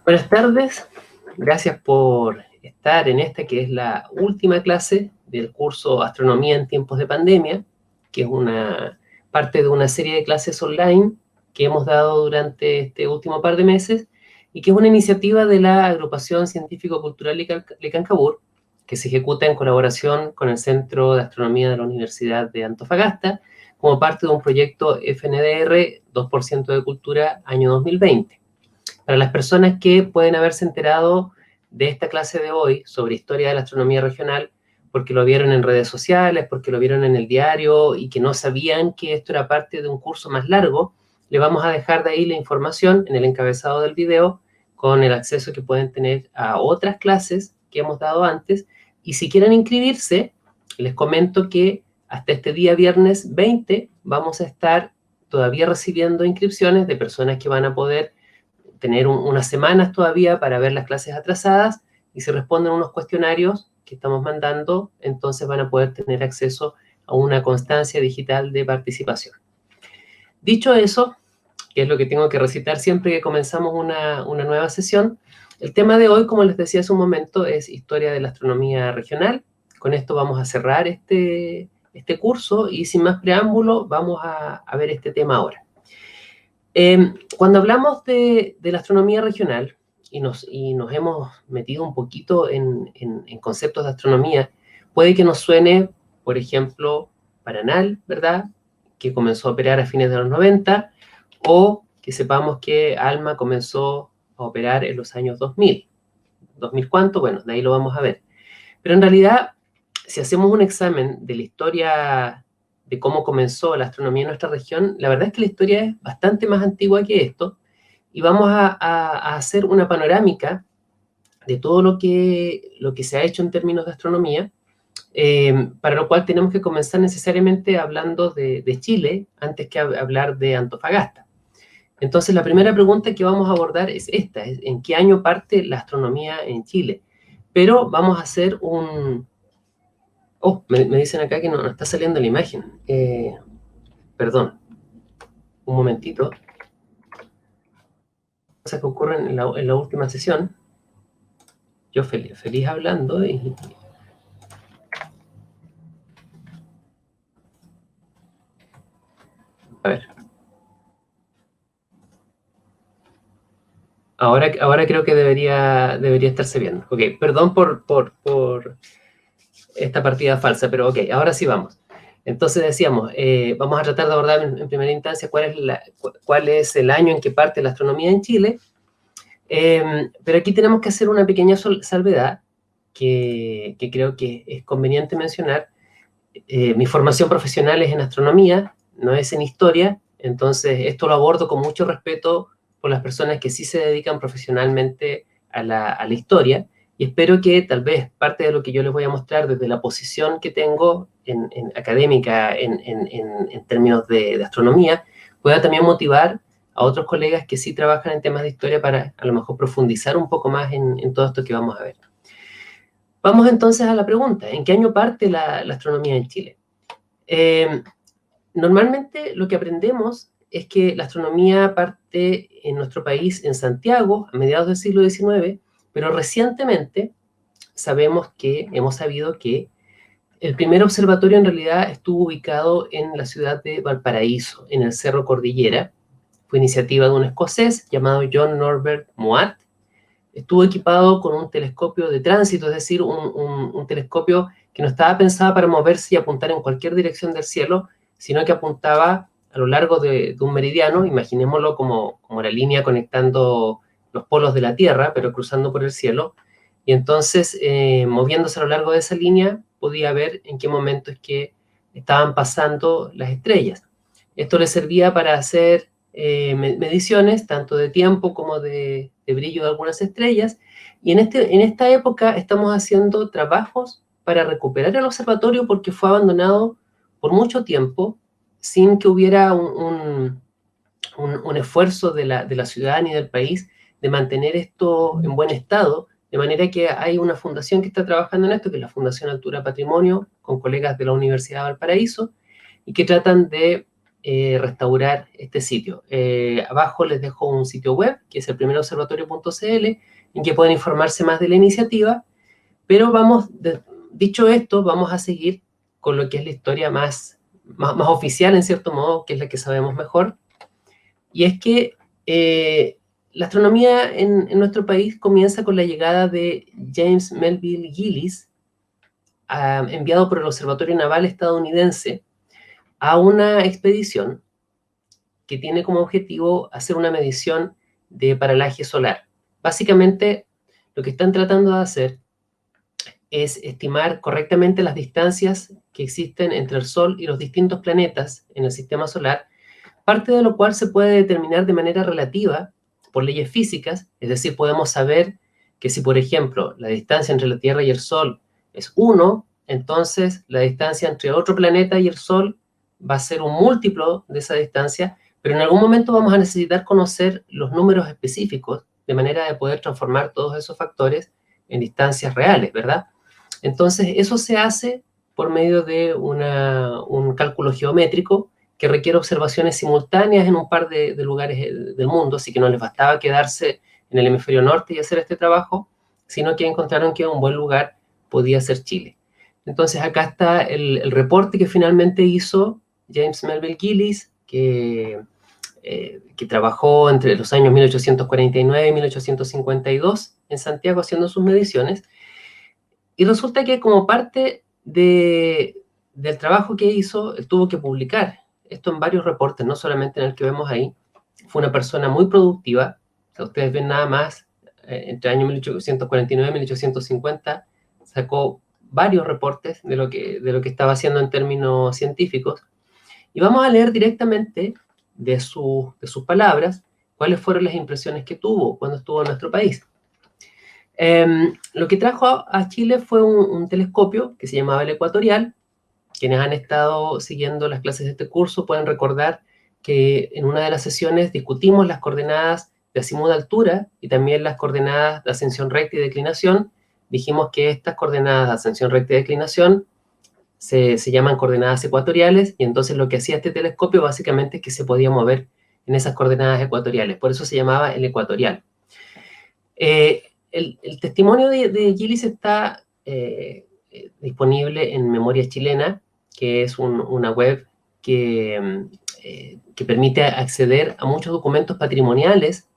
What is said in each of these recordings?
Buenas tardes, gracias por estar en esta que es la última clase del curso Astronomía en tiempos de pandemia, que es una parte de una serie de clases online que hemos dado durante este último par de meses y que es una iniciativa de la Agrupación Científico-Cultural Licancabur, que se ejecuta en colaboración con el Centro de Astronomía de la Universidad de Antofagasta, como parte de un proyecto FNDR 2% de Cultura año 2020. Para las personas que pueden haberse enterado de esta clase de hoy sobre historia de la astronomía regional, porque lo vieron en redes sociales, porque lo vieron en el diario y que no sabían que esto era parte de un curso más largo, le vamos a dejar de ahí la información en el encabezado del video con el acceso que pueden tener a otras clases que hemos dado antes. Y si quieren inscribirse, les comento que hasta este día viernes 20 vamos a estar todavía recibiendo inscripciones de personas que van a poder tener unas semanas todavía para ver las clases atrasadas, y si responden unos cuestionarios que estamos mandando, entonces van a poder tener acceso a una constancia digital de participación. Dicho eso, que es lo que tengo que recitar siempre que comenzamos una nueva sesión, el tema de hoy, como les decía hace un momento, es Historia de la Astronomía Regional. Con esto vamos a cerrar este curso y sin más preámbulo vamos a ver este tema ahora. Cuando hablamos de la astronomía regional y nos hemos metido un poquito en conceptos de astronomía, puede que nos suene, por ejemplo, Paranal, ¿verdad?, que comenzó a operar a fines de los 90, o que sepamos que ALMA comenzó a operar en los años 2000. ¿2000 cuánto? Bueno, de ahí lo vamos a ver. Pero en realidad, si hacemos un examen de la historia de cómo comenzó la astronomía en nuestra región, la verdad es que la historia es bastante más antigua que esto, y vamos a hacer una panorámica de todo lo que se ha hecho en términos de astronomía, para lo cual tenemos que comenzar necesariamente hablando de Chile antes que hablar de Antofagasta. Entonces, la primera pregunta que vamos a abordar es esta: ¿en qué año parte la astronomía en Chile? Pero vamos a hacer un... Oh, me dicen acá que no está saliendo la imagen. Perdón, un momentito. Cosas que ocurren en la última sesión. Yo feliz hablando y... A ver. Ahora creo que debería estarse viendo. Ok, perdón por esta partida falsa, pero ok, ahora sí vamos. Entonces decíamos, vamos a tratar de abordar en primera instancia cuál es el año en que parte la astronomía en Chile, pero aquí tenemos que hacer una pequeña salvedad que creo que es conveniente mencionar. Mi formación profesional es en astronomía, no es en historia, entonces esto lo abordo con mucho respeto por las personas que sí se dedican profesionalmente a la historia, y espero que tal vez parte de lo que yo les voy a mostrar desde la posición que tengo en académica en términos de astronomía pueda también motivar a otros colegas que sí trabajan en temas de historia para a lo mejor profundizar un poco más en todo esto que vamos a ver. Vamos entonces a la pregunta: ¿en qué año parte la astronomía en Chile? Normalmente lo que aprendemos es que la astronomía parte en nuestro país en Santiago a mediados del siglo XIX, pero recientemente hemos sabido que el primer observatorio en realidad estuvo ubicado en la ciudad de Valparaíso, en el Cerro Cordillera. Fue iniciativa de un escocés llamado John Norbert Moat. Estuvo equipado con un telescopio de tránsito, es decir, un telescopio que no estaba pensado para moverse y apuntar en cualquier dirección del cielo, sino que apuntaba a lo largo de un meridiano, imaginémoslo como la línea conectando los polos de la Tierra, pero cruzando por el cielo, y entonces, moviéndose a lo largo de esa línea, podía ver en qué momento es que estaban pasando las estrellas. Esto le servía para hacer mediciones, tanto de tiempo como de brillo de algunas estrellas, y en esta época estamos haciendo trabajos para recuperar el observatorio porque fue abandonado por mucho tiempo sin que hubiera un esfuerzo de la ciudad ni del país de mantener esto en buen estado, de manera que hay una fundación que está trabajando en esto, que es la Fundación Altura Patrimonio, con colegas de la Universidad de Valparaíso, y que tratan de restaurar este sitio. Abajo les dejo un sitio web, que es el primerobservatorio.cl, en que pueden informarse más de la iniciativa, pero dicho esto, vamos a seguir con lo que es la historia más oficial, en cierto modo, que es la que sabemos mejor, y es que la astronomía en nuestro país comienza con la llegada de James Melville Gillis, enviado por el Observatorio Naval estadounidense, a una expedición que tiene como objetivo hacer una medición de paralaje solar. Básicamente, lo que están tratando de hacer es estimar correctamente las distancias que existen entre el Sol y los distintos planetas en el sistema solar, parte de lo cual se puede determinar de manera relativa por leyes físicas, es decir, podemos saber que si, por ejemplo, la distancia entre la Tierra y el Sol es 1, entonces la distancia entre otro planeta y el Sol va a ser un múltiplo de esa distancia, pero en algún momento vamos a necesitar conocer los números específicos de manera de poder transformar todos esos factores en distancias reales, ¿verdad? Entonces, eso se hace por medio de un cálculo geométrico que requiere observaciones simultáneas en un par de lugares del mundo, así que no les bastaba quedarse en el hemisferio norte y hacer este trabajo, sino que encontraron que un buen lugar podía ser Chile. Entonces, acá está el reporte que finalmente hizo James Melville Gillis, que trabajó entre los años 1849 y 1852 en Santiago haciendo sus mediciones. Y resulta que como parte del trabajo que hizo, tuvo que publicar esto en varios reportes, no solamente en el que vemos ahí. Fue una persona muy productiva. O sea, ustedes ven nada más, entre el año 1849 y 1850, sacó varios reportes de lo que estaba haciendo en términos científicos. Y vamos a leer directamente de sus palabras cuáles fueron las impresiones que tuvo cuando estuvo en nuestro país. Lo que trajo a Chile fue un telescopio que se llamaba el Ecuatorial. Quienes han estado siguiendo las clases de este curso pueden recordar que en una de las sesiones discutimos las coordenadas de azimut de altura y también las coordenadas de ascensión recta y declinación. Dijimos que estas coordenadas de ascensión recta y declinación se llaman coordenadas ecuatoriales, y entonces lo que hacía este telescopio básicamente es que se podía mover en esas coordenadas ecuatoriales. Por eso se llamaba el Ecuatorial. El testimonio de Gillis está disponible en Memoria Chilena, que es una web que permite acceder a muchos documentos patrimoniales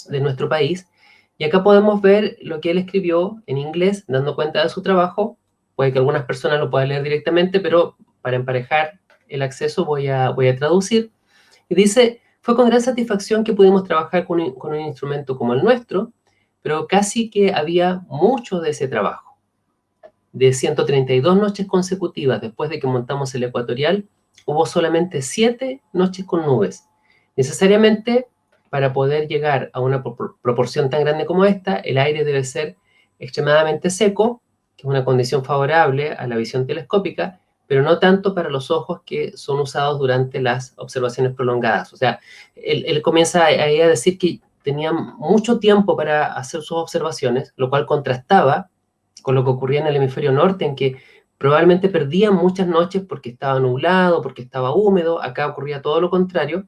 de nuestro país. Y acá podemos ver lo que él escribió en inglés, dando cuenta de su trabajo. Puede que algunas personas lo puedan leer directamente, pero para emparejar el acceso voy a traducir. Y dice: fue con gran satisfacción que pudimos trabajar con un instrumento como el nuestro, pero casi que había mucho de ese trabajo. De 132 noches consecutivas después de que montamos el Ecuatorial, hubo solamente 7 noches con nubes. Necesariamente, para poder llegar a una proporción tan grande como esta, el aire debe ser extremadamente seco, que es una condición favorable a la visión telescópica, pero no tanto para los ojos que son usados durante las observaciones prolongadas. O sea, él comienza ahí a decir que tenía mucho tiempo para hacer sus observaciones, lo cual contrastaba con lo que ocurría en el hemisferio norte, en que probablemente perdían muchas noches porque estaba nublado, porque estaba húmedo. Acá ocurría todo lo contrario,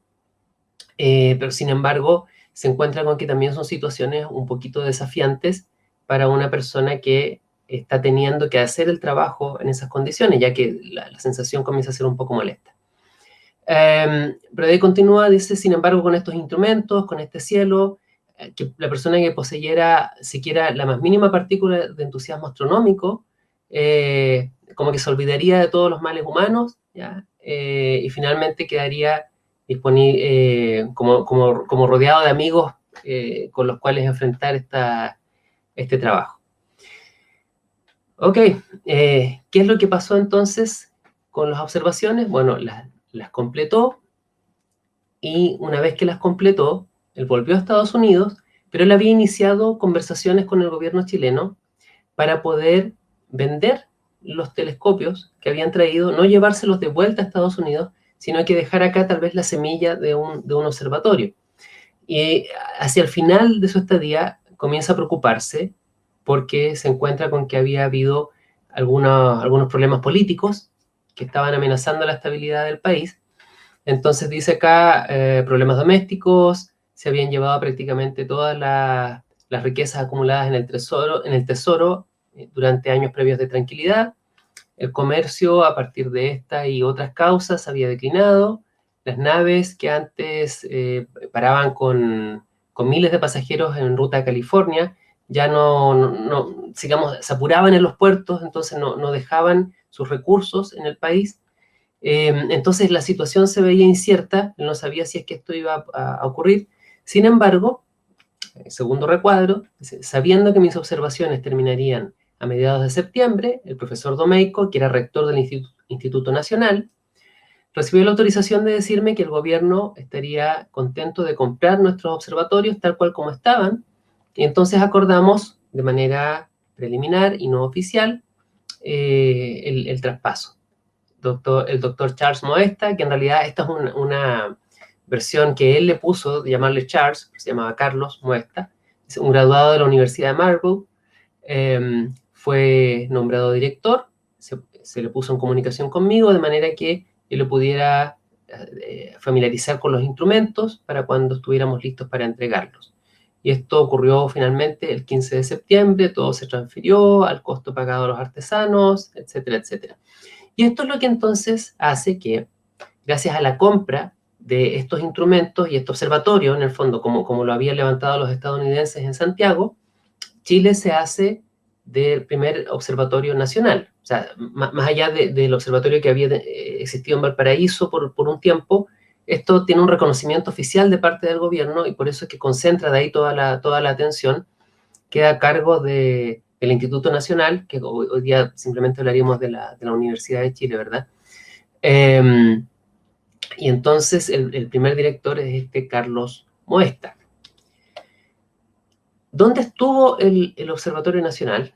pero sin embargo se encuentra con que también son situaciones un poquito desafiantes para una persona que está teniendo que hacer el trabajo en esas condiciones, ya que la sensación comienza a ser un poco molesta. Pero de ahí continúa, dice: sin embargo, con estos instrumentos, con este cielo, que la persona que poseyera siquiera la más mínima partícula de entusiasmo astronómico, como que se olvidaría de todos los males humanos, ¿ya? Y finalmente quedaría como rodeado de amigos con los cuales enfrentar este trabajo. Ok, ¿qué es lo que pasó entonces con las observaciones? Bueno, las completó, y una vez que las completó, él volvió a Estados Unidos, pero él había iniciado conversaciones con el gobierno chileno para poder vender los telescopios que habían traído, no llevárselos de vuelta a Estados Unidos, sino que dejar acá tal vez la semilla de un observatorio. Y hacia el final de su estadía comienza a preocuparse porque se encuentra con que había habido algunos problemas políticos que estaban amenazando la estabilidad del país. Entonces dice acá, problemas domésticos, se habían llevado prácticamente todas las riquezas acumuladas en el tesoro durante años previos de tranquilidad. El comercio, a partir de esta y otras causas, había declinado. Las naves que antes paraban con miles de pasajeros en ruta a California, ya digamos, se apuraban en los puertos, entonces no dejaban sus recursos en el país. Entonces la situación se veía incierta, no sabía si es que esto iba a ocurrir. Sin embargo, segundo recuadro, sabiendo que mis observaciones terminarían a mediados de septiembre, el profesor Domeyko, que era rector del Instituto Nacional, recibió la autorización de decirme que el gobierno estaría contento de comprar nuestros observatorios tal cual como estaban, y entonces acordamos de manera preliminar y no oficial el traspaso. El doctor Charles Moesta, que en realidad esta es una versión que él le puso de llamarle Charles, se llamaba Carlos Moesta, es un graduado de la Universidad de Marburg, fue nombrado director, se le puso en comunicación conmigo de manera que yo le pudiera familiarizar con los instrumentos para cuando estuviéramos listos para entregarlos. Y esto ocurrió finalmente el 15 de septiembre, todo se transfirió al costo pagado a los artesanos, etcétera, etcétera. Y esto es lo que entonces hace que, gracias a la compra de estos instrumentos y este observatorio, en el fondo, como lo habían levantado los estadounidenses en Santiago, Chile se hace del primer observatorio nacional. O sea, más allá del observatorio que había existido en Valparaíso por un tiempo, esto tiene un reconocimiento oficial de parte del gobierno y por eso es que concentra de ahí toda la atención, queda a cargo del Instituto Nacional, que hoy día simplemente hablaríamos de la Universidad de Chile, ¿verdad? Y entonces el primer director es Carlos Moesta. ¿Dónde estuvo el Observatorio Nacional?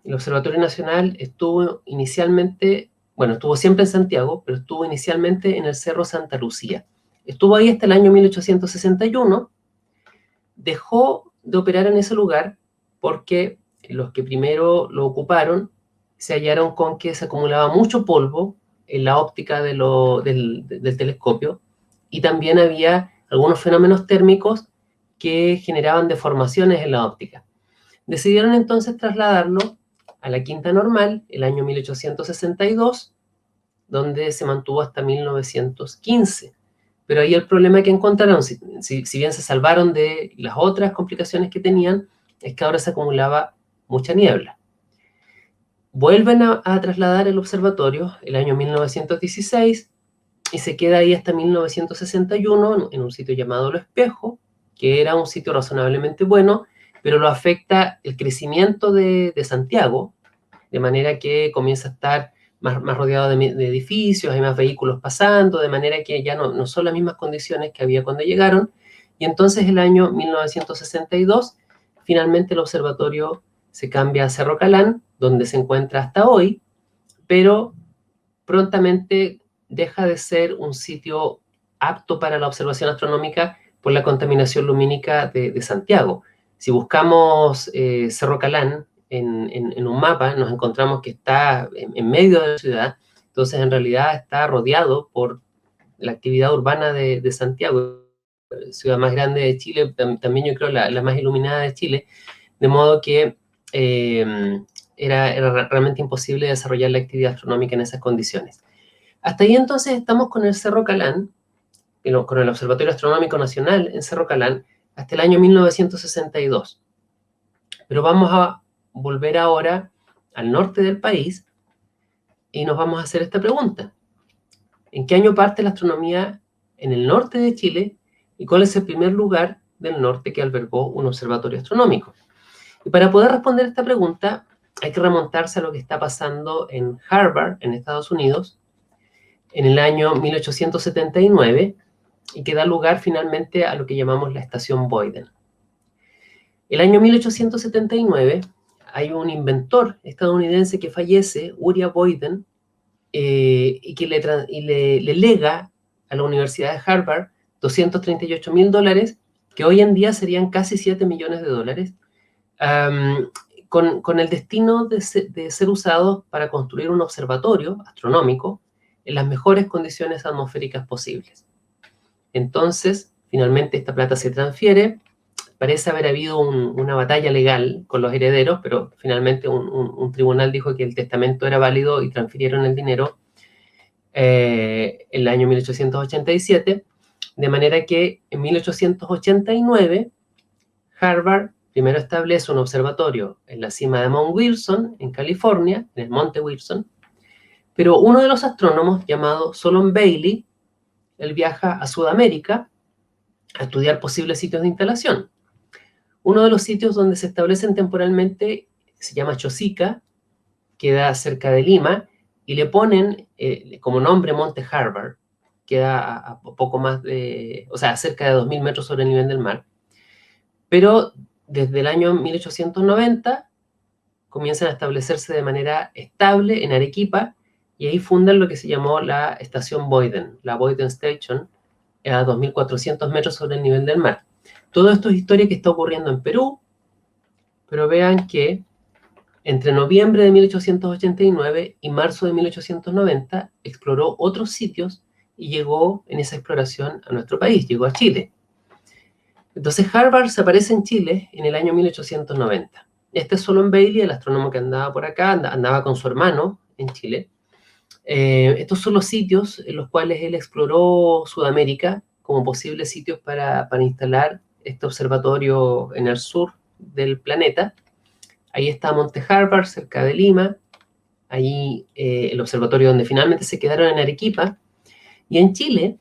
El Observatorio Nacional estuvo inicialmente, bueno, estuvo siempre en Santiago, pero estuvo inicialmente en el Cerro Santa Lucía. Estuvo ahí hasta el año 1861, dejó de operar en ese lugar porque los que primero lo ocuparon se hallaron con que se acumulaba mucho polvo en la óptica del telescopio y también había algunos fenómenos térmicos que generaban deformaciones en la óptica. Decidieron entonces trasladarlo a la Quinta Normal el año 1862, donde se mantuvo hasta 1915. Pero ahí el problema que encontraron, si bien se salvaron de las otras complicaciones que tenían, es que ahora se acumulaba mucha niebla. Vuelven a trasladar el observatorio el año 1916 y se queda ahí hasta 1961 en un sitio llamado Lo Espejo, que era un sitio razonablemente bueno, pero lo afecta el crecimiento de Santiago, de manera que comienza a estar más rodeado de edificios, hay más vehículos pasando, de manera que ya no son las mismas condiciones que había cuando llegaron. Y entonces el año 1962, finalmente el observatorio se cambia a Cerro Calán, donde se encuentra hasta hoy, pero prontamente deja de ser un sitio apto para la observación astronómica por la contaminación lumínica de Santiago. Si buscamos Cerro Calán en un mapa, nos encontramos que está en medio de la ciudad, entonces en realidad está rodeado por la actividad urbana de Santiago, la ciudad más grande de Chile, también yo creo la más iluminada de Chile, de modo que era realmente imposible desarrollar la actividad astronómica en esas condiciones. Hasta ahí entonces estamos con el Cerro Calán, con el Observatorio Astronómico Nacional en Cerro Calán, hasta el año 1962. Pero vamos a volver ahora al norte del país y nos vamos a hacer esta pregunta. ¿En qué año parte la astronomía en el norte de Chile y cuál es el primer lugar del norte que albergó un observatorio astronómico? Y para poder responder esta pregunta hay que remontarse a lo que está pasando en Harvard, en Estados Unidos, en el año 1879 y que da lugar finalmente a lo que llamamos la estación Boyden. El año 1879 hay un inventor estadounidense que fallece, Uriah Boyden, y que le lega a la Universidad de Harvard $238,000, que hoy en día serían casi $7 millones, con el destino de ser usados para construir un observatorio astronómico en las mejores condiciones atmosféricas posibles. Entonces, finalmente esta plata se transfiere. Parece haber habido una batalla legal con los herederos, pero finalmente un tribunal dijo que el testamento era válido y transfirieron el dinero en el año 1887, de manera que en 1889 Harvard primero establece un observatorio en la cima de Mount Wilson, en California, en el Monte Wilson, pero uno de los astrónomos, llamado Solon Bailey, él viaja a Sudamérica a estudiar posibles sitios de instalación. Uno de los sitios donde se establecen temporalmente se llama Chosica, queda cerca de Lima, y le ponen como nombre Monte Harvard, queda a poco más de, o sea, cerca de 2.000 metros sobre el nivel del mar. Pero desde el año 1890 comienzan a establecerse de manera estable en Arequipa, y ahí fundan lo que se llamó la estación Boyden, la Boyden Station, a 2.400 metros sobre el nivel del mar. Todo esto es historia que está ocurriendo en Perú, pero vean que entre noviembre de 1889 y marzo de 1890 exploró otros sitios y llegó en esa exploración a nuestro país, llegó a Chile. Entonces Harvard se aparece en Chile en el año 1890. Este es Solon Bailey, el astrónomo que andaba por acá, andaba con su hermano en Chile. Estos son los sitios en los cuales él exploró Sudamérica como posibles sitios para instalar este observatorio en el sur del planeta. Ahí está Monte Harvard, cerca de Lima. Ahí el observatorio donde finalmente se quedaron en Arequipa. Y en Chile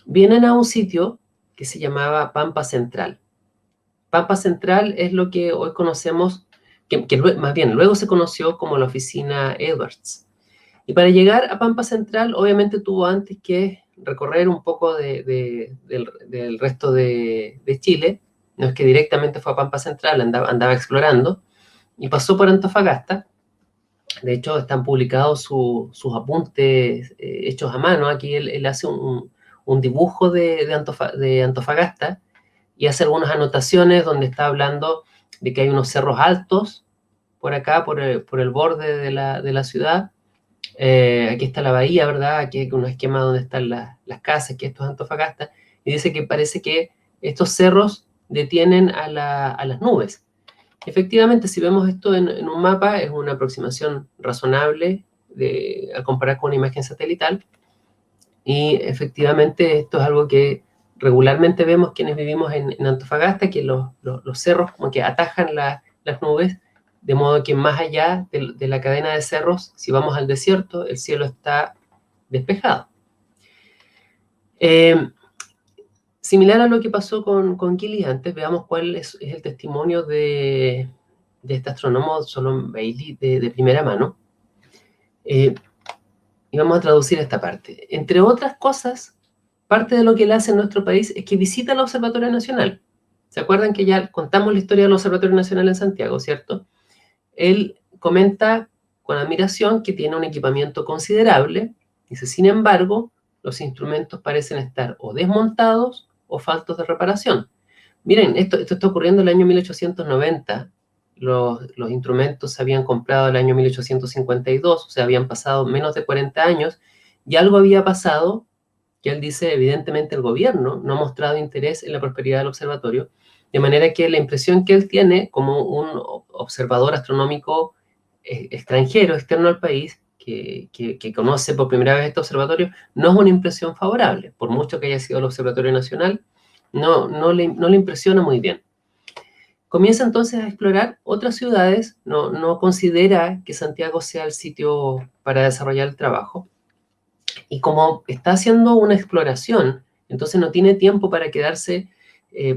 vienen a un sitio que se llamaba Pampa Central. Pampa Central es lo que hoy conocemos, más bien luego se conoció como la oficina Edwards. Y para llegar a Pampa Central, obviamente tuvo antes que recorrer un poco del resto de Chile. No es que directamente fue a Pampa Central, andaba explorando, y pasó por Antofagasta. De hecho, están publicados sus apuntes hechos a mano. Aquí él hace un dibujo de Antofagasta y hace algunas anotaciones donde está hablando de que hay unos cerros altos por acá, por el borde de la ciudad. Aquí está la bahía, ¿verdad? Aquí hay un esquema donde están las casas, que esto es Antofagasta, y dice que parece que estos cerros detienen a las nubes. Efectivamente, si vemos esto en un mapa, es una aproximación razonable al comparar con una imagen satelital, y efectivamente esto es algo que regularmente vemos quienes vivimos en Antofagasta, que los cerros como que atajan las nubes, de modo que más allá de la cadena de cerros, si vamos al desierto, el cielo está despejado. Similar a lo que pasó con Gillies antes, veamos cuál es el testimonio de este astrónomo Solon Bailey de primera mano. Y vamos a traducir esta parte. Entre otras cosas, parte de lo que él hace en nuestro país es que visita el Observatorio Nacional. ¿Se acuerdan que ya contamos la historia del Observatorio Nacional en Santiago, cierto? Él comenta con admiración que tiene un equipamiento considerable. Dice, sin embargo, los instrumentos parecen estar o desmontados o faltos de reparación. Miren, esto está ocurriendo en el año 1890. Los instrumentos se habían comprado en el año 1852, o sea, habían pasado menos de 40 años, y algo había pasado que él dice, evidentemente el gobierno no ha mostrado interés en la prosperidad del observatorio, de manera que la impresión que él tiene como un observador astronómico extranjero, externo al país, que conoce por primera vez este observatorio, no es una impresión favorable, por mucho que haya sido el Observatorio Nacional, no le impresiona muy bien. Comienza entonces a explorar otras ciudades, no considera que Santiago sea el sitio para desarrollar el trabajo, y como está haciendo una exploración, entonces no tiene tiempo para quedarse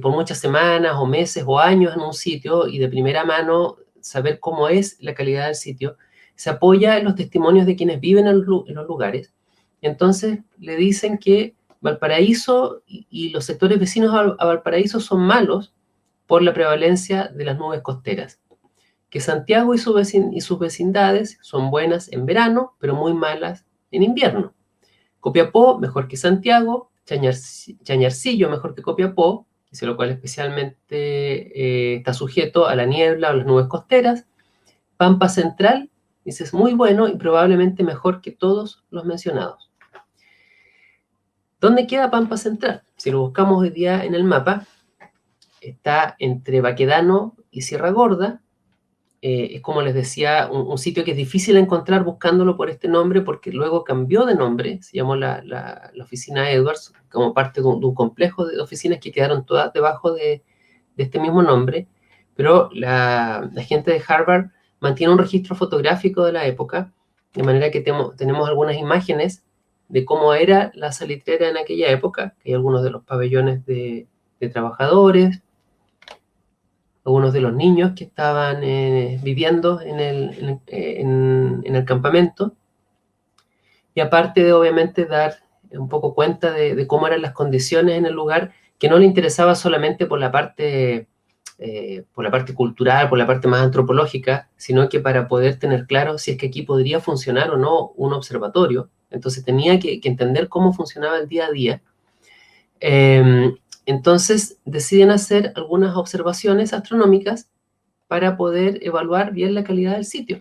por muchas semanas o meses o años en un sitio y de primera mano saber cómo es la calidad del sitio. Se apoya en los testimonios de quienes viven en los lugares. Entonces le dicen que Valparaíso y los sectores vecinos a Valparaíso son malos por la prevalencia de las nubes costeras. Que Santiago y sus vecindades son buenas en verano, pero muy malas en invierno. Copiapó, mejor que Santiago. Chañarcillo, mejor que Copiapó, dice, lo cual especialmente está sujeto a la niebla o las nubes costeras. Pampa Central, dice, es muy bueno y probablemente mejor que todos los mencionados. ¿Dónde queda Pampa Central? Si lo buscamos hoy día en el mapa, está entre Baquedano y Sierra Gorda. Es como les decía, un sitio que es difícil encontrar buscándolo por este nombre, porque luego cambió de nombre, se llamó la oficina Edwards, como parte de un complejo de oficinas que quedaron todas debajo de este mismo nombre, pero la gente de Harvard mantiene un registro fotográfico de la época, de manera que tenemos algunas imágenes de cómo era la salitrera en aquella época, que hay algunos de los pabellones de trabajadores, algunos de los niños que estaban viviendo en el campamento, y aparte de obviamente dar un poco cuenta de cómo eran las condiciones en el lugar, que no le interesaba solamente por la parte cultural, por la parte más antropológica, sino que para poder tener claro si es que aquí podría funcionar o no un observatorio. Entonces tenía que entender cómo funcionaba el día a día. Entonces deciden hacer algunas observaciones astronómicas para poder evaluar bien la calidad del sitio.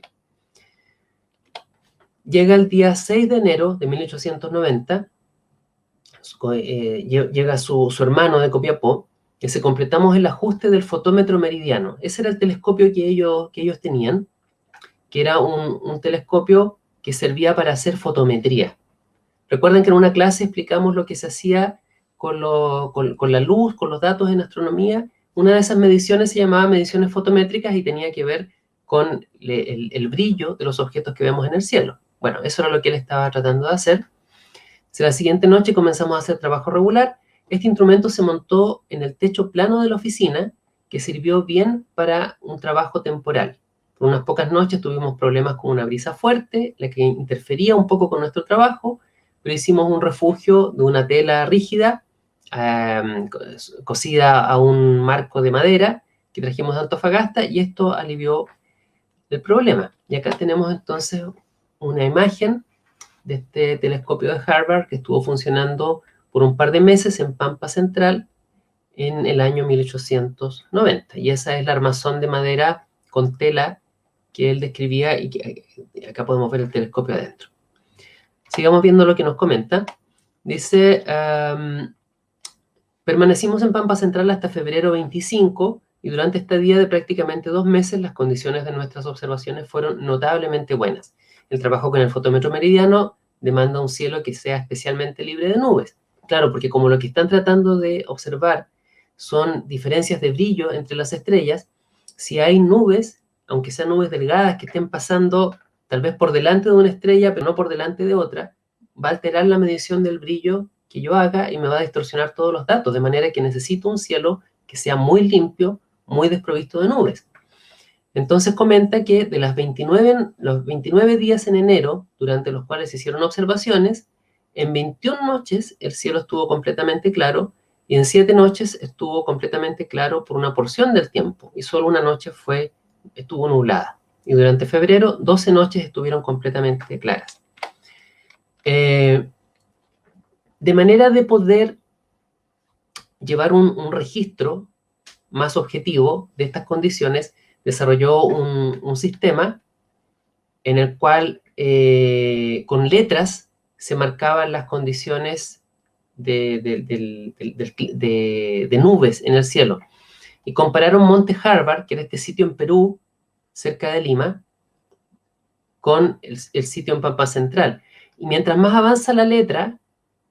Llega el día 6 de enero de 1890, llega su hermano de Copiapó, que se completamos el ajuste del fotómetro meridiano. Ese era el telescopio que ellos tenían, que era un telescopio que servía para hacer fotometría. Recuerden que en una clase explicamos lo que se hacía con la luz, con los datos en astronomía. Una de esas mediciones se llamaba mediciones fotométricas y tenía que ver con el brillo de los objetos que vemos en el cielo. Bueno, eso era lo que él estaba tratando de hacer. La siguiente noche comenzamos a hacer trabajo regular. Este instrumento se montó en el techo plano de la oficina, que sirvió bien para un trabajo temporal. Por unas pocas noches tuvimos problemas con una brisa fuerte, la que interfería un poco con nuestro trabajo, pero hicimos un refugio de una tela rígida, cosida a un marco de madera, que trajimos de Antofagasta, y esto alivió el problema. Y acá tenemos entonces una imagen de este telescopio de Harvard que estuvo funcionando por un par de meses en Pampa Central en el año 1890. Y esa es la armazón de madera con tela que él describía, y que acá podemos ver el telescopio adentro. Sigamos viendo lo que nos comenta. Dice, permanecimos en Pampa Central hasta febrero 25, y durante este día de prácticamente 2 meses las condiciones de nuestras observaciones fueron notablemente buenas. El trabajo con el fotómetro meridiano demanda un cielo que sea especialmente libre de nubes. Claro, porque como lo que están tratando de observar son diferencias de brillo entre las estrellas, si hay nubes, aunque sean nubes delgadas que estén pasando tal vez por delante de una estrella, pero no por delante de otra, va a alterar la medición del brillo que yo haga y me va a distorsionar todos los datos, de manera que necesito un cielo que sea muy limpio, muy desprovisto de nubes. Entonces comenta que de los 29 días en enero, durante los cuales se hicieron observaciones, en 21 noches el cielo estuvo completamente claro, y en 7 noches estuvo completamente claro por una porción del tiempo, y solo una noche estuvo nublada. Y durante febrero, 12 noches estuvieron completamente claras. De manera de poder llevar un registro más objetivo de estas condiciones, desarrolló un sistema en el cual con letras se marcaban las condiciones de nubes en el cielo. Y compararon Monte Harvard, que era este sitio en Perú, cerca de Lima, con el sitio en Pampa Central. Y mientras más avanza la letra,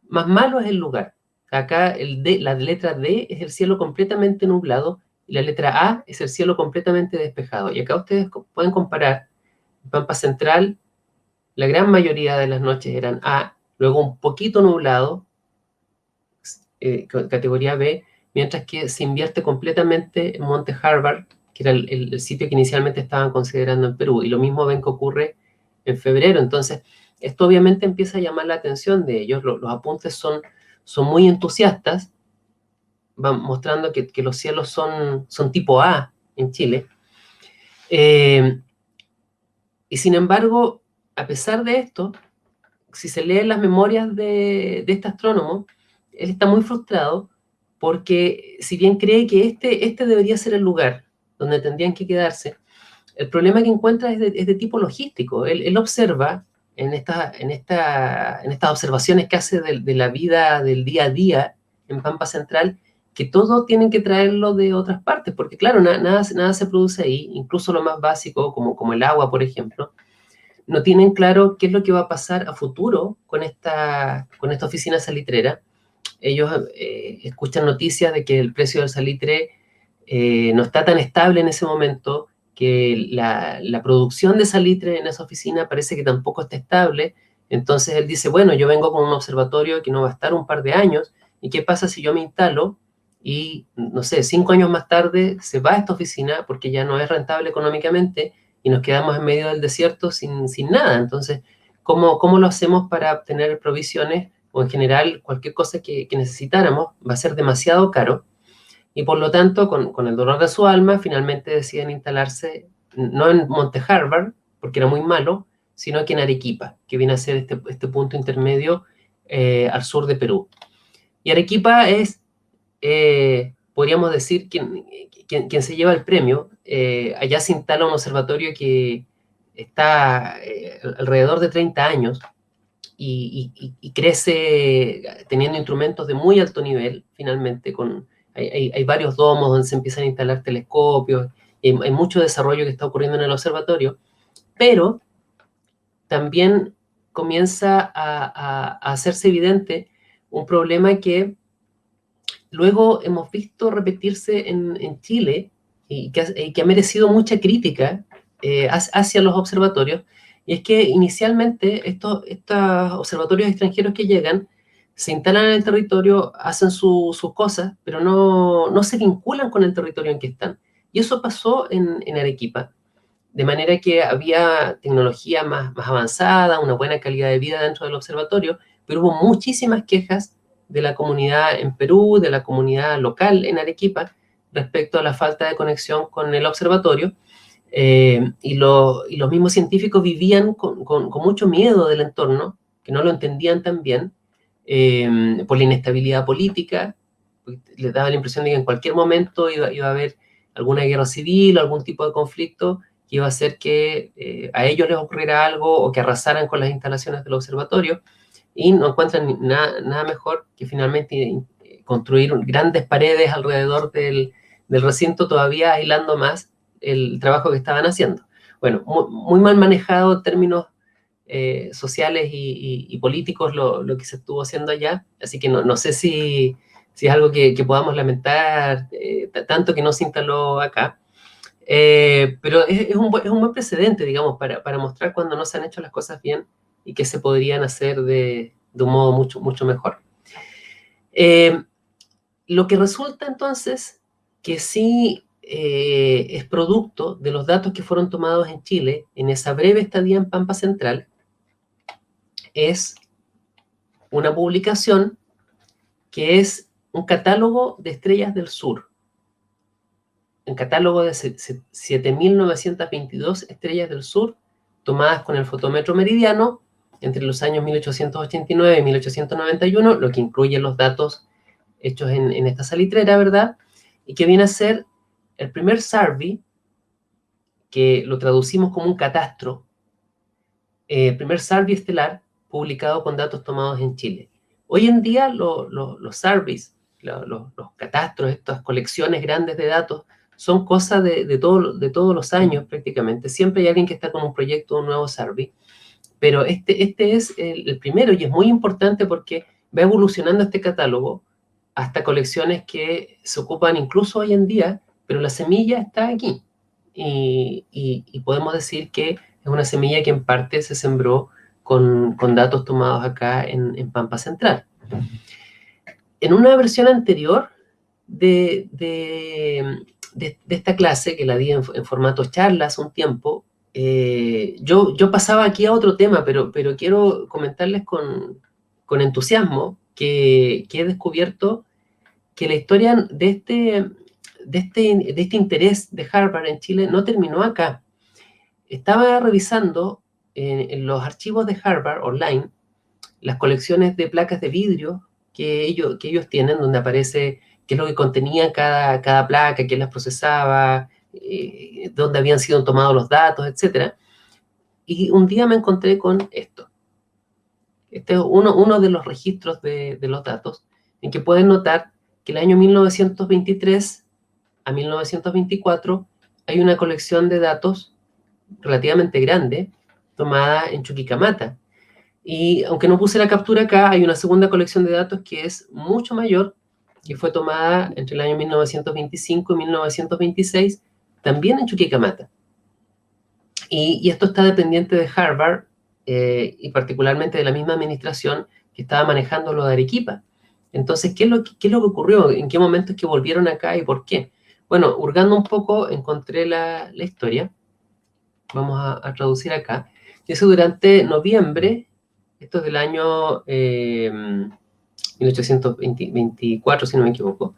más malo es el lugar. Acá la letra D es el cielo completamente nublado, y la letra A es el cielo completamente despejado. Y acá ustedes pueden comparar. En Pampa Central, la gran mayoría de las noches eran A, luego un poquito nublado, categoría B, mientras que se invierte completamente en Monte Harvard, que era el sitio que inicialmente estaban considerando en Perú. Y lo mismo ven que ocurre en febrero. Entonces, esto obviamente empieza a llamar la atención de ellos. Los apuntes son muy entusiastas, van mostrando que los cielos son tipo A en Chile. Y sin embargo, a pesar de esto, si se leen las memorias de este astrónomo, él está muy frustrado porque si bien cree que este debería ser el lugar donde tendrían que quedarse, el problema que encuentra es de tipo logístico. Él observa en estas observaciones que hace de la vida del día a día en Pampa Central, que todo tienen que traerlo de otras partes, porque claro, nada se produce ahí, incluso lo más básico, como el agua, por ejemplo. No tienen claro qué es lo que va a pasar a futuro con esta oficina salitrera. Ellos escuchan noticias de que el precio del salitre no está tan estable en ese momento, que la producción de salitre en esa oficina parece que tampoco está estable. Entonces él dice, bueno, yo vengo con un observatorio que no va a estar un par de años, ¿y qué pasa si yo me instalo y, no sé, 5 años más tarde se va a esta oficina porque ya no es rentable económicamente y nos quedamos en medio del desierto sin nada? Entonces, ¿cómo lo hacemos para obtener provisiones o en general cualquier cosa que necesitáramos? Va a ser demasiado caro. Y por lo tanto, con el dolor de su alma, finalmente deciden instalarse no en Monte Harvard, porque era muy malo, sino aquí en Arequipa, que viene a ser este punto intermedio al sur de Perú. Y Arequipa es, podríamos decir, quien se lleva el premio. Allá se instala un observatorio que está alrededor de 30 años y crece teniendo instrumentos de muy alto nivel, finalmente, hay varios domos donde se empiezan a instalar telescopios, hay mucho desarrollo que está ocurriendo en el observatorio, pero también comienza a hacerse evidente un problema que luego hemos visto repetirse en Chile y que ha merecido mucha crítica hacia los observatorios, y es que inicialmente estos observatorios extranjeros que llegan se instalan en el territorio, hacen sus cosas, pero no se vinculan con el territorio en que están. Y eso pasó en Arequipa, de manera que había tecnología más avanzada, una buena calidad de vida dentro del observatorio, pero hubo muchísimas quejas de la comunidad en Perú, de la comunidad local en Arequipa, respecto a la falta de conexión con el observatorio, y los mismos científicos vivían con mucho miedo del entorno, que no lo entendían tan bien, por la inestabilidad política. Les daba la impresión de que en cualquier momento iba a haber alguna guerra civil o algún tipo de conflicto que iba a hacer que a ellos les ocurriera algo o que arrasaran con las instalaciones del observatorio, y no encuentran nada mejor que finalmente construir grandes paredes alrededor del recinto, todavía aislando más el trabajo que estaban haciendo. Bueno, muy mal manejado en términos sociales y políticos lo que se estuvo haciendo allá, así que no sé si es algo que podamos lamentar tanto que no se instaló acá. Pero es un buen precedente, digamos, para mostrar cuando no se han hecho las cosas bien y que se podrían hacer de un modo mucho mejor. Lo que resulta entonces que sí es producto de los datos que fueron tomados en Chile en esa breve estadía en Pampa Central, es una publicación que es un catálogo de estrellas del sur, un catálogo de 7.922 estrellas del sur, tomadas con el fotómetro meridiano entre los años 1889 y 1891, lo que incluye los datos hechos en esta salitrera, ¿verdad? Y que viene a ser el primer survey, que lo traducimos como un catastro, el primer survey estelar publicado con datos tomados en Chile. Hoy en día los surveys, los catastros, estas colecciones grandes de datos, son cosas de todos los años prácticamente. Siempre hay alguien que está con un proyecto, un nuevo survey, pero este es el primero, y es muy importante porque va evolucionando este catálogo hasta colecciones que se ocupan incluso hoy en día, pero la semilla está aquí. Y podemos decir que es una semilla que en parte se sembró con datos tomados acá en Pampa Central. En una versión anterior de esta clase, que la di en formato charla hace un tiempo, yo pasaba aquí a otro tema, pero quiero comentarles con entusiasmo que he descubierto que la historia de este interés de Harvard en Chile no terminó acá. Estaba revisando en los archivos de Harvard online las colecciones de placas de vidrio que ellos tienen, donde aparece qué es lo que contenía cada placa, quién las procesaba, dónde habían sido tomados los datos, etc. Y un día me encontré con esto. Este es uno de los registros de los datos, en que pueden notar que el año 1923 a 1924 hay una colección de datos relativamente grande tomada en Chuquicamata. Y aunque no puse la captura acá, hay una segunda colección de datos que es mucho mayor, que fue tomada entre el año 1925 y 1926, también en Chuquicamata. Y esto está dependiente de Harvard y particularmente de la misma administración que estaba manejando lo de Arequipa. Entonces, ¿qué es lo que ocurrió? ¿En qué momento es que volvieron acá y por qué? Bueno, hurgando un poco, encontré la historia. Vamos a traducir acá. Dice, durante noviembre, esto es del año 1824, si no me equivoco,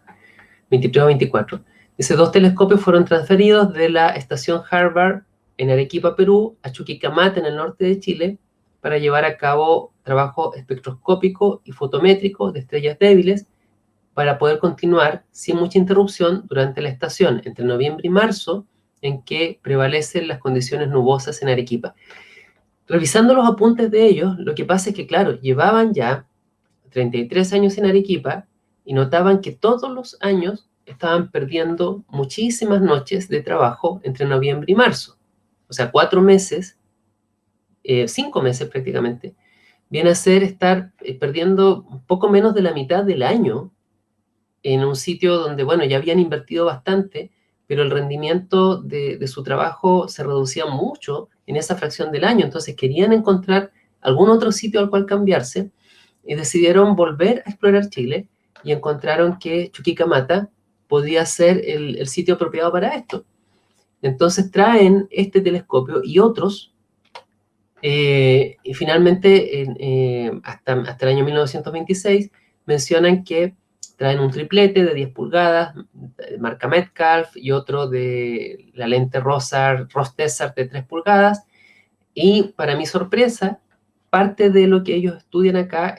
23 o 24, dice, 2 telescopios fueron transferidos de la estación Harvard en Arequipa, Perú, a Chuquicamata, en el norte de Chile, para llevar a cabo trabajo espectroscópico y fotométrico de estrellas débiles, para poder continuar sin mucha interrupción durante la estación entre noviembre y marzo, en que prevalecen las condiciones nubosas en Arequipa. Revisando los apuntes de ellos, lo que pasa es que, claro, llevaban ya 33 años en Arequipa y notaban que todos los años estaban perdiendo muchísimas noches de trabajo entre noviembre y marzo. O sea, 4 meses, 5 meses prácticamente, viene a ser estar perdiendo un poco menos de la mitad del año en un sitio donde, bueno, ya habían invertido bastante, pero el rendimiento de su trabajo se reducía mucho en esa fracción del año. Entonces querían encontrar algún otro sitio al cual cambiarse y decidieron volver a explorar Chile y encontraron que Chuquicamata podía ser el sitio apropiado para esto. Entonces traen este telescopio y otros, y finalmente hasta el año 1926 mencionan que traen un triplete de 10 pulgadas, marca Metcalf, y otro de la lente Ross-Tessar de 3 pulgadas, y para mi sorpresa, parte de lo que ellos estudian acá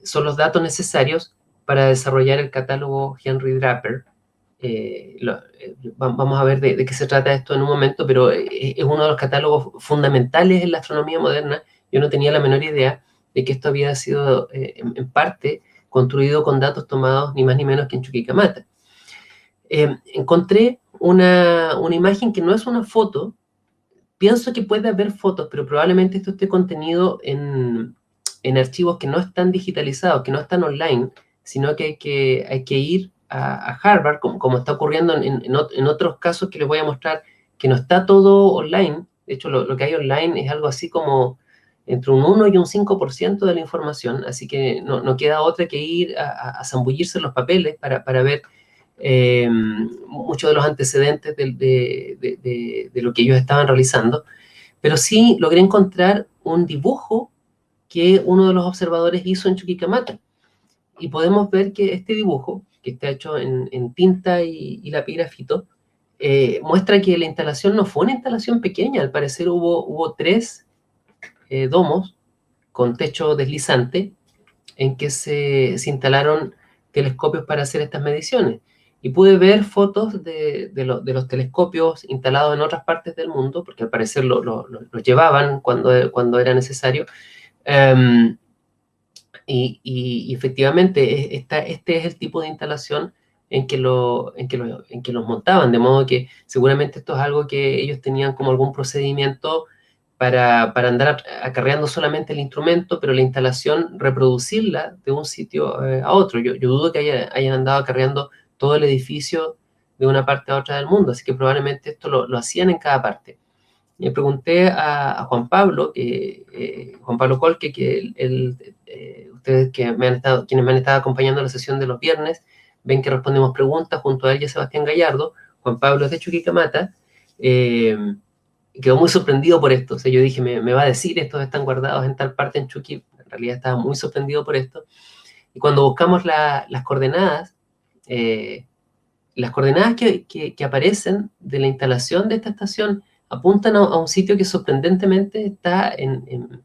son los datos necesarios para desarrollar el catálogo Henry Draper. Vamos a ver de qué se trata esto en un momento, pero es uno de los catálogos fundamentales en la astronomía moderna. Yo no tenía la menor idea de que esto había sido en parte construido con datos tomados ni más ni menos que en Chuquicamata. Encontré una imagen que no es una foto. Pienso que puede haber fotos, pero probablemente esto esté contenido en archivos que no están digitalizados, que no están online, sino que hay que ir a Harvard, como está ocurriendo en otros casos que les voy a mostrar, que no está todo online. De hecho, lo que hay online es algo así como entre un 1 y un 5% de la información, así que no queda otra que ir a zambullirse en los papeles para ver muchos de los antecedentes de lo que ellos estaban realizando, pero sí logré encontrar un dibujo que uno de los observadores hizo en Chuquicamata. Y podemos ver que este dibujo, que está hecho en tinta y lapigrafito, muestra que la instalación no fue una instalación pequeña. Al parecer hubo 3 domos con techo deslizante en que se instalaron telescopios para hacer estas mediciones. Y pude ver fotos de los telescopios instalados en otras partes del mundo, porque al parecer los llevaban cuando era necesario. Y efectivamente, este es el tipo de instalación en que los montaban, de modo que seguramente esto es algo que ellos tenían como algún procedimiento para andar acarreando solamente el instrumento, pero la instalación reproducirla de un sitio a otro. Yo dudo que hayan andado acarreando todo el edificio de una parte a otra del mundo, así que probablemente esto lo hacían en cada parte. Le pregunté a Juan Pablo, Juan Pablo Colque, que ustedes quienes me han estado acompañando en la sesión de los viernes, ven que respondemos preguntas junto a él y a Sebastián Gallardo. Juan Pablo es de Chuquicamata, quedó muy sorprendido por esto. O sea, yo dije, me va a decir, estos están guardados en tal parte en Chuqui. En realidad estaba muy sorprendido por esto. Y cuando buscamos las coordenadas que aparecen de la instalación de esta estación apuntan a un sitio que sorprendentemente está en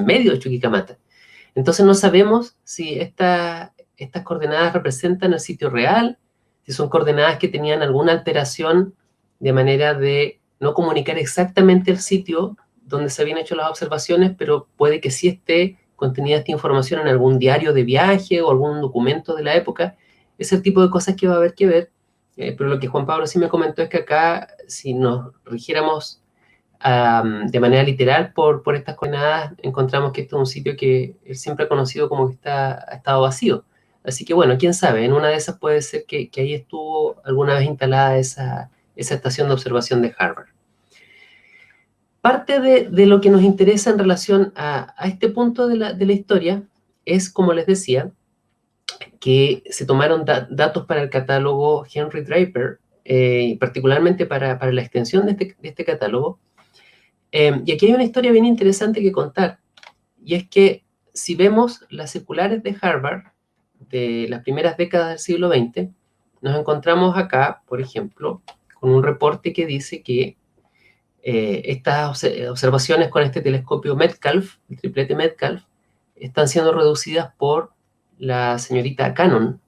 medio de Chuquicamata. Entonces no sabemos si estas coordenadas representan el sitio real, si son coordenadas que tenían alguna alteración de manera de no comunicar exactamente el sitio donde se habían hecho las observaciones, pero puede que sí esté contenida esta información en algún diario de viaje o algún documento de la época. Es el tipo de cosas que va a haber que ver. Pero lo que Juan Pablo sí me comentó es que acá, si nos rigiéramos de manera literal por estas coordenadas, encontramos que este es un sitio que él siempre ha conocido como que ha estado vacío. Así que bueno, quién sabe, en una de esas puede ser que ahí estuvo alguna vez instalada esa estación de observación de Harvard. Parte de lo que nos interesa en relación a este punto de la historia es, como les decía, que se tomaron datos para el catálogo Henry Draper, particularmente para la extensión de este catálogo. Y aquí hay una historia bien interesante que contar, y es que si vemos las circulares de Harvard de las primeras décadas del siglo XX, nos encontramos acá, por ejemplo, con un reporte que dice que estas observaciones con este telescopio Metcalf, el triplete Metcalf, están siendo reducidas por la señorita Cannon,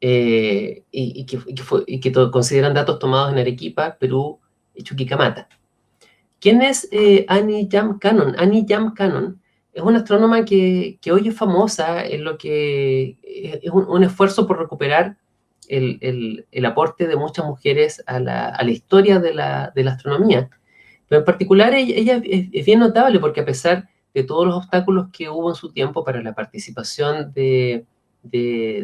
y que consideran datos tomados en Arequipa, Perú y Chuquicamata. ¿Quién es Annie Jam Cannon? Annie Jam Cannon es una astrónoma que hoy es famosa en lo que es un esfuerzo por recuperar el aporte de muchas mujeres a la historia de la astronomía. Pero en particular ella es bien notable porque a pesar de todos los obstáculos que hubo en su tiempo para la participación de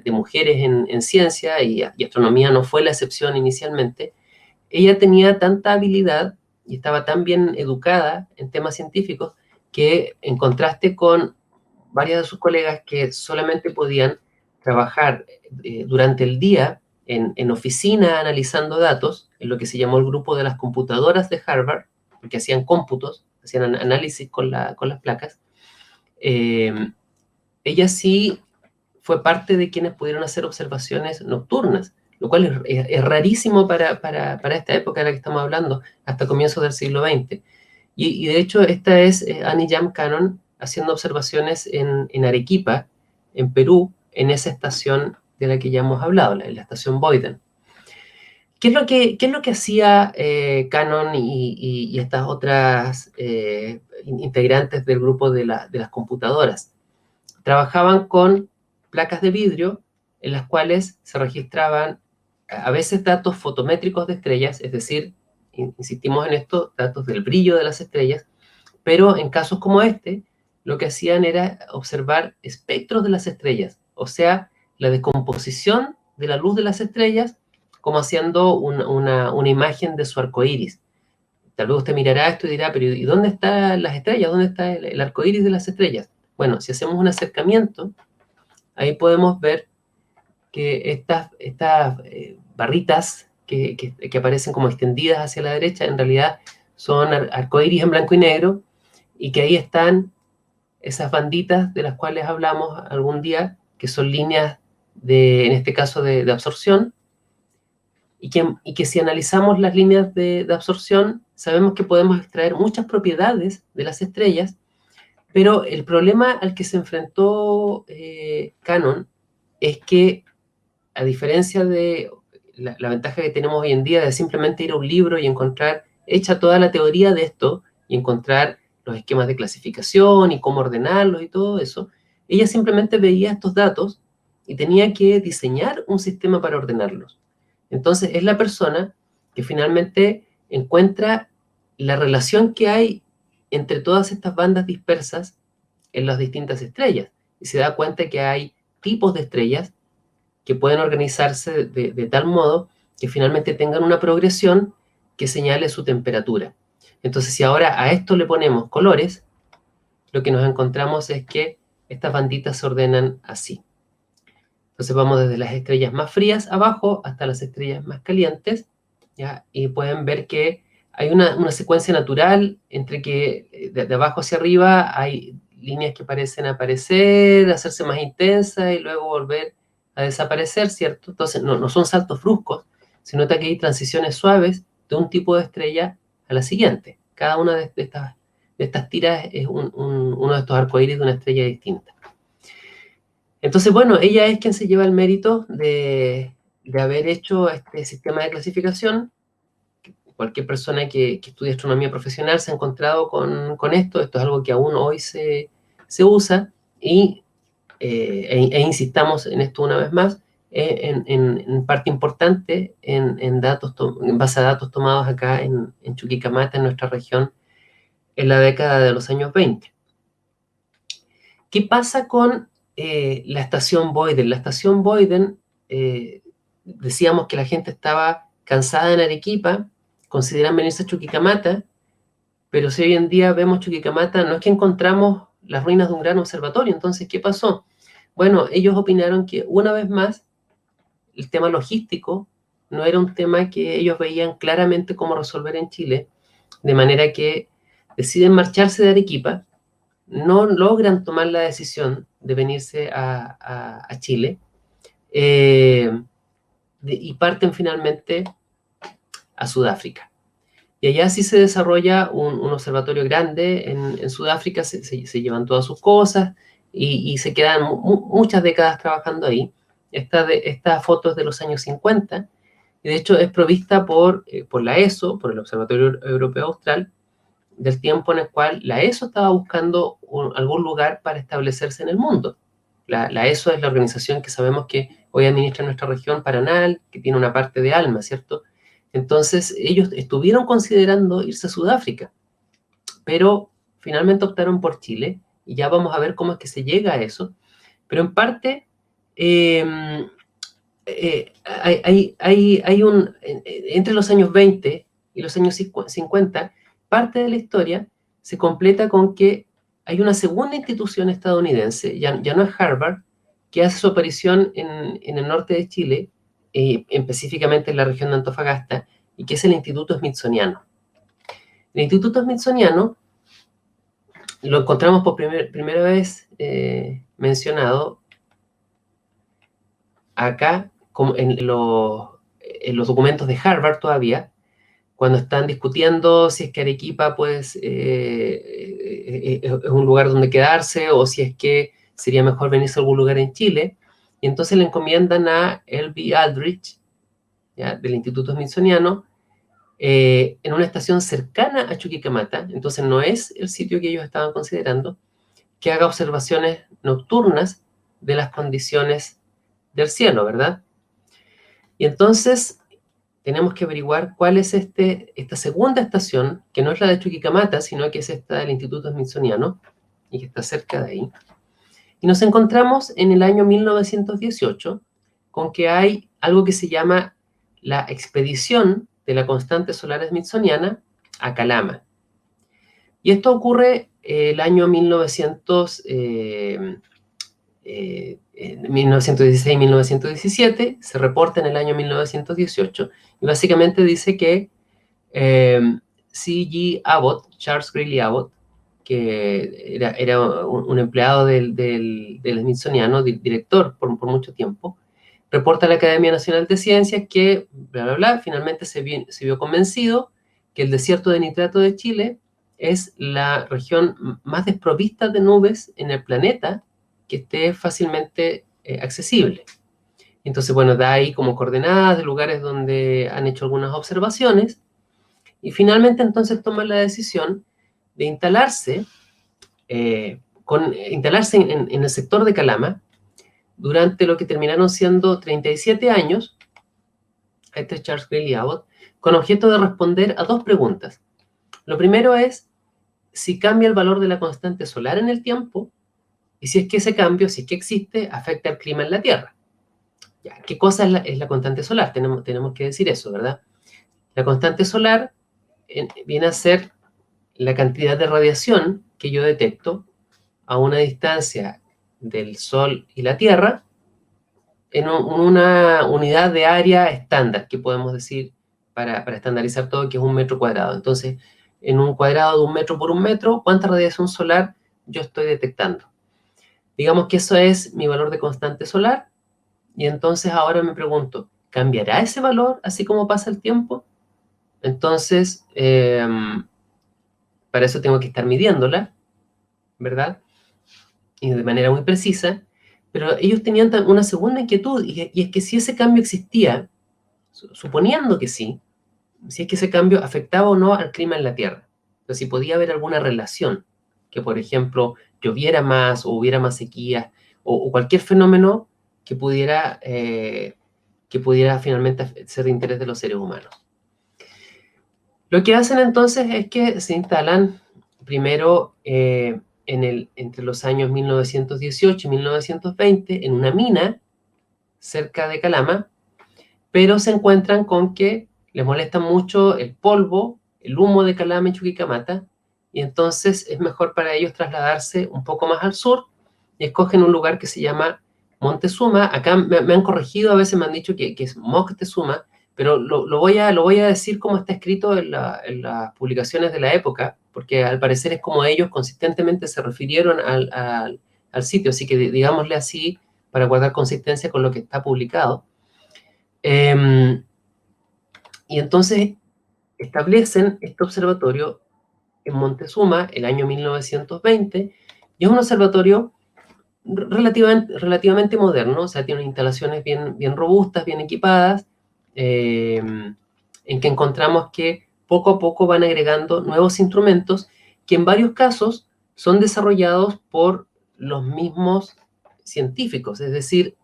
mujeres en ciencia, y astronomía no fue la excepción inicialmente, ella tenía tanta habilidad y estaba tan bien educada en temas científicos que, en contraste con varias de sus colegas que solamente podían trabajar durante el día en oficina analizando datos, en lo que se llamó el grupo de las computadoras de Harvard, porque hacían cómputos, hacían análisis con las placas, ella sí fue parte de quienes pudieron hacer observaciones nocturnas, lo cual es rarísimo para esta época de la que estamos hablando, hasta comienzos del siglo XX. Y de hecho, esta es Annie Jam Cannon haciendo observaciones en Arequipa, en Perú, en esa estación de la que ya hemos hablado, la estación Boyden. ¿Qué es lo que hacía Cannon y estas otras integrantes del grupo de las computadoras? Trabajaban con placas de vidrio en las cuales se registraban a veces datos fotométricos de estrellas, es decir, insistimos en esto, datos del brillo de las estrellas, pero en casos como este, lo que hacían era observar espectros de las estrellas, o sea, la descomposición de la luz de las estrellas, como haciendo una imagen de su arco iris. Tal vez usted mirará esto y dirá, pero ¿y dónde están las estrellas? ¿Dónde está el arco iris de las estrellas? Bueno, si hacemos un acercamiento, ahí podemos ver que estas barritas que aparecen como extendidas hacia la derecha, en realidad son arcoíris en blanco y negro, y que ahí están esas banditas de las cuales hablamos algún día, que son líneas en este caso, de absorción, y que si analizamos las líneas de absorción, sabemos que podemos extraer muchas propiedades de las estrellas, pero el problema al que se enfrentó Cannon es que, a diferencia de la ventaja que tenemos hoy en día de simplemente ir a un libro y encontrar hecha toda la teoría de esto, y encontrar los esquemas de clasificación y cómo ordenarlos y todo eso, ella simplemente veía estos datos y tenía que diseñar un sistema para ordenarlos. Entonces es la persona que finalmente encuentra la relación que hay entre todas estas bandas dispersas en las distintas estrellas, y se da cuenta que hay tipos de estrellas que pueden organizarse de tal modo que finalmente tengan una progresión que señale su temperatura. Entonces, si ahora a esto le ponemos colores, lo que nos encontramos es que estas banditas se ordenan así. Entonces vamos desde las estrellas más frías abajo hasta las estrellas más calientes, ¿ya? Y pueden ver que hay una secuencia natural entre que de abajo hacia arriba hay líneas que parecen aparecer, hacerse más intensas y luego volver a desaparecer, ¿cierto? Entonces no son saltos bruscos, se nota que hay transiciones suaves de un tipo de estrella a la siguiente. Cada una de estas tiras es uno de estos arcoíris de una estrella distinta. Entonces, bueno, ella es quien se lleva el mérito de haber hecho este sistema de clasificación. Cualquier persona que estudie astronomía profesional se ha encontrado con esto. Esto es algo que aún hoy se usa. insistamos en esto una vez más, en parte importante en base a datos tomados acá en Chuquicamata, en nuestra región, en la década de los años 20. ¿Qué pasa con la estación Boyden? La estación Boyden, decíamos que la gente estaba cansada en Arequipa, consideran venirse a Chuquicamata, pero si hoy en día vemos Chuquicamata, no es que encontramos las ruinas de un gran observatorio. Entonces, ¿qué pasó? Bueno, ellos opinaron que una vez más el tema logístico no era un tema que ellos veían claramente cómo resolver en Chile, de manera que deciden marcharse de Arequipa, no logran tomar la decisión de venirse a Chile, y parten finalmente a Sudáfrica. Y allá sí se desarrolla un observatorio grande en Sudáfrica, se llevan todas sus cosas y se quedan muchas décadas trabajando ahí. Esta foto es de los años 50, y de hecho es provista por la ESO, por el Observatorio Europeo Austral, del tiempo en el cual la ESO estaba buscando algún lugar para establecerse en el mundo. La ESO es la organización que sabemos que hoy administra nuestra región, Paranal, que tiene una parte de ALMA, ¿cierto? Entonces, ellos estuvieron considerando irse a Sudáfrica, pero finalmente optaron por Chile, y ya vamos a ver cómo es que se llega a eso. Pero en parte, entre los años 20 y los años 50, parte de la historia se completa con que hay una segunda institución estadounidense, ya no es Harvard, que hace su aparición en el norte de Chile, específicamente en la región de Antofagasta, y que es el Instituto Smithsoniano. El Instituto Smithsoniano lo encontramos por primera vez mencionado acá, como en los documentos de Harvard todavía, cuando están discutiendo si es que Arequipa pues, es un lugar donde quedarse, o si es que sería mejor venirse a algún lugar en Chile. Y entonces le encomiendan a L.B. Aldrich, ¿ya?, del Instituto Smithsoniano, en una estación cercana a Chuquicamata, entonces no es el sitio que ellos estaban considerando, que haga observaciones nocturnas de las condiciones del cielo, ¿verdad? Y entonces tenemos que averiguar cuál es esta segunda estación, que no es la de Chuquicamata, sino que es esta del Instituto Smithsoniano, y que está cerca de ahí. Y nos encontramos en el año 1918 con que hay algo que se llama la expedición de la constante solar smithsoniana a Calama. Y esto ocurre el año 1916-1917, se reporta en el año 1918, y básicamente dice que C.G. Abbott, Charles Greeley Abbott, que era un empleado del Smithsoniano, director por mucho tiempo, reporta a la Academia Nacional de Ciencias que, bla, bla, bla, finalmente se vio convencido que el desierto de nitrato de Chile es la región más desprovista de nubes en el planeta que esté fácilmente accesible. Entonces, bueno, da ahí como coordenadas de lugares donde han hecho algunas observaciones, y finalmente entonces toman la decisión de instalarse en el sector de Calama durante lo que terminaron siendo 37 años, este es Charles Greeley Abbott, con objeto de responder a dos preguntas. Lo primero es si cambia el valor de la constante solar en el tiempo, y si es que ese cambio, si es que existe, afecta el clima en la Tierra. Ya, ¿qué cosa es la constante solar? Tenemos que decir eso, ¿verdad? La constante solar viene a ser la cantidad de radiación que yo detecto a una distancia del Sol y la Tierra en una unidad de área estándar, que podemos decir para estandarizar todo, que es 1 metro cuadrado. Entonces, en un cuadrado de 1 metro por 1 metro, ¿cuánta radiación solar yo estoy detectando? Digamos que eso es mi valor de constante solar, y entonces ahora me pregunto, ¿cambiará ese valor así como pasa el tiempo? Entonces, para eso tengo que estar midiéndola, ¿verdad? Y de manera muy precisa. Pero ellos tenían una segunda inquietud, y es que si ese cambio existía, suponiendo que sí, si es que ese cambio afectaba o no al clima en la Tierra. Entonces, si podía haber alguna relación, que por ejemplo lloviera más o hubiera más sequía o cualquier fenómeno que pudiera finalmente ser de interés de los seres humanos. Lo que hacen entonces es que se instalan primero entre los años 1918 y 1920 en una mina cerca de Calama, pero se encuentran con que les molesta mucho el polvo, el humo de Calama y Chuquicamata, y entonces es mejor para ellos trasladarse un poco más al sur y escogen un lugar que se llama Montezuma. Acá me han corregido, a veces me han dicho que es Moctezuma, pero lo voy a decir como está escrito en las publicaciones de la época, porque al parecer es como ellos consistentemente se refirieron al sitio, así que digámosle así para guardar consistencia con lo que está publicado. Y entonces establecen este observatorio en Montezuma el año 1920, y es un observatorio relativamente moderno, o sea, tiene instalaciones bien robustas, bien equipadas, en que encontramos que poco a poco van agregando nuevos instrumentos que en varios casos son desarrollados por los mismos científicos. Es decir,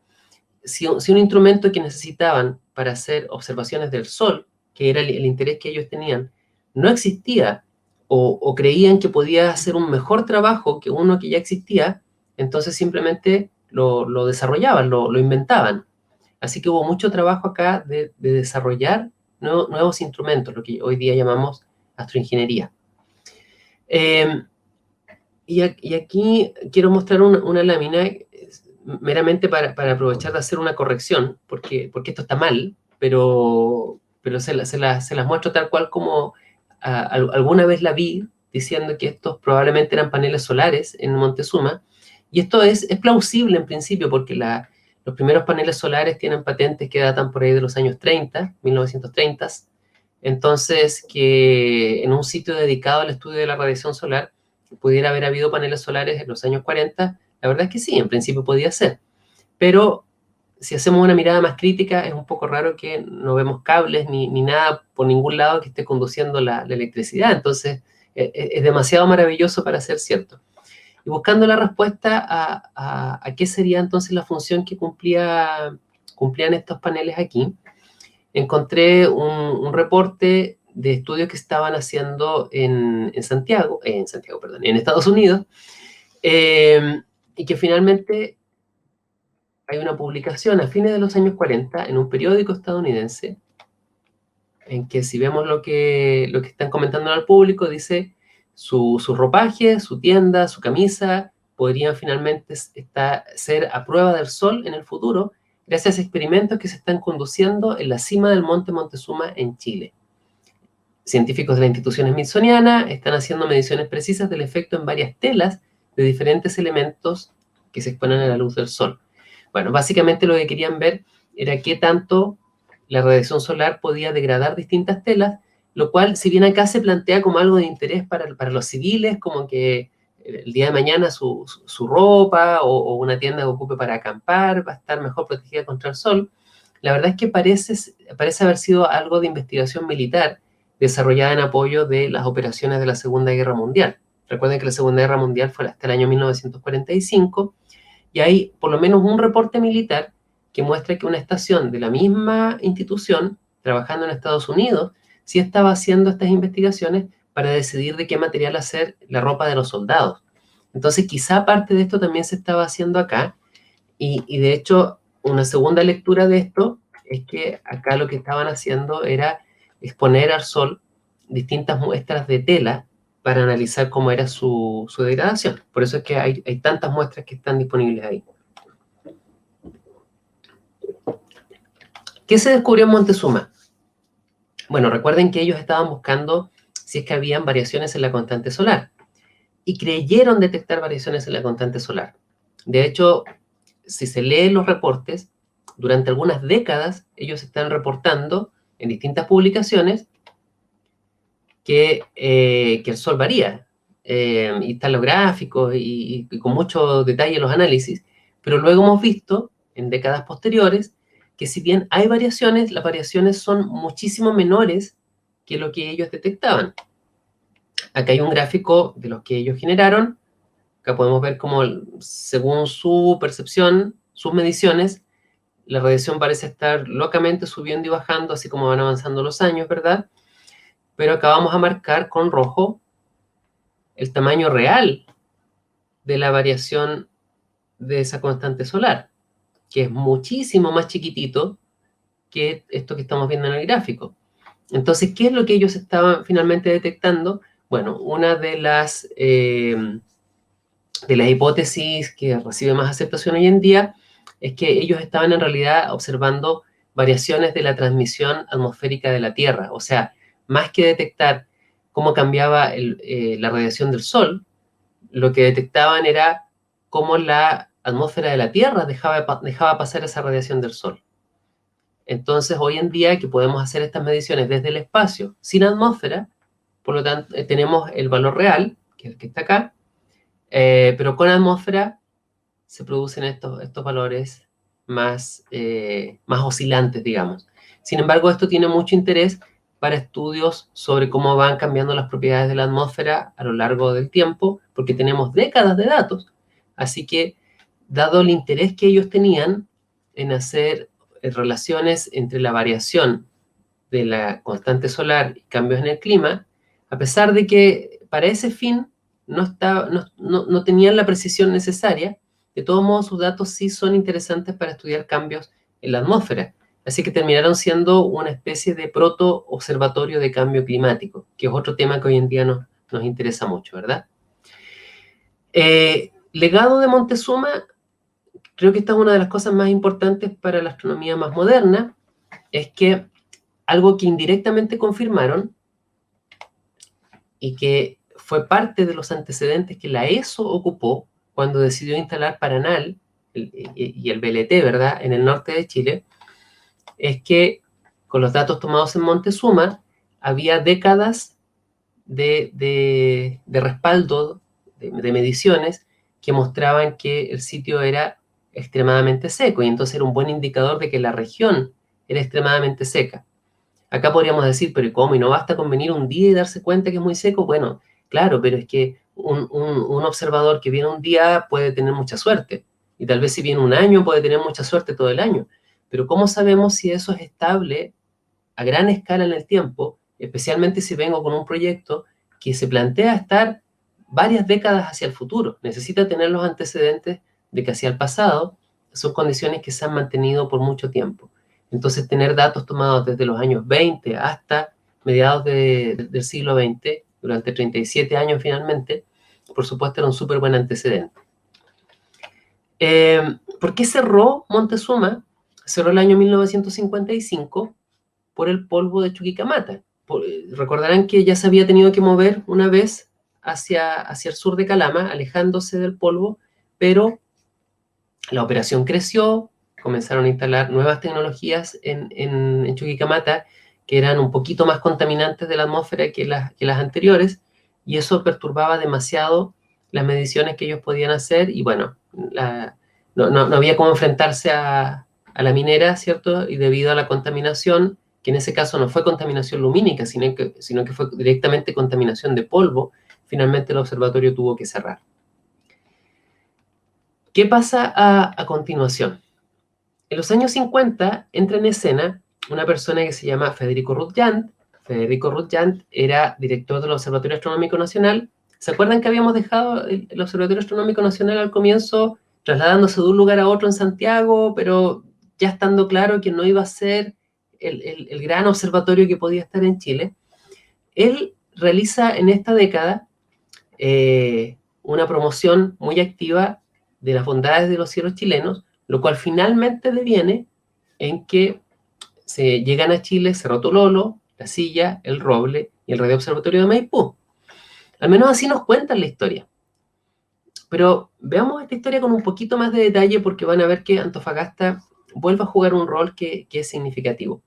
si un instrumento que necesitaban para hacer observaciones del Sol, que era el interés que ellos tenían, no existía o creían que podía hacer un mejor trabajo que uno que ya existía, entonces simplemente lo desarrollaban, lo inventaban. Así que hubo mucho trabajo acá de desarrollar nuevos instrumentos, lo que hoy día llamamos astroingeniería. Y aquí quiero mostrar una lámina meramente para aprovechar de hacer una corrección, porque esto está mal, pero se las muestro tal cual como alguna vez la vi, diciendo que estos probablemente eran paneles solares en Montezuma, y esto es plausible en principio, porque los primeros paneles solares tienen patentes que datan por ahí de los años 30, 1930, entonces que en un sitio dedicado al estudio de la radiación solar pudiera haber habido paneles solares en los años 40, la verdad es que sí, en principio podía ser. Pero si hacemos una mirada más crítica, es un poco raro que no vemos cables ni nada por ningún lado que esté conduciendo la electricidad. Entonces, es demasiado maravilloso para ser cierto. Y buscando la respuesta a qué sería entonces la función que cumplían estos paneles aquí, encontré un reporte de estudios que estaban haciendo en Estados Unidos, y que finalmente hay una publicación a fines de los años 40 en un periódico estadounidense, en que si vemos lo que están comentando al público, dice su ropaje, su tienda, su camisa, podrían finalmente ser a prueba del sol en el futuro, gracias a experimentos que se están conduciendo en la cima del monte Montezuma en Chile. Científicos de la institución smithsoniana están haciendo mediciones precisas del efecto en varias telas de diferentes elementos que se exponen a la luz del sol. Bueno, básicamente lo que querían ver era qué tanto la radiación solar podía degradar distintas telas, lo cual, si bien acá se plantea como algo de interés para los civiles, como que el día de mañana su ropa o una tienda que ocupe para acampar va a estar mejor protegida contra el sol, la verdad es que parece haber sido algo de investigación militar desarrollada en apoyo de las operaciones de la Segunda Guerra Mundial. Recuerden que la Segunda Guerra Mundial fue hasta el año 1945, y hay por lo menos un reporte militar que muestra que una estación de la misma institución, trabajando en Estados Unidos, sí estaba haciendo estas investigaciones para decidir de qué material hacer la ropa de los soldados. Entonces, quizá parte de esto también se estaba haciendo acá, y de hecho, una segunda lectura de esto es que acá lo que estaban haciendo era exponer al sol distintas muestras de tela para analizar cómo era su degradación. Por eso es que hay tantas muestras que están disponibles ahí. ¿Qué se descubrió en Montezuma? Bueno, recuerden que ellos estaban buscando si es que habían variaciones en la constante solar, y creyeron detectar variaciones en la constante solar. De hecho, si se leen los reportes, durante algunas décadas ellos están reportando en distintas publicaciones que el sol varía, y están los gráficos y con mucho detalle los análisis, pero luego hemos visto en décadas posteriores que si bien hay variaciones, las variaciones son muchísimo menores que lo que ellos detectaban. Acá hay un gráfico de los que ellos generaron, Acá podemos ver cómo, según su percepción, sus mediciones, la radiación parece estar locamente subiendo y bajando, así como van avanzando los años, ¿verdad? Pero acá vamos a marcar con rojo el tamaño real de la variación de esa constante solar, que es muchísimo más chiquitito que esto que estamos viendo en el gráfico. Entonces, ¿qué es lo que ellos estaban finalmente detectando? Bueno, una de las hipótesis que recibe más aceptación hoy en día es que ellos estaban en realidad observando variaciones de la transmisión atmosférica de la Tierra. O sea, más que detectar cómo cambiaba la radiación del Sol, lo que detectaban era cómo la atmósfera de la Tierra dejaba pasar esa radiación del Sol. Entonces, hoy en día que podemos hacer estas mediciones desde el espacio sin atmósfera, por lo tanto, tenemos el valor real, que es el que está acá, pero con atmósfera se producen estos valores más oscilantes, digamos. Sin embargo, esto tiene mucho interés para estudios sobre cómo van cambiando las propiedades de la atmósfera a lo largo del tiempo, porque tenemos décadas de datos. Así que, dado el interés que ellos tenían en hacer relaciones entre la variación de la constante solar y cambios en el clima, a pesar de que para ese fin no tenían la precisión necesaria, de todos modos sus datos sí son interesantes para estudiar cambios en la atmósfera. Así que terminaron siendo una especie de proto-observatorio de cambio climático, que es otro tema que hoy en día nos interesa mucho, ¿verdad? Legado de Montezuma, creo que esta es una de las cosas más importantes para la astronomía más moderna, es que algo que indirectamente confirmaron y que fue parte de los antecedentes que la ESO ocupó cuando decidió instalar Paranal y el VLT, ¿verdad?, en el norte de Chile, es que con los datos tomados en Montezuma había décadas de respaldo, de mediciones, que mostraban que el sitio era extremadamente seco, y entonces era un buen indicador de que la región era extremadamente seca. Acá podríamos decir, pero ¿y cómo? ¿Y no basta con venir un día y darse cuenta que es muy seco? Bueno, claro, pero es que un observador que viene un día puede tener mucha suerte. Y tal vez si viene un año puede tener mucha suerte todo el año. Pero ¿cómo sabemos si eso es estable a gran escala en el tiempo? Especialmente si vengo con un proyecto que se plantea estar varias décadas hacia el futuro. Necesita tener los antecedentes de que hacia el pasado son condiciones que se han mantenido por mucho tiempo. Entonces, tener datos tomados desde los años 20 hasta mediados del siglo XX, durante 37 años finalmente, por supuesto era un súper buen antecedente. ¿Por qué cerró Montezuma? Cerró el año 1955 por el polvo de Chuquicamata. Recordarán que ya se había tenido que mover una vez hacia el sur de Calama, alejándose del polvo, pero la operación creció, comenzaron a instalar nuevas tecnologías en Chuquicamata que eran un poquito más contaminantes de la atmósfera que las anteriores, y eso perturbaba demasiado las mediciones que ellos podían hacer, y bueno, no había cómo enfrentarse a la minera, ¿cierto? Y debido a la contaminación, que en ese caso no fue contaminación lumínica, sino que fue directamente contaminación de polvo, finalmente el observatorio tuvo que cerrar. ¿Qué pasa a continuación? En los años 50 entra en escena una persona que se llama Federico Rutjant. Federico Rutjant era director del Observatorio Astronómico Nacional. ¿Se acuerdan que habíamos dejado el Observatorio Astronómico Nacional al comienzo trasladándose de un lugar a otro en Santiago, pero ya estando claro que no iba a ser el gran observatorio que podía estar en Chile? Él realiza en esta década una promoción muy activa de las bondades de los cielos chilenos, lo cual finalmente deviene en que se llegan a Chile Cerro Tololo, La Silla, El Roble y el Radio Observatorio de Maipú. Al menos así nos cuentan la historia. Pero veamos esta historia con un poquito más de detalle, porque van a ver que Antofagasta vuelve a jugar un rol que es significativo.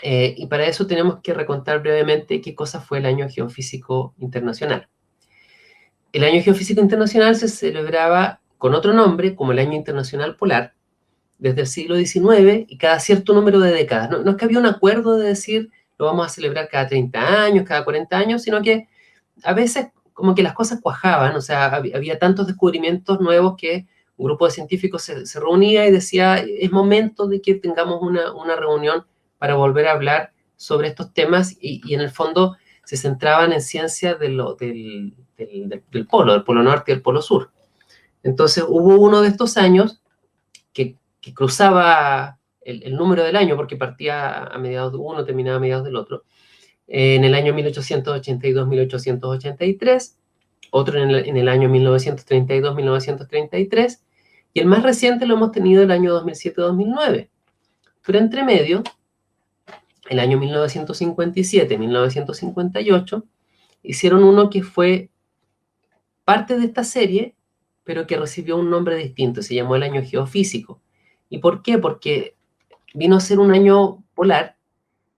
Y para eso tenemos que recontar brevemente qué cosa fue el Año Geofísico Internacional. El Año Geofísico Internacional se celebraba con otro nombre, como el Año Internacional Polar, desde el siglo XIX y cada cierto número de décadas. No es que había un acuerdo de decir lo vamos a celebrar cada 30 años, cada 40 años, sino que a veces como que las cosas cuajaban, o sea, había tantos descubrimientos nuevos que un grupo de científicos se reunía y decía, es momento de que tengamos una reunión para volver a hablar sobre estos temas y en el fondo se centraban en ciencias del polo norte y del polo sur. Entonces hubo uno de estos años que cruzaba el número del año, porque partía a mediados de uno, terminaba a mediados del otro, en el año 1882-1883, otro en el año 1932-1933, y el más reciente lo hemos tenido el año 2007-2009. Pero entre medio, el año 1957-1958, hicieron uno que fue parte de esta serie, pero que recibió un nombre distinto, se llamó el año geofísico. ¿Y por qué? Porque vino a ser un año polar,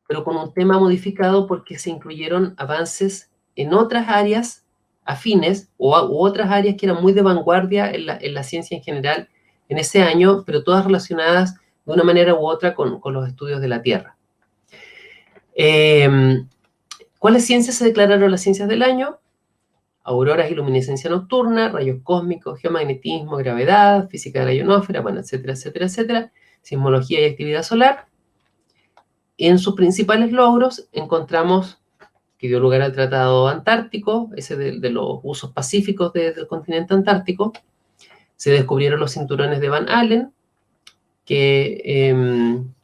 pero con un tema modificado porque se incluyeron avances en otras áreas afines u otras áreas que eran muy de vanguardia en la ciencia en general en ese año, pero todas relacionadas de una manera u otra con los estudios de la Tierra. ¿Cuáles ciencias se declararon las ciencias del año? Auroras y luminiscencia nocturna, rayos cósmicos, geomagnetismo, gravedad, física de la ionósfera, bueno, etcétera, etcétera, etcétera, sismología y actividad solar. Y en sus principales logros encontramos que dio lugar al Tratado Antártico, ese de los usos pacíficos del continente antártico. Se descubrieron los cinturones de Van Allen, que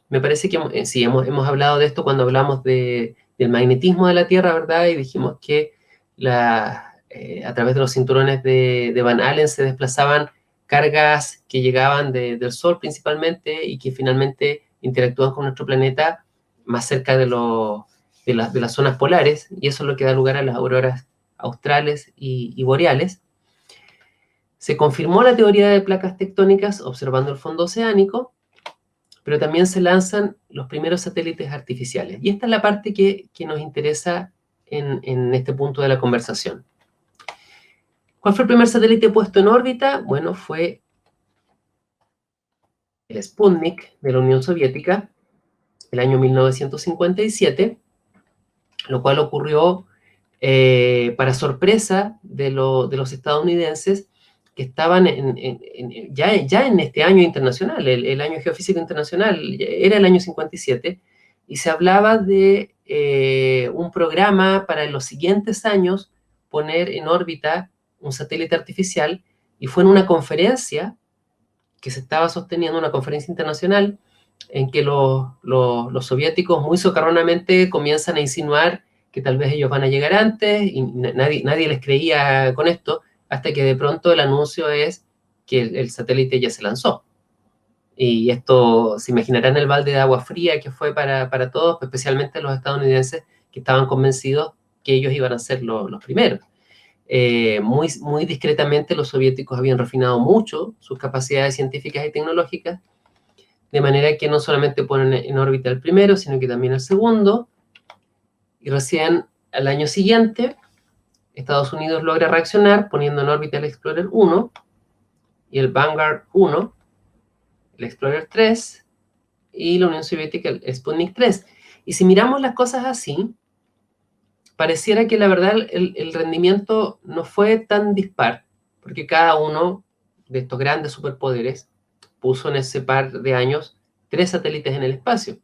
me parece que sí, hemos hablado de esto cuando hablamos del magnetismo de la Tierra, ¿verdad? Y dijimos que a través de los cinturones de Van Allen se desplazaban cargas que llegaban del Sol principalmente y que finalmente interactúan con nuestro planeta más cerca de las zonas polares, y eso es lo que da lugar a las auroras australes y boreales. Se confirmó la teoría de placas tectónicas observando el fondo oceánico, pero también se lanzan los primeros satélites artificiales. Y esta es la parte que nos interesa en este punto de la conversación. ¿Cuál fue el primer satélite puesto en órbita? Bueno, fue el Sputnik de la Unión Soviética, el año 1957, lo cual ocurrió para sorpresa de los estadounidenses, que estaban ya en este año internacional, el año geofísico internacional, era el año 57, y se hablaba de un programa para en los siguientes años poner en órbita un satélite artificial, y fue en una conferencia que se estaba sosteniendo, una conferencia internacional, en que los soviéticos muy socarronamente comienzan a insinuar que tal vez ellos van a llegar antes, y nadie les creía con esto, hasta que de pronto el anuncio es que el satélite ya se lanzó. Y esto, se imaginarán el balde de agua fría que fue para todos, especialmente los estadounidenses, que estaban convencidos que ellos iban a ser los primeros. Muy discretamente los soviéticos habían refinado mucho sus capacidades científicas y tecnológicas, de manera que no solamente ponen en órbita el primero, sino que también el segundo, y recién al año siguiente Estados Unidos logra reaccionar poniendo en órbita el Explorer 1 y el Vanguard 1, el Explorer 3 y la Unión Soviética el Sputnik 3. Y si miramos las cosas así, pareciera que la verdad el rendimiento no fue tan dispar, porque cada uno de estos grandes superpoderes puso en ese par de años 3 satélites en el espacio.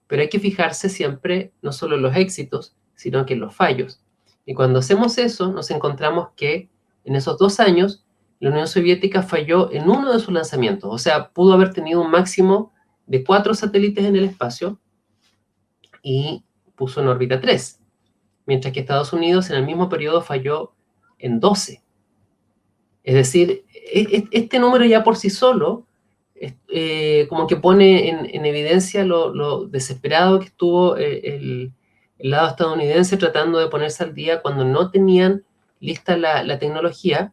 Pero hay que fijarse siempre no solo en los éxitos, sino que en los fallos. Y cuando hacemos eso, nos encontramos que en esos 2 años, la Unión Soviética falló en uno de sus lanzamientos. O sea, pudo haber tenido un máximo de 4 satélites en el espacio y puso en órbita 3. Mientras que Estados Unidos en el mismo periodo falló en 12. Es decir, este número ya por sí solo como que pone en evidencia lo desesperado que estuvo el lado estadounidense tratando de ponerse al día cuando no tenían lista la tecnología,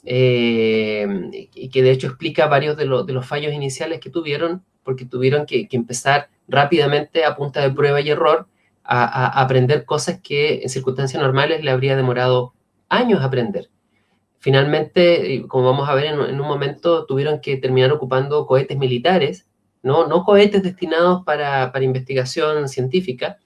y que de hecho explica varios de los fallos iniciales que tuvieron, porque tuvieron que empezar rápidamente a punta de prueba y error a aprender cosas que en circunstancias normales le habría demorado años aprender. Finalmente, como vamos a ver en un momento, tuvieron que terminar ocupando cohetes militares, no cohetes destinados para investigación científica,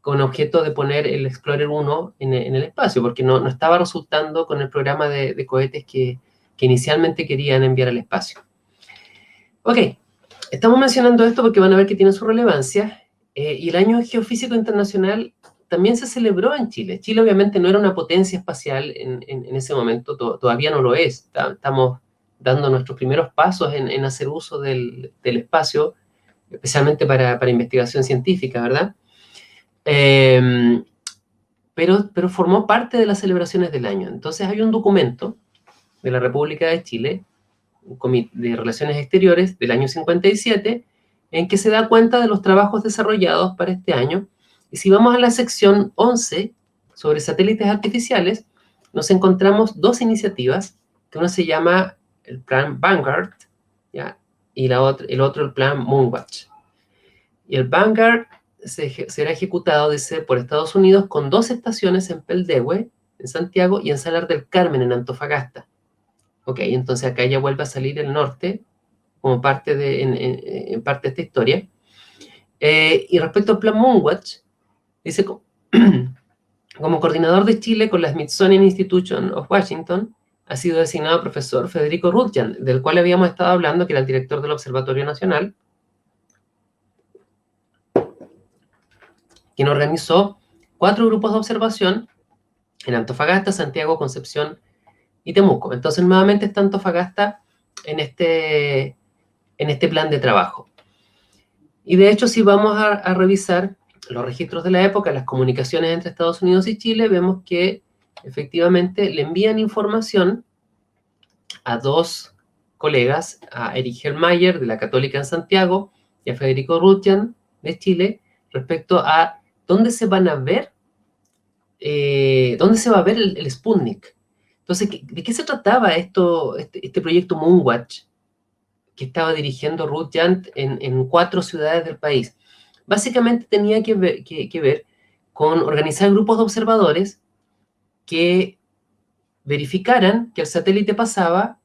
con objeto de poner el Explorer 1 en el espacio, porque no estaba resultando con el programa de cohetes que inicialmente querían enviar al espacio. Ok, estamos mencionando esto porque van a ver que tiene su relevancia, y el Año Geofísico Internacional también se celebró en Chile. Chile obviamente no era una potencia espacial en ese momento, todavía no lo es. Estamos dando nuestros primeros pasos en hacer uso del espacio, especialmente para investigación científica, ¿verdad? Pero formó parte de las celebraciones del año. Entonces hay un documento de la República de Chile, un comité de Relaciones Exteriores del año 57, en que se da cuenta de los trabajos desarrollados para este año. Y si vamos a la sección 11 sobre satélites artificiales, nos encontramos dos iniciativas, que uno se llama el Plan Vanguard, ¿ya? Y el otro el Plan Moonwatch. Y el Vanguard será ejecutado, dice, por Estados Unidos con 2 estaciones en Peldehue, en Santiago, y en Salar del Carmen, en Antofagasta. Ok, entonces acá ya vuelve a salir el norte como parte en parte de esta historia. Y respecto al Plan Moonwatch, dice, como coordinador de Chile con la Smithsonian Institution of Washington, ha sido designado el profesor Federico Rutjan, del cual habíamos estado hablando, que era el director del Observatorio Nacional, quien organizó 4 grupos de observación en Antofagasta, Santiago, Concepción y Temuco. Entonces, nuevamente está Antofagasta en este plan de trabajo. Y de hecho, si vamos a revisar los registros de la época, las comunicaciones entre Estados Unidos y Chile, vemos que efectivamente le envían información a 2 colegas, a Erich Hellmayer de la Católica en Santiago y a Federico Rutjan de Chile, respecto a dónde se van a ver, dónde se va a ver el Sputnik. Entonces, ¿de qué se trataba este proyecto Moonwatch que estaba dirigiendo Rutjan en 4 ciudades del país? Básicamente tenía que ver con organizar grupos de observadores que verificaran que el satélite pasaba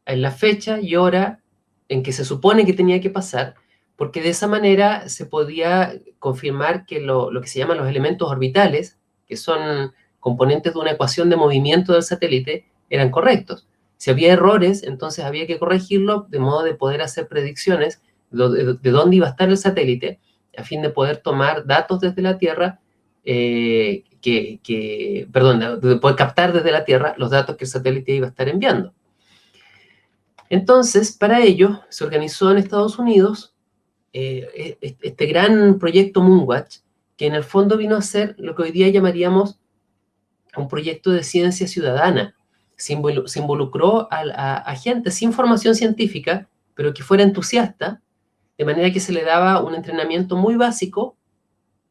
en la fecha y hora en que se supone que tenía que pasar, porque de esa manera se podía confirmar que lo que se llaman los elementos orbitales, que son componentes de una ecuación de movimiento del satélite, eran correctos. Si había errores, entonces había que corregirlo de modo de poder hacer predicciones de dónde iba a estar el satélite, a fin de poder tomar datos desde la Tierra, de poder captar desde la Tierra los datos que el satélite iba a estar enviando. Entonces, para ello, se organizó en Estados Unidos este gran proyecto Moonwatch, que en el fondo vino a ser lo que hoy día llamaríamos un proyecto de ciencia ciudadana. Se involucró a gente sin formación científica, pero que fuera entusiasta, de manera que se le daba un entrenamiento muy básico,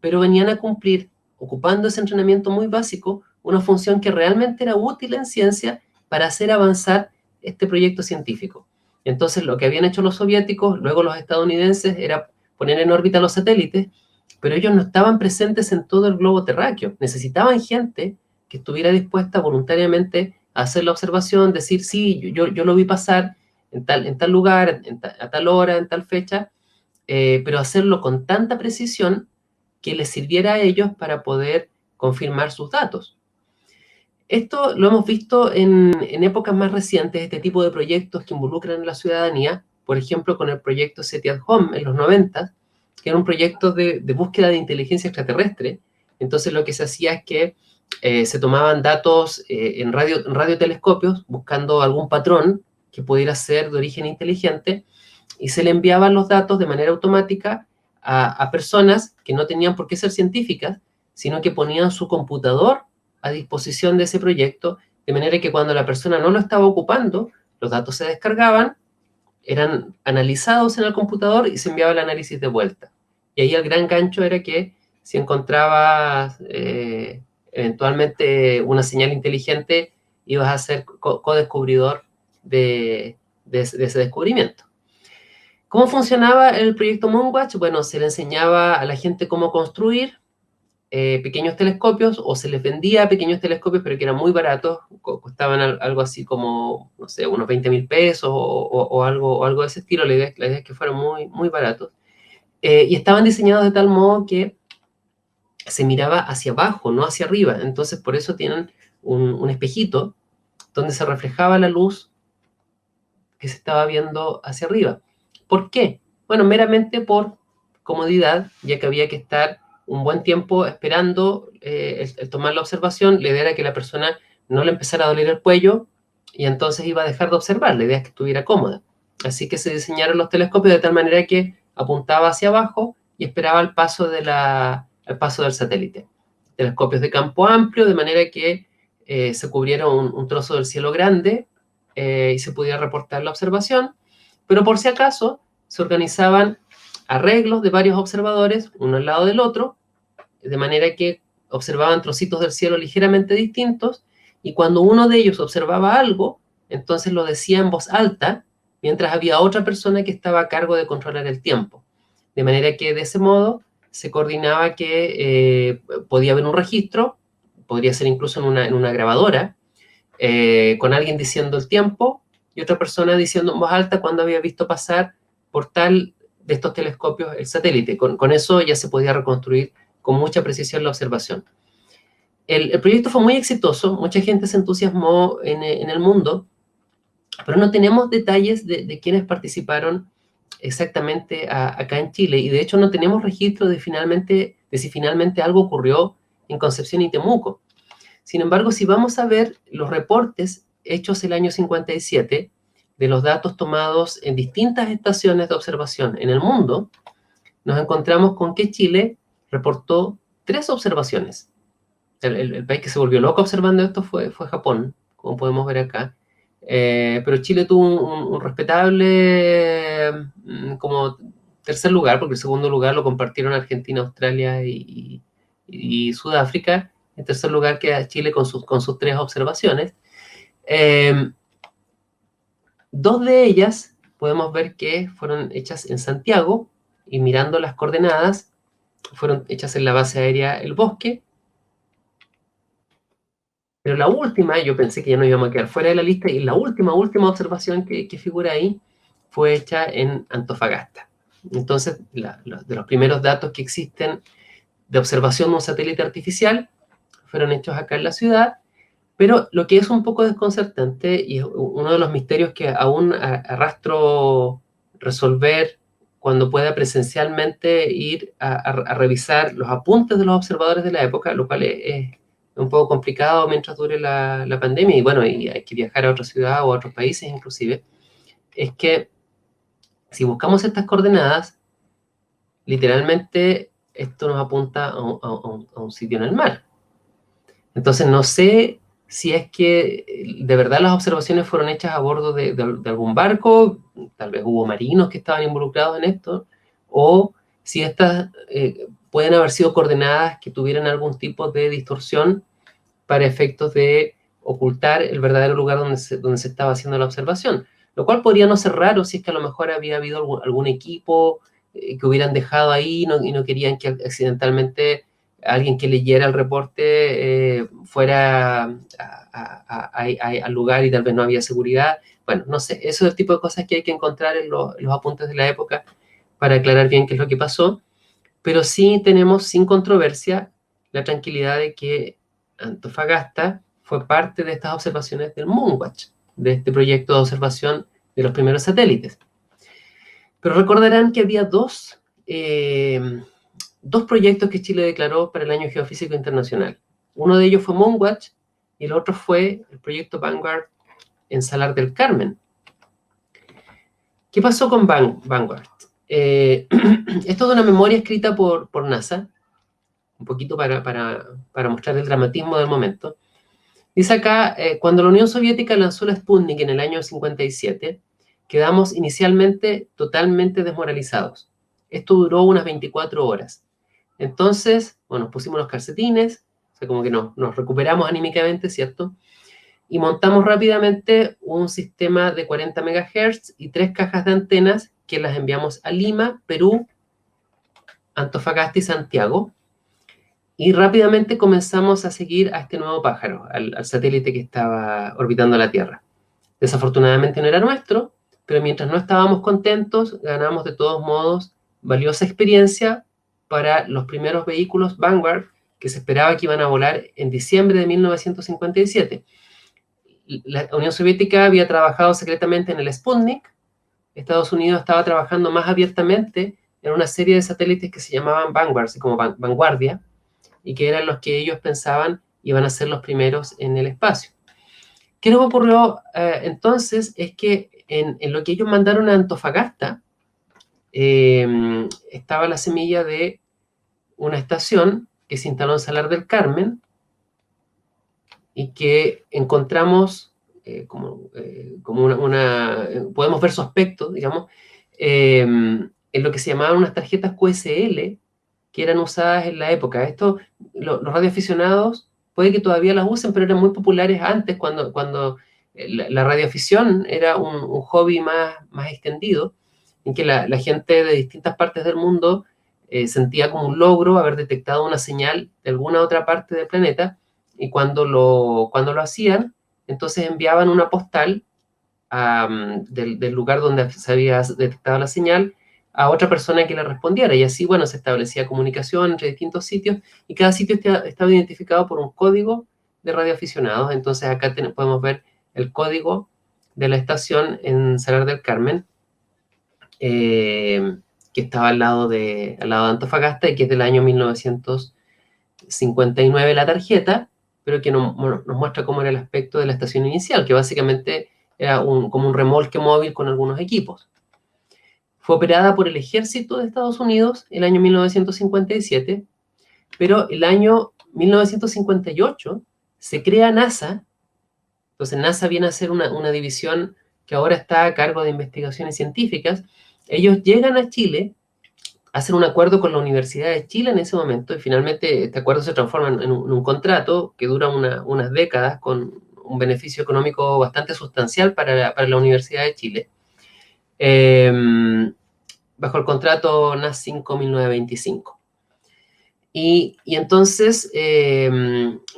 pero venían a cumplir, ocupando ese entrenamiento muy básico, una función que realmente era útil en ciencia para hacer avanzar este proyecto científico. Entonces, lo que habían hecho los soviéticos, luego los estadounidenses, era poner en órbita los satélites, pero ellos no estaban presentes en todo el globo terráqueo. Necesitaban gente que estuviera dispuesta voluntariamente a hacer la observación, decir, sí, yo lo vi pasar en tal lugar, a tal hora, en tal fecha, pero hacerlo con tanta precisión que les sirviera a ellos para poder confirmar sus datos. Esto lo hemos visto en épocas más recientes, este tipo de proyectos que involucran a la ciudadanía, por ejemplo, con el proyecto SETI at Home en los 90, que era un proyecto de búsqueda de inteligencia extraterrestre. Entonces, lo que se hacía es que se tomaban datos en radiotelescopios, buscando algún patrón que pudiera ser de origen inteligente, y se le enviaban los datos de manera automática a personas que no tenían por qué ser científicas, sino que ponían su computador a disposición de ese proyecto, de manera que cuando la persona no lo estaba ocupando, los datos se descargaban, eran analizados en el computador y se enviaba el análisis de vuelta. Y ahí el gran gancho era que si encontrabas eventualmente una señal inteligente, ibas a ser co-descubridor de ese descubrimiento. ¿Cómo funcionaba el proyecto Moonwatch? Bueno, se le enseñaba a la gente cómo construir pequeños telescopios, o se les vendía pequeños telescopios, pero que eran muy baratos, costaban algo así como, no sé, unos 20.000 pesos o algo de ese estilo. La idea es que fueran muy, muy baratos. Y estaban diseñados de tal modo que se miraba hacia abajo, no hacia arriba. Entonces, por eso tienen un espejito donde se reflejaba la luz que se estaba viendo hacia arriba. ¿Por qué? Bueno, meramente por comodidad, ya que había que estar un buen tiempo esperando el tomar la observación. La idea era que la persona no le empezara a doler el cuello y entonces iba a dejar de observar. La idea es que estuviera cómoda. Así que se diseñaron los telescopios de tal manera que apuntaba hacia abajo y esperaba el paso del satélite. Telescopios de campo amplio, de manera que se cubriera un trozo del cielo grande y se pudiera reportar la observación, pero por si acaso se organizaban arreglos de varios observadores, uno al lado del otro, de manera que observaban trocitos del cielo ligeramente distintos, y cuando uno de ellos observaba algo, entonces lo decía en voz alta, mientras había otra persona que estaba a cargo de controlar el tiempo. De manera que de ese modo se coordinaba que podía haber un registro, podría ser incluso en una grabadora, con alguien diciendo el tiempo y otra persona diciendo en voz alta cuando había visto pasar por tal de estos telescopios el satélite. Con eso ya se podía reconstruir con mucha precisión la observación. El proyecto fue muy exitoso, mucha gente se entusiasmó en el mundo, pero no tenemos detalles de quienes participaron exactamente acá en Chile, y de hecho no tenemos registro de si finalmente algo ocurrió en Concepción y Temuco. Sin embargo, si vamos a ver los reportes hechos el año 57 de los datos tomados en distintas estaciones de observación en el mundo, nos encontramos con que Chile reportó 3 observaciones. El país que se volvió loco observando esto fue Japón, como podemos ver acá. Pero Chile tuvo un respetable como tercer lugar, porque el segundo lugar lo compartieron Argentina, Australia y Sudáfrica. En tercer lugar queda Chile con sus 3 observaciones. 2 de ellas podemos ver que fueron hechas en Santiago, y mirando las coordenadas, fueron hechas en la base aérea El Bosque. Pero la última, yo pensé que ya no íbamos a quedar fuera de la lista, y la última observación que figura ahí fue hecha en Antofagasta. Entonces, de los primeros datos que existen de observación de un satélite artificial fueron hechos acá en la ciudad, pero lo que es un poco desconcertante, y es uno de los misterios que aún arrastro resolver cuando pueda presencialmente ir a revisar los apuntes de los observadores de la época, lo cual es un poco complicado mientras dure la pandemia, y bueno, y hay que viajar a otra ciudad o a otros países inclusive, es que si buscamos estas coordenadas, literalmente esto nos apunta a un sitio en el mar. Entonces no sé si es que de verdad las observaciones fueron hechas a bordo de algún barco, tal vez hubo marinos que estaban involucrados en esto, o si estas pueden haber sido coordenadas que tuvieran algún tipo de distorsión para efectos de ocultar el verdadero lugar donde se estaba haciendo la observación, lo cual podría no ser raro si es que a lo mejor había habido algún equipo que hubieran dejado ahí y no querían que accidentalmente alguien que leyera el reporte fuera al lugar y tal vez no había seguridad. Bueno, no sé, eso es el tipo de cosas que hay que encontrar en los apuntes de la época para aclarar bien qué es lo que pasó, pero sí tenemos sin controversia la tranquilidad de que Antofagasta fue parte de estas observaciones del Moonwatch, de este proyecto de observación de los primeros satélites. Pero recordarán que había dos proyectos que Chile declaró para el Año Geofísico Internacional. Uno de ellos fue Moonwatch y el otro fue el proyecto Vanguard en Salar del Carmen. ¿Qué pasó con Vanguard? Esto es una memoria escrita por NASA, un poquito para mostrar el dramatismo del momento. Dice acá, cuando la Unión Soviética lanzó la Sputnik en el año 57, quedamos inicialmente totalmente desmoralizados. Esto duró unas 24 horas. Entonces, bueno, nos pusimos los calcetines, o sea, como que nos recuperamos anímicamente, ¿cierto? Y montamos rápidamente un sistema de 40 MHz y 3 cajas de antenas que las enviamos a Lima, Perú, Antofagasta y Santiago. Y rápidamente comenzamos a seguir a este nuevo pájaro, al satélite que estaba orbitando la Tierra. Desafortunadamente no era nuestro, pero mientras no estábamos contentos, ganamos de todos modos valiosa experiencia para los primeros vehículos Vanguard que se esperaba que iban a volar en diciembre de 1957. La Unión Soviética había trabajado secretamente en el Sputnik. Estados Unidos estaba trabajando más abiertamente en una serie de satélites que se llamaban Vanguard, como Vanguardia, y que eran los que ellos pensaban iban a ser los primeros en el espacio. ¿Qué nos ocurrió entonces? Es que en lo que ellos mandaron a Antofagasta estaba la semilla de una estación que se instaló en Salar del Carmen y que encontramos como podemos ver su aspecto, digamos, en lo que se llamaban unas tarjetas QSL que eran usadas en la época. Esto, los radioaficionados puede que todavía las usen, pero eran muy populares antes, cuando la radioafición era un hobby más extendido, en que la gente de distintas partes del mundo sentía como un logro haber detectado una señal de alguna otra parte del planeta, y cuando lo hacían, entonces enviaban una postal del lugar donde se había detectado la señal a otra persona que le respondiera, y así, bueno, se establecía comunicación entre distintos sitios, y cada sitio estaba identificado por un código de radioaficionados. Entonces acá podemos ver el código de la estación en Salar del Carmen, que estaba al lado de Antofagasta, y que es del año 1959 la tarjeta, pero que nos muestra cómo era el aspecto de la estación inicial, que básicamente era como un remolque móvil con algunos equipos. Fue operada por el Ejército de Estados Unidos el año 1957, pero el año 1958 se crea NASA. Entonces NASA viene a ser una división que ahora está a cargo de investigaciones científicas. Ellos llegan a Chile, hacen un acuerdo con la Universidad de Chile en ese momento, y finalmente este acuerdo se transforma en un contrato que dura unas décadas, con un beneficio económico bastante sustancial para la Universidad de Chile. Bajo el contrato NAS 5.925. Y entonces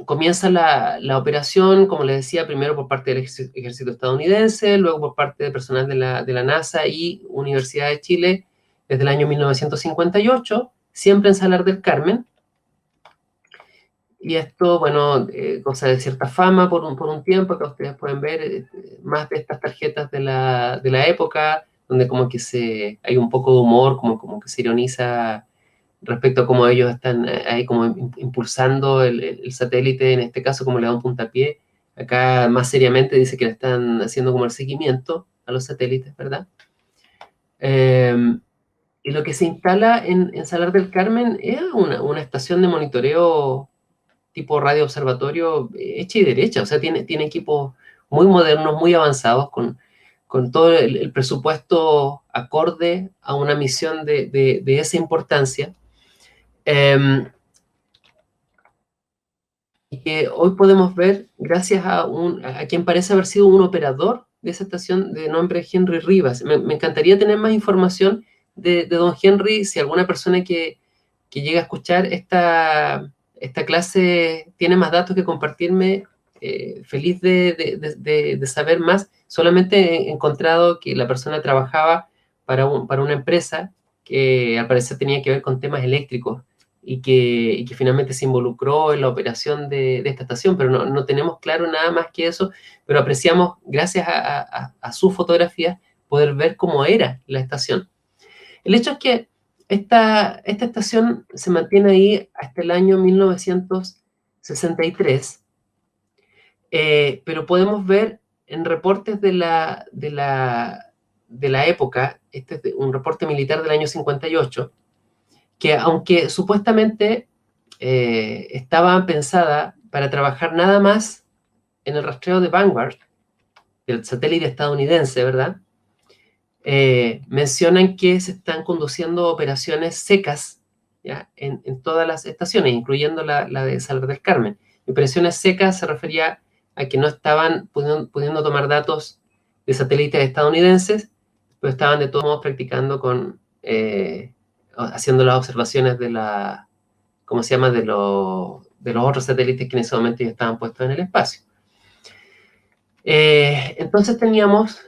comienza la operación, como les decía, primero por parte del ejército estadounidense, luego por parte de personal de la NASA y Universidad de Chile, desde el año 1958, siempre en Salar del Carmen. Y esto, bueno, goza de cierta fama por un tiempo. Acá ustedes pueden ver más de estas tarjetas de la época, donde como que hay un poco de humor, como que se ironiza respecto a cómo ellos están ahí como impulsando el satélite, en este caso como le da un puntapié. Acá más seriamente dice que le están haciendo como el seguimiento a los satélites, ¿verdad? Y lo que se instala en Salar del Carmen es una estación de monitoreo tipo radio observatorio hecha y derecha. O sea, tiene equipos muy modernos, muy avanzados, con todo el presupuesto acorde a una misión de esa importancia. Y que hoy podemos ver gracias a quien parece haber sido un operador de esa estación, de nombre Henry Rivas. Me encantaría tener más información de don Henry. Si alguna persona que llega a escuchar esta clase tiene más datos que compartirme, feliz de saber más. Solamente he encontrado que la persona trabajaba para una empresa que al parecer tenía que ver con temas eléctricos, y que finalmente se involucró en la operación de esta estación, pero no tenemos claro nada más que eso. Pero apreciamos, gracias a su fotografía, poder ver cómo era la estación. El hecho es que esta estación se mantiene ahí hasta el año 1963, pero podemos ver en reportes de la época, este es un reporte militar del año 58, que aunque supuestamente estaba pensada para trabajar nada más en el rastreo de Vanguard, del satélite estadounidense, ¿verdad? Mencionan que se están conduciendo operaciones secas, ¿ya? En todas las estaciones, incluyendo la de Salar del Carmen. Operaciones secas se refería a que no estaban pudiendo tomar datos de satélites estadounidenses, pero estaban de todos modos practicando haciendo las observaciones ¿cómo se llama?, de los otros satélites que en ese momento ya estaban puestos en el espacio. Entonces teníamos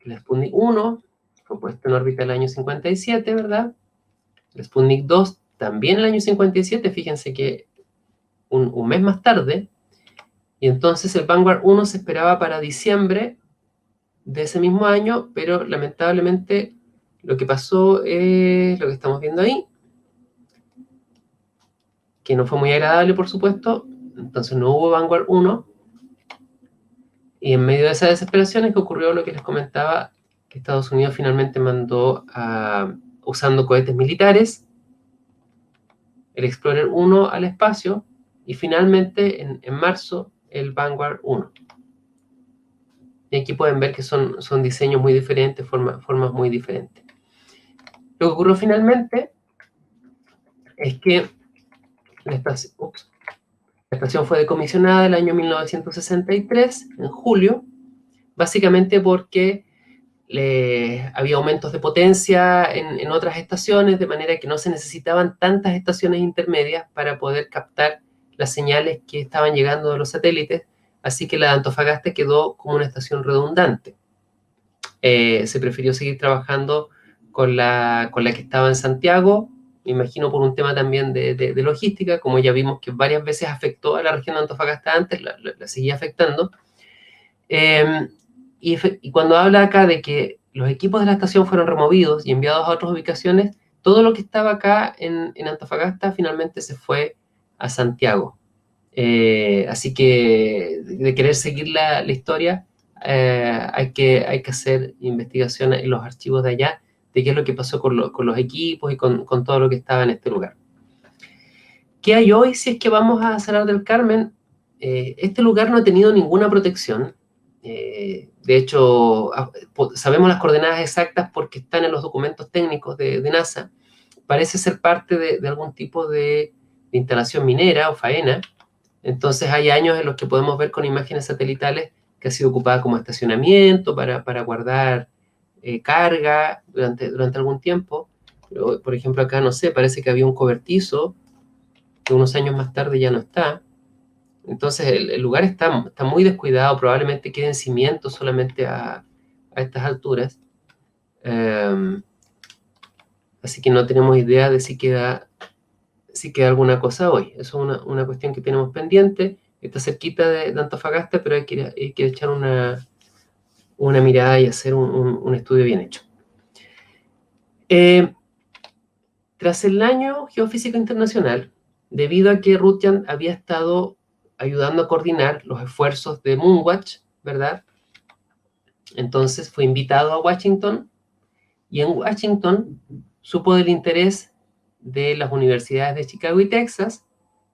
el Sputnik 1, fue puesto en órbita el año 57, ¿verdad? El Sputnik 2 también el año 57. Fíjense que un mes más tarde, y entonces el Vanguard 1 se esperaba para diciembre de ese mismo año, pero lamentablemente lo que pasó es lo que estamos viendo ahí, que no fue muy agradable, por supuesto. Entonces no hubo Vanguard 1, y en medio de esa desesperación es que ocurrió lo que les comentaba, que Estados Unidos finalmente mandó, usando cohetes militares, el Explorer 1 al espacio, y finalmente en marzo el Vanguard 1. Y aquí pueden ver que son diseños muy diferentes, formas muy diferentes. Lo que ocurrió finalmente es que la estación fue decomisionada el año 1963, en julio, básicamente porque había aumentos de potencia en otras estaciones, de manera que no se necesitaban tantas estaciones intermedias para poder captar las señales que estaban llegando de los satélites, así que la de Antofagasta quedó como una estación redundante. Se prefirió seguir trabajando con la que estaba en Santiago, me imagino por un tema también de logística, como ya vimos que varias veces afectó a la región de Antofagasta antes, la seguía afectando. Y cuando habla acá de que los equipos de la estación fueron removidos y enviados a otras ubicaciones, todo lo que estaba acá en Antofagasta finalmente se fue a Santiago. Así que de querer seguir la historia, hay que hacer investigación en los archivos de allá de qué es lo que pasó con los equipos y con todo lo que estaba en este lugar. ¿Qué hay hoy si es que vamos a Salar del Carmen? Este lugar no ha tenido ninguna protección. De hecho, sabemos las coordenadas exactas porque están en los documentos técnicos de NASA. Parece ser parte de algún tipo de instalación minera o faena. Entonces hay años en los que podemos ver con imágenes satelitales que ha sido ocupada como estacionamiento para guardar carga durante algún tiempo. Pero, por ejemplo, acá, no sé, parece que había un cobertizo que unos años más tarde ya no está. Entonces el lugar está muy descuidado, probablemente queden cimientos solamente a estas alturas. Así que no tenemos idea de si queda alguna cosa hoy. Eso es una cuestión que tenemos pendiente. Está cerquita de Antofagasta, pero hay que echar una mirada y hacer un estudio bien hecho. Tras el año geofísico internacional, debido a que Rutjan había estado ayudando a coordinar los esfuerzos de Moonwatch, ¿verdad? Entonces fue invitado a Washington, y en Washington supo del interés de las universidades de Chicago y Texas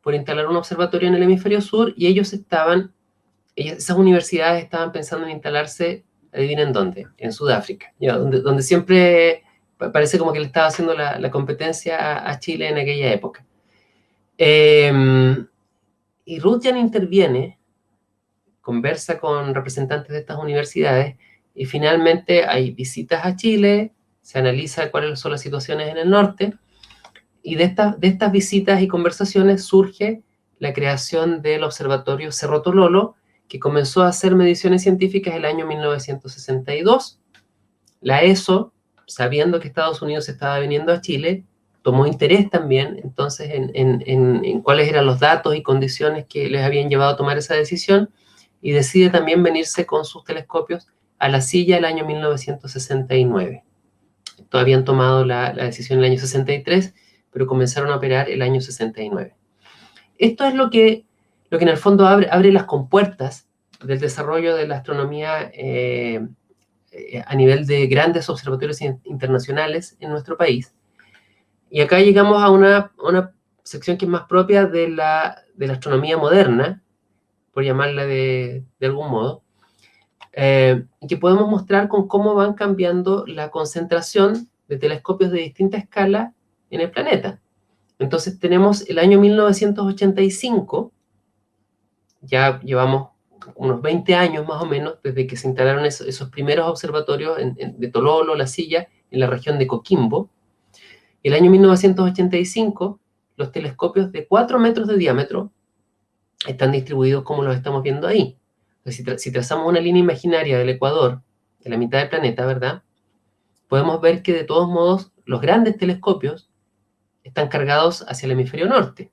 por instalar un observatorio en el hemisferio sur, y esas universidades estaban pensando en instalarse, adivinen dónde, en Sudáfrica, donde siempre parece como que le estaba haciendo la competencia a Chile en aquella época. Y Rutjan interviene, conversa con representantes de estas universidades, y finalmente hay visitas a Chile, se analiza cuáles son las situaciones en el norte, y de estas visitas y conversaciones surge la creación del observatorio Cerro Tololo, que comenzó a hacer mediciones científicas el año 1962. La ESO, sabiendo que Estados Unidos estaba viniendo a Chile, tomó interés también entonces en cuáles eran los datos y condiciones que les habían llevado a tomar esa decisión, y decide también venirse con sus telescopios a la silla el año 1969. Todavía han tomado la decisión el año 63, pero comenzaron a operar el año 69. Esto es lo que en el fondo abre las compuertas del desarrollo de la astronomía a nivel de grandes observatorios internacionales en nuestro país. Y acá llegamos a una sección que es más propia de la astronomía moderna, por llamarla de algún modo, que podemos mostrar con cómo van cambiando la concentración de telescopios de distinta escala en el planeta. Entonces tenemos el año 1985, ya llevamos unos 20 años más o menos desde que se instalaron esos primeros observatorios de Tololo, La Silla, en la región de Coquimbo. El año 1985, los telescopios de 4 metros de diámetro están distribuidos como los estamos viendo ahí. Entonces, si trazamos una línea imaginaria del Ecuador, de la mitad del planeta, ¿verdad? Podemos ver que de todos modos los grandes telescopios están cargados hacia el hemisferio norte.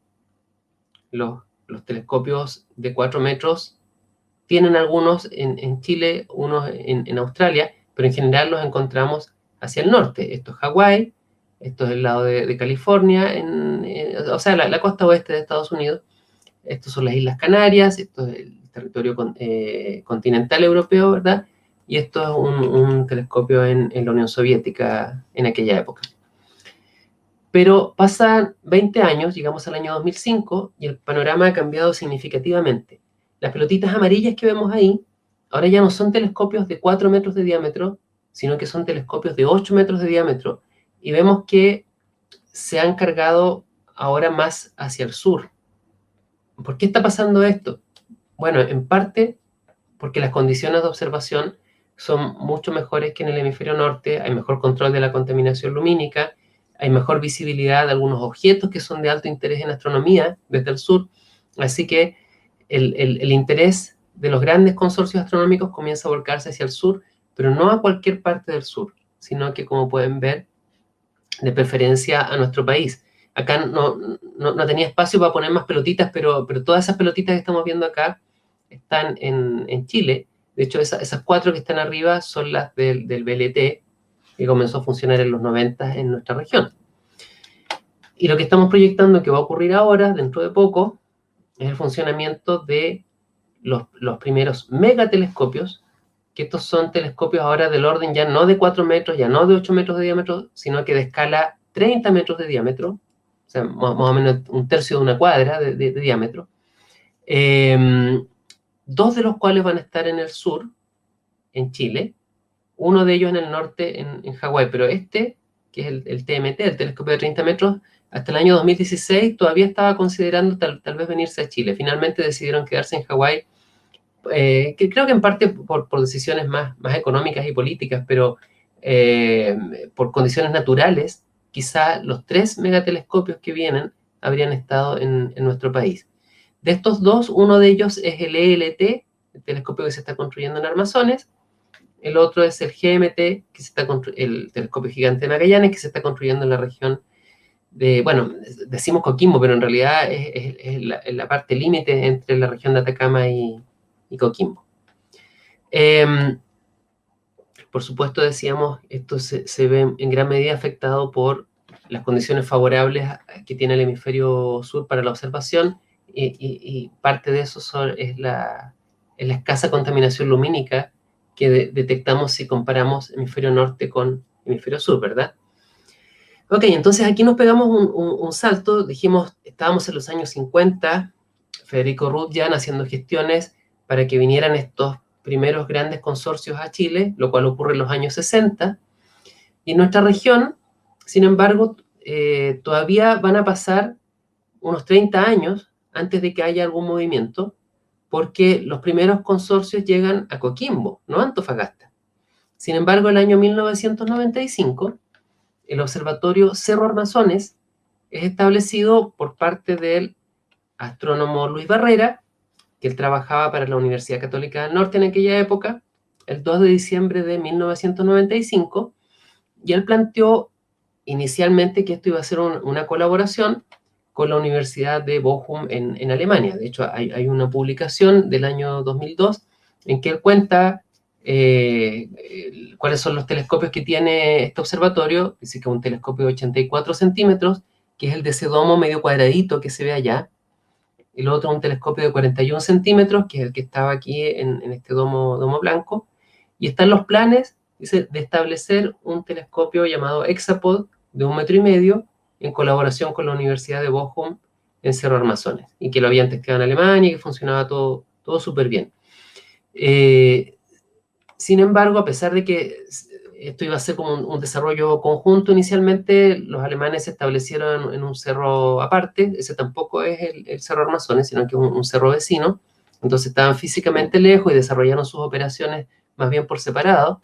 Los los telescopios de 4 metros tienen algunos en Chile, unos en Australia, pero en general los encontramos hacia el norte. Esto es Hawái, esto es el lado de California, o sea, la costa oeste de Estados Unidos. Estos son las Islas Canarias, esto es el territorio continental europeo, ¿verdad? Y esto es un telescopio en la Unión Soviética en aquella época. Pero pasan 20 años, llegamos al año 2005, y el panorama ha cambiado significativamente. Las pelotitas amarillas que vemos ahí, ahora ya no son telescopios de 4 metros de diámetro, sino que son telescopios de 8 metros de diámetro, y vemos que se han cargado ahora más hacia el sur. ¿Por qué está pasando esto? Bueno, en parte porque las condiciones de observación son mucho mejores que en el hemisferio norte, hay mejor control de la contaminación lumínica, hay mejor visibilidad de algunos objetos que son de alto interés en astronomía desde el sur, así que el interés de los grandes consorcios astronómicos comienza a volcarse hacia el sur, pero no a cualquier parte del sur, sino que, como pueden ver, de preferencia a nuestro país. Acá no tenía espacio para poner más pelotitas, pero todas esas pelotitas que estamos viendo acá están en Chile. De hecho, esas 4 que están arriba son las del VLT, que comenzó a funcionar en los 90 en nuestra región. Y lo que estamos proyectando que va a ocurrir ahora, dentro de poco, es el funcionamiento de los primeros megatelescopios, que estos son telescopios ahora del orden ya no de 4 metros, ya no de 8 metros de diámetro, sino que de escala 30 metros de diámetro, o sea, más o menos un tercio de una cuadra de diámetro. 2 de los cuales van a estar en el sur, en Chile, uno de ellos en el norte, en Hawái, pero este, que es el TMT, el telescopio de 30 metros, hasta el año 2016 todavía estaba considerando tal vez venirse a Chile. Finalmente decidieron quedarse en Hawái, que creo que en parte por decisiones más económicas y políticas, pero por condiciones naturales, quizá los 3 megatelescopios que vienen habrían estado en nuestro país. De estos 2, uno de ellos es el ELT, el telescopio que se está construyendo en Armazones. El otro es el GMT, el telescopio gigante de Magallanes, que se está construyendo en la región de, bueno, decimos Coquimbo, pero en realidad es la parte límite entre la región de Atacama y Coquimbo. Por supuesto, decíamos, esto se ve en gran medida afectado por las condiciones favorables que tiene el hemisferio sur para la observación, y parte de eso es la escasa contaminación lumínica que detectamos si comparamos hemisferio norte con hemisferio sur, ¿verdad? Ok, entonces aquí nos pegamos un salto, dijimos, estábamos en los años 50, Federico Rutjan haciendo gestiones para que vinieran estos primeros grandes consorcios a Chile, lo cual ocurre en los años 60, y en nuestra región, sin embargo, todavía van a pasar unos 30 años antes de que haya algún movimiento, porque los primeros consorcios llegan a Coquimbo, no a Antofagasta. Sin embargo, el año 1995, el observatorio Cerro Armazones es establecido por parte del astrónomo Luis Barrera, que él trabajaba para la Universidad Católica del Norte en aquella época, el 2 de diciembre de 1995, y él planteó inicialmente que esto iba a ser una colaboración con la Universidad de Bochum en Alemania. De hecho, hay una publicación del año 2002 en que él cuenta cuáles son los telescopios que tiene este observatorio. Dice que es un telescopio de 84 centímetros, que es el de ese domo medio cuadradito que se ve allá. El otro un telescopio de 41 centímetros, que es el que estaba aquí en este domo blanco. Y están los planes, dice, de establecer un telescopio llamado Hexapod de 1,5 metros en colaboración con la Universidad de Bochum en Cerro Armazones, y que lo habían testeado en Alemania y que funcionaba todo súper bien. Sin embargo, a pesar de que esto iba a ser como un desarrollo conjunto inicialmente, los alemanes se establecieron en un cerro aparte. Ese tampoco es el Cerro Armazones, sino que es un cerro vecino. Entonces estaban físicamente lejos y desarrollaron sus operaciones más bien por separado.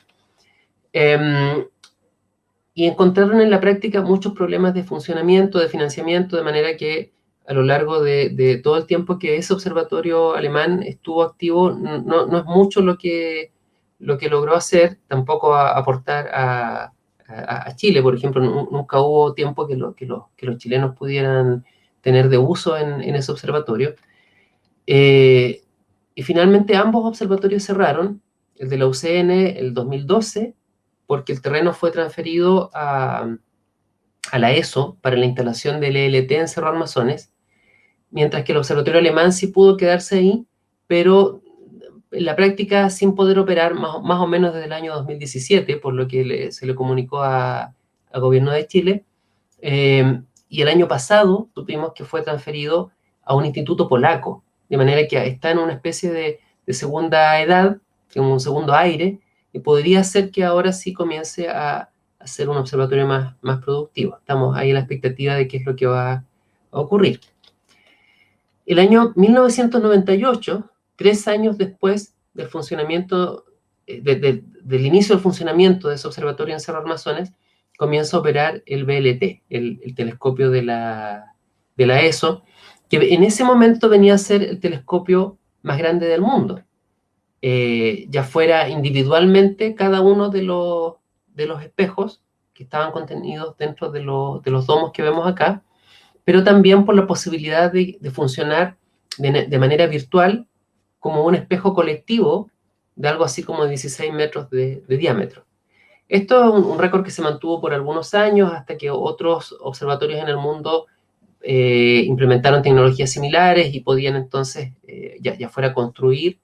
Y encontraron en la práctica muchos problemas de funcionamiento, de financiamiento, de manera que a lo largo de todo el tiempo que ese observatorio alemán estuvo activo, no es mucho lo que logró hacer, tampoco aportar a Chile, por ejemplo. Nunca hubo tiempo que los chilenos pudieran tener de uso en ese observatorio. Y finalmente ambos observatorios cerraron, el de la UCN el 2012, porque el terreno fue transferido a la ESO para la instalación del ELT en Cerro Armazones, mientras que el observatorio alemán sí pudo quedarse ahí, pero en la práctica sin poder operar más o menos desde el año 2017, por lo que se le comunicó al gobierno de Chile. Y el año pasado supimos que fue transferido a un instituto polaco, de manera que está en una especie de segunda edad, un segundo aire, y podría ser que ahora sí comience a ser un observatorio más productivo. Estamos ahí en la expectativa de qué es lo que va a ocurrir. El año 1998, 3 años después del funcionamiento, del inicio del funcionamiento de ese observatorio en Cerro Armazones, comienza a operar el VLT, el telescopio de la ESO, que en ese momento venía a ser el telescopio más grande del mundo. Ya fuera individualmente cada uno de los espejos que estaban contenidos dentro de los domos que vemos acá, pero también por la posibilidad de funcionar de manera virtual como un espejo colectivo de algo así como 16 metros de diámetro. Esto es un récord que se mantuvo por algunos años hasta que otros observatorios en el mundo implementaron tecnologías similares y podían entonces ya fuera construir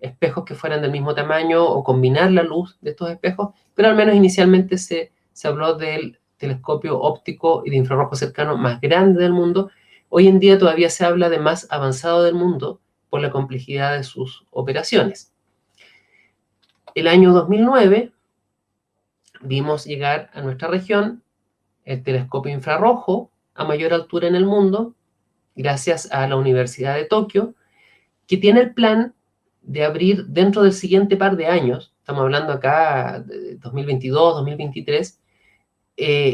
espejos que fueran del mismo tamaño o combinar la luz de estos espejos, pero al menos inicialmente se habló del telescopio óptico y de infrarrojo cercano más grande del mundo. Hoy en día todavía se habla de más avanzado del mundo por la complejidad de sus operaciones. El año 2009 vimos llegar a nuestra región el telescopio infrarrojo a mayor altura en el mundo, gracias a la Universidad de Tokio, que tiene el plan de abrir dentro del siguiente par de años, estamos hablando acá de 2022, 2023,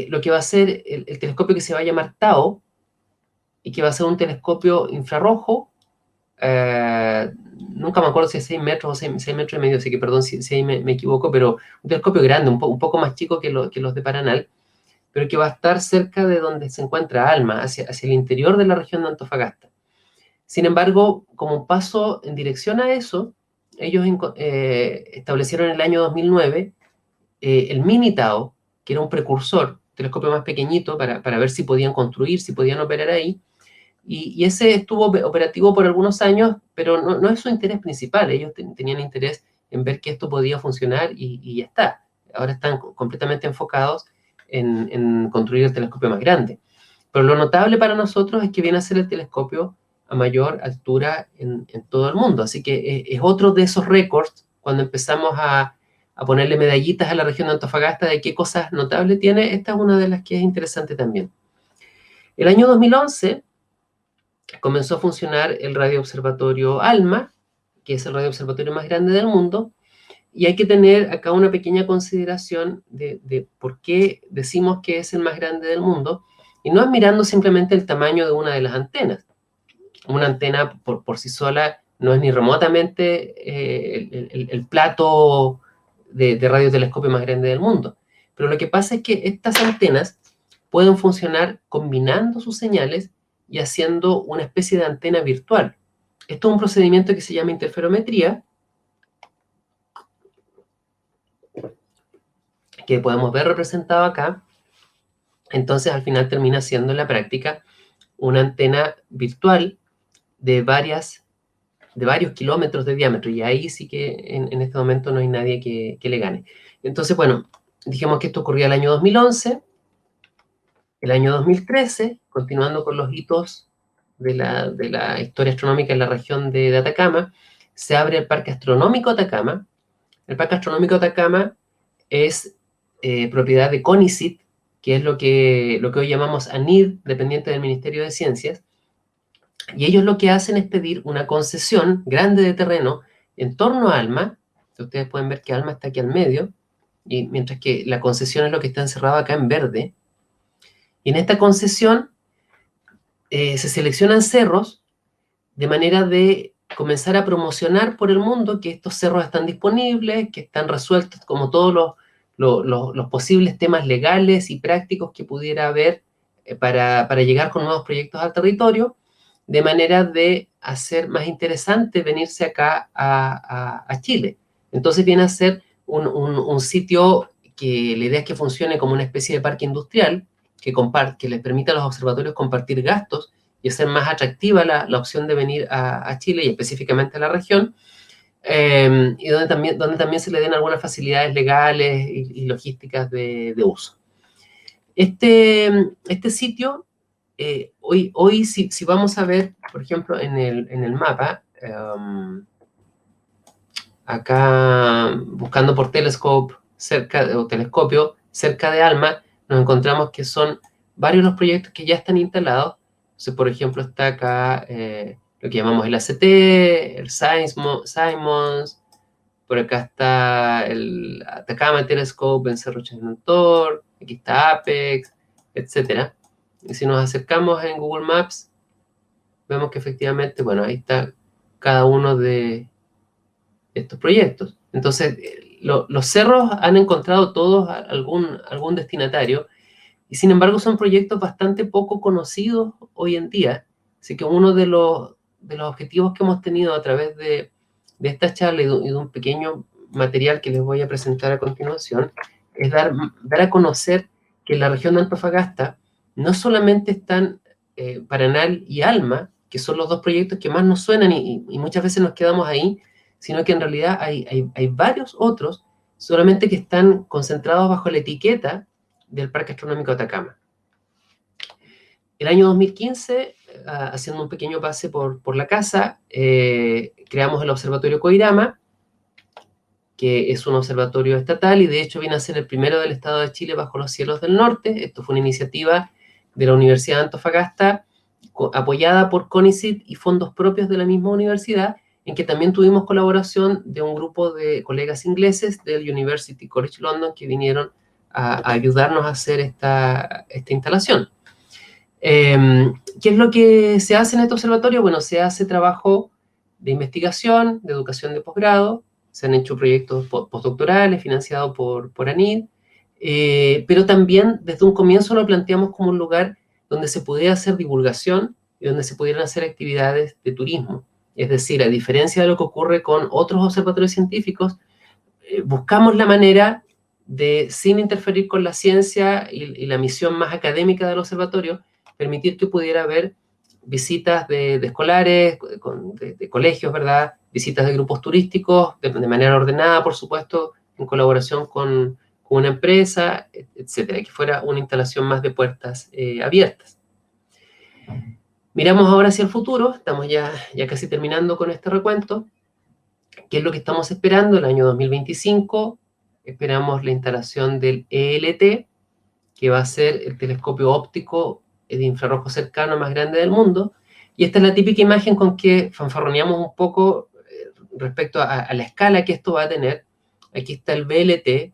lo que va a ser el telescopio que se va a llamar TAO, y que va a ser un telescopio infrarrojo, nunca me acuerdo si es 6 metros o 6 metros y medio, así que perdón si ahí me equivoco, pero un telescopio grande, un poco más chico que los de Paranal, pero que va a estar cerca de donde se encuentra ALMA, hacia el interior de la región de Antofagasta. Sin embargo, como paso en dirección a eso, ellos establecieron en el año 2009 el Mini TAO, que era un precursor, telescopio más pequeñito, para ver si podían construir, si podían operar ahí. Y ese estuvo operativo por algunos años, pero no es su interés principal. Ellos tenían interés en ver que esto podía funcionar y ya está. Ahora están completamente enfocados en construir el telescopio más grande. Pero lo notable para nosotros es que viene a ser el telescopio a mayor altura en todo el mundo. Así que es otro de esos récords cuando empezamos a ponerle medallitas a la región de Antofagasta de qué cosas notables tiene. Esta es una de las que es interesante también. El año 2011 comenzó a funcionar el radioobservatorio ALMA, que es el radioobservatorio más grande del mundo, y hay que tener acá una pequeña consideración de por qué decimos que es el más grande del mundo, y no es mirando simplemente el tamaño de una de las antenas. Una antena por sí sola no es ni remotamente el plato de radiotelescopio más grande del mundo. Pero lo que pasa es que estas antenas pueden funcionar combinando sus señales y haciendo una especie de antena virtual. Esto es un procedimiento que se llama interferometría, que podemos ver representado acá. Entonces, al final termina siendo en la práctica una antena virtual de varios kilómetros de diámetro, y ahí sí que en este momento no hay nadie que le gane. Entonces, bueno, dijimos que esto ocurría el año 2011, el año 2013, continuando con los hitos de la historia astronómica en la región de Atacama, se abre el Parque Astronómico Atacama. El Parque Astronómico Atacama es propiedad de CONICIT, que es lo que hoy llamamos ANID, dependiente del Ministerio de Ciencias, y ellos lo que hacen es pedir una concesión grande de terreno en torno a ALMA. Ustedes pueden ver que ALMA está aquí al medio, y mientras que la concesión es lo que está encerrado acá en verde. Y en esta concesión se seleccionan cerros de manera de comenzar a promocionar por el mundo que estos cerros están disponibles, que están resueltos como todos los posibles temas legales y prácticos que pudiera haber para llegar con nuevos proyectos al territorio. de manera de hacer más interesante venirse acá a Chile. Entonces viene a ser un sitio que la idea es que funcione como una especie de parque industrial, que les permita a los observatorios compartir gastos y hacer más atractiva la opción de venir a Chile y específicamente a la región, y donde también se le den algunas facilidades legales y logísticas de uso. Este sitio, hoy si vamos a ver, por ejemplo, en el mapa, acá buscando por telescopio, cerca de ALMA, nos encontramos que son varios los proyectos que ya están instalados. Entonces, por ejemplo, está acá lo que llamamos el ACT, el Simons, por acá está el Atacama Telescope en Cerro Chajnantor, aquí está Apex, etc. Y si nos acercamos en Google Maps, vemos que efectivamente, bueno, ahí está cada uno de estos proyectos. Entonces, los cerros han encontrado todos algún destinatario, y sin embargo son proyectos bastante poco conocidos hoy en día. Así que uno de los objetivos que hemos tenido a través de esta charla y de un pequeño material que les voy a presentar a continuación, es dar a conocer que en la región de Antofagasta no solamente están Paranal y Alma, que son los dos proyectos que más nos suenan y muchas veces nos quedamos ahí, sino que en realidad hay varios otros, solamente que están concentrados bajo la etiqueta del Parque Astronómico Atacama. El año 2015, haciendo un pequeño pase por la casa, creamos el Observatorio Coirama, que es un observatorio estatal y de hecho viene a ser el primero del estado de Chile bajo los cielos del norte. Esto fue una iniciativa de la Universidad de Antofagasta, apoyada por CONICYT y fondos propios de la misma universidad, en que también tuvimos colaboración de un grupo de colegas ingleses del University College London que vinieron a ayudarnos a hacer esta instalación. ¿Qué es lo que se hace en este observatorio? Bueno, se hace trabajo de investigación, de educación de posgrado, se han hecho proyectos postdoctorales financiados por ANID, pero también desde un comienzo lo planteamos como un lugar donde se pudiera hacer divulgación y donde se pudieran hacer actividades de turismo. Es decir, a diferencia de lo que ocurre con otros observatorios científicos, buscamos la manera de, sin interferir con la ciencia y la misión más académica del observatorio, permitir que pudiera haber visitas de escolares, de colegios, ¿verdad? Visitas de grupos turísticos, de manera ordenada, por supuesto, en colaboración con una empresa, etcétera, que fuera una instalación más de puertas abiertas. Miramos ahora hacia el futuro, estamos ya casi terminando con este recuento. ¿Qué es lo que estamos esperando? El año 2025 esperamos la instalación del ELT, que va a ser el telescopio óptico de infrarrojo cercano más grande del mundo. Y esta es la típica imagen con que fanfarroneamos un poco respecto a la escala que esto va a tener. Aquí está el VLT, que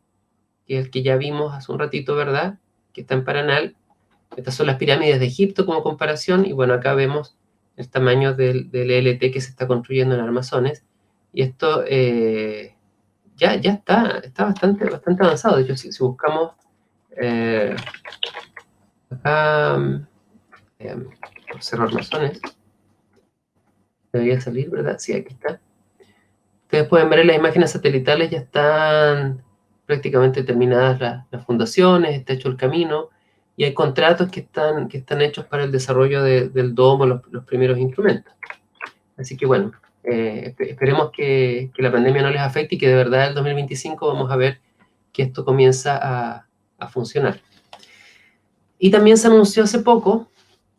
es el que ya vimos hace un ratito, ¿verdad? Que está en Paranal. Estas son las pirámides de Egipto como comparación. Y bueno, acá vemos el tamaño del ELT que se está construyendo en Armazones. Y esto ya está bastante avanzado. De hecho, si buscamos acá por Cerro Armazones, debería salir, ¿verdad? Sí, aquí está. Ustedes pueden ver en las imágenes satelitales, ya están prácticamente terminadas las fundaciones, está hecho el camino, y hay contratos que están hechos para el desarrollo del domo, los primeros instrumentos. Así que bueno, esperemos que la pandemia no les afecte y que de verdad el 2025 vamos a ver que esto comienza a funcionar. Y también se anunció hace poco,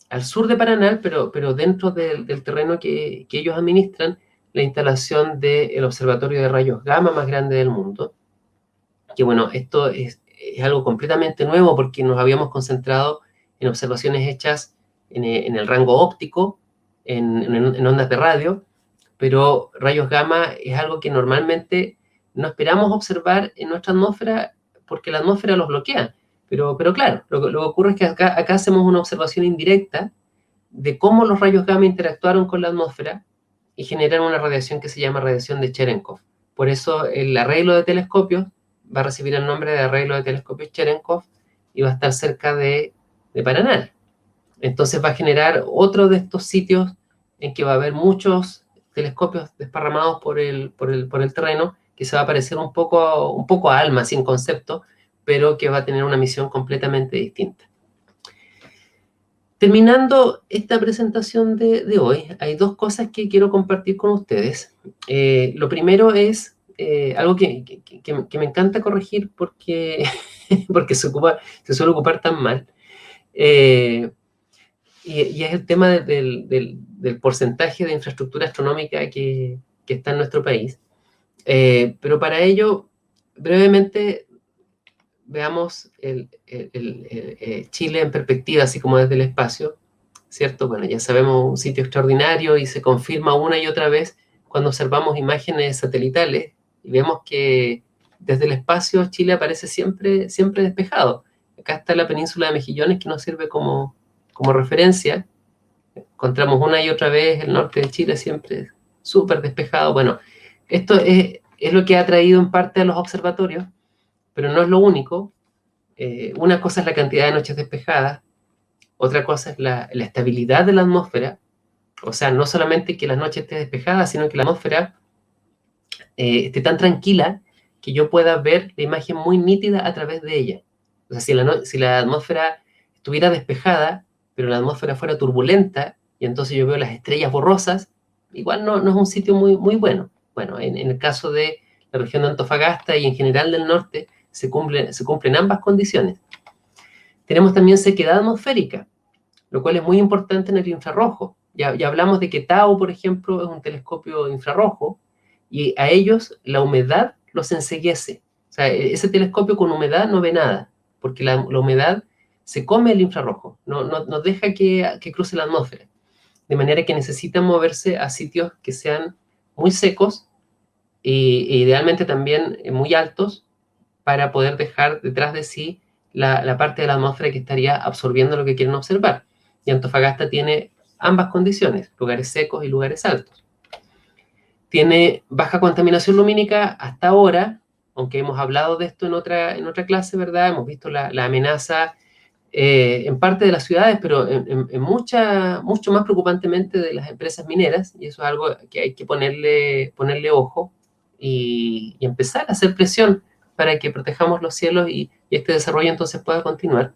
al sur de Paranal, pero dentro del terreno que ellos administran, la instalación del observatorio de rayos gamma más grande del mundo. Que bueno, esto es algo completamente nuevo porque nos habíamos concentrado en observaciones hechas en el rango óptico, en ondas de radio, pero rayos gamma es algo que normalmente no esperamos observar en nuestra atmósfera porque la atmósfera los bloquea. Pero claro, lo que ocurre es que acá hacemos una observación indirecta de cómo los rayos gamma interactuaron con la atmósfera y generaron una radiación que se llama radiación de Cherenkov. Por eso el arreglo de telescopios va a recibir el nombre de arreglo de telescopios Cherenkov y va a estar cerca de Paranal. Entonces va a generar otro de estos sitios en que va a haber muchos telescopios desparramados por el terreno, que se va a parecer un poco a ALMA, sin concepto, pero que va a tener una misión completamente distinta. Terminando esta presentación de hoy, hay dos cosas que quiero compartir con ustedes. Lo primero es algo que me encanta corregir porque, porque se suele ocupar tan mal. Y es el tema del porcentaje de infraestructura astronómica que está en nuestro país. Pero para ello, brevemente, veamos Chile en perspectiva, así como desde el espacio, ¿cierto? Bueno, ya sabemos, un sitio extraordinario y se confirma una y otra vez cuando observamos imágenes satelitales y vemos que desde el espacio Chile aparece siempre despejado. Acá está la península de Mejillones, que nos sirve como referencia. Encontramos una y otra vez el norte de Chile siempre súper despejado. Bueno, esto es lo que ha traído en parte a los observatorios, pero no es lo único. Una cosa es la cantidad de noches despejadas, otra cosa es la estabilidad de la atmósfera. O sea, no solamente que la noche esté despejada, sino que la atmósfera esté tan tranquila que yo pueda ver la imagen muy nítida a través de ella. O sea, si la atmósfera estuviera despejada, pero la atmósfera fuera turbulenta, y entonces yo veo las estrellas borrosas, igual no es un sitio muy bueno. Bueno, en el caso de la región de Antofagasta y en general del norte, se cumplen ambas condiciones. Tenemos también sequedad atmosférica, lo cual es muy importante en el infrarrojo. Ya hablamos de que TAO, por ejemplo, es un telescopio infrarrojo, y a ellos la humedad los enceguece. O sea, ese telescopio con humedad no ve nada, porque la humedad se come el infrarrojo, no deja que cruce la atmósfera. De manera que necesitan moverse a sitios que sean muy secos e idealmente también muy altos para poder dejar detrás de sí la parte de la atmósfera que estaría absorbiendo lo que quieren observar. Y Antofagasta tiene ambas condiciones, lugares secos y lugares altos. Tiene baja contaminación lumínica hasta ahora, aunque hemos hablado de esto en otra clase, ¿verdad? Hemos visto la amenaza en parte de las ciudades, pero mucho más preocupantemente de las empresas mineras, y eso es algo que hay que ponerle ojo y empezar a hacer presión para que protejamos los cielos y este desarrollo entonces pueda continuar.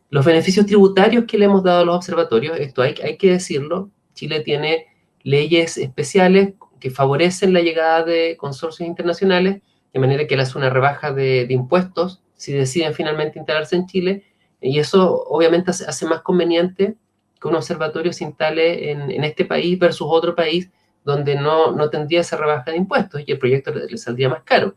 Los beneficios tributarios que le hemos dado a los observatorios, esto hay que decirlo, Chile tiene leyes especiales que favorecen la llegada de consorcios internacionales, de manera que le hace una rebaja de impuestos si deciden finalmente instalarse en Chile, y eso obviamente hace más conveniente que un observatorio se instale en este país versus otro país donde no tendría esa rebaja de impuestos y el proyecto le saldría más caro.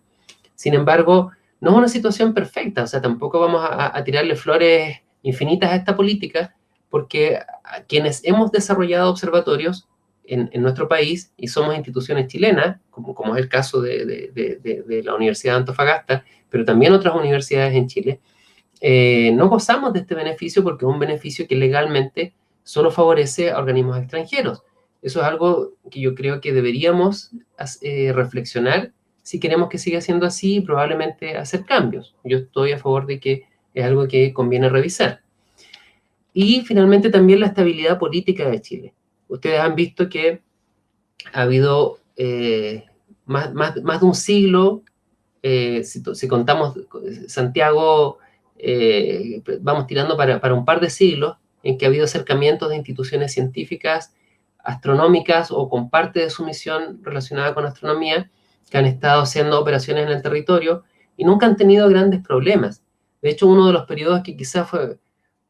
Sin embargo, no es una situación perfecta, o sea, tampoco vamos a tirarle flores infinitas a esta política, porque a quienes hemos desarrollado observatorios en nuestro país y somos instituciones chilenas, como es el caso de la Universidad de Antofagasta, pero también otras universidades en Chile, no gozamos de este beneficio porque es un beneficio que legalmente solo favorece a organismos extranjeros. Eso es algo que yo creo que deberíamos reflexionar si queremos que siga siendo así y probablemente hacer cambios. Yo estoy a favor de que es algo que conviene revisar. Y finalmente también la estabilidad política de Chile. Ustedes han visto que ha habido más de un siglo, si contamos Santiago, vamos tirando para un par de siglos, en que ha habido acercamientos de instituciones científicas astronómicas o con parte de su misión relacionada con astronomía, que han estado haciendo operaciones en el territorio y nunca han tenido grandes problemas. De hecho, uno de los periodos que quizás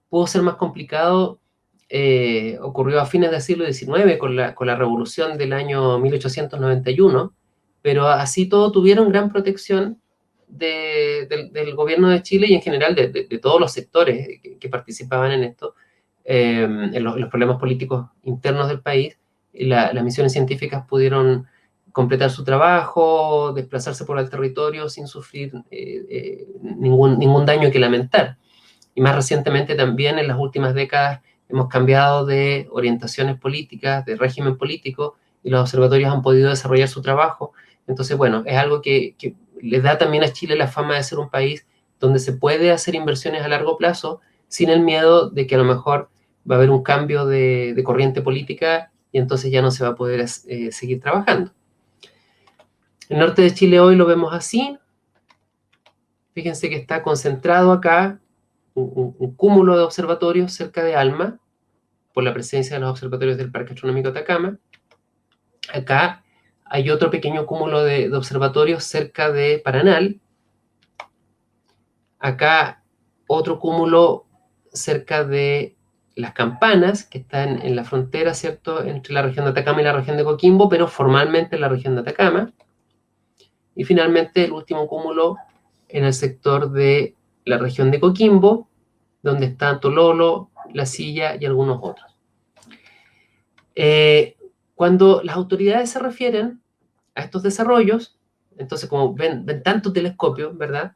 pudo ser más complicado ocurrió a fines del siglo XIX con la revolución del año 1891, pero así todo tuvieron gran protección del gobierno de Chile y en general de todos los sectores que participaban en esto, en los problemas políticos internos del país. Las misiones científicas pudieron completar su trabajo, desplazarse por el territorio sin sufrir ningún daño que lamentar. Y más recientemente también en las últimas décadas hemos cambiado de orientaciones políticas, de régimen político, y los observatorios han podido desarrollar su trabajo. Entonces, bueno, es algo que le da también a Chile la fama de ser un país donde se puede hacer inversiones a largo plazo sin el miedo de que a lo mejor va a haber un cambio de corriente política y entonces ya no se va a poder seguir trabajando. El norte de Chile hoy lo vemos así. Fíjense que está concentrado acá un cúmulo de observatorios cerca de Alma, por la presencia de los observatorios del Parque Astronómico Atacama. Acá hay otro pequeño cúmulo de observatorios cerca de Paranal. Acá otro cúmulo cerca de Las Campanas, que está en la frontera, ¿cierto?, entre la región de Atacama y la región de Coquimbo, pero formalmente en la región de Atacama. Y finalmente el último cúmulo en el sector de la región de Coquimbo, donde están Tololo, La Silla y algunos otros. Cuando las autoridades se refieren a estos desarrollos, entonces como ven tantos telescopios, ¿verdad?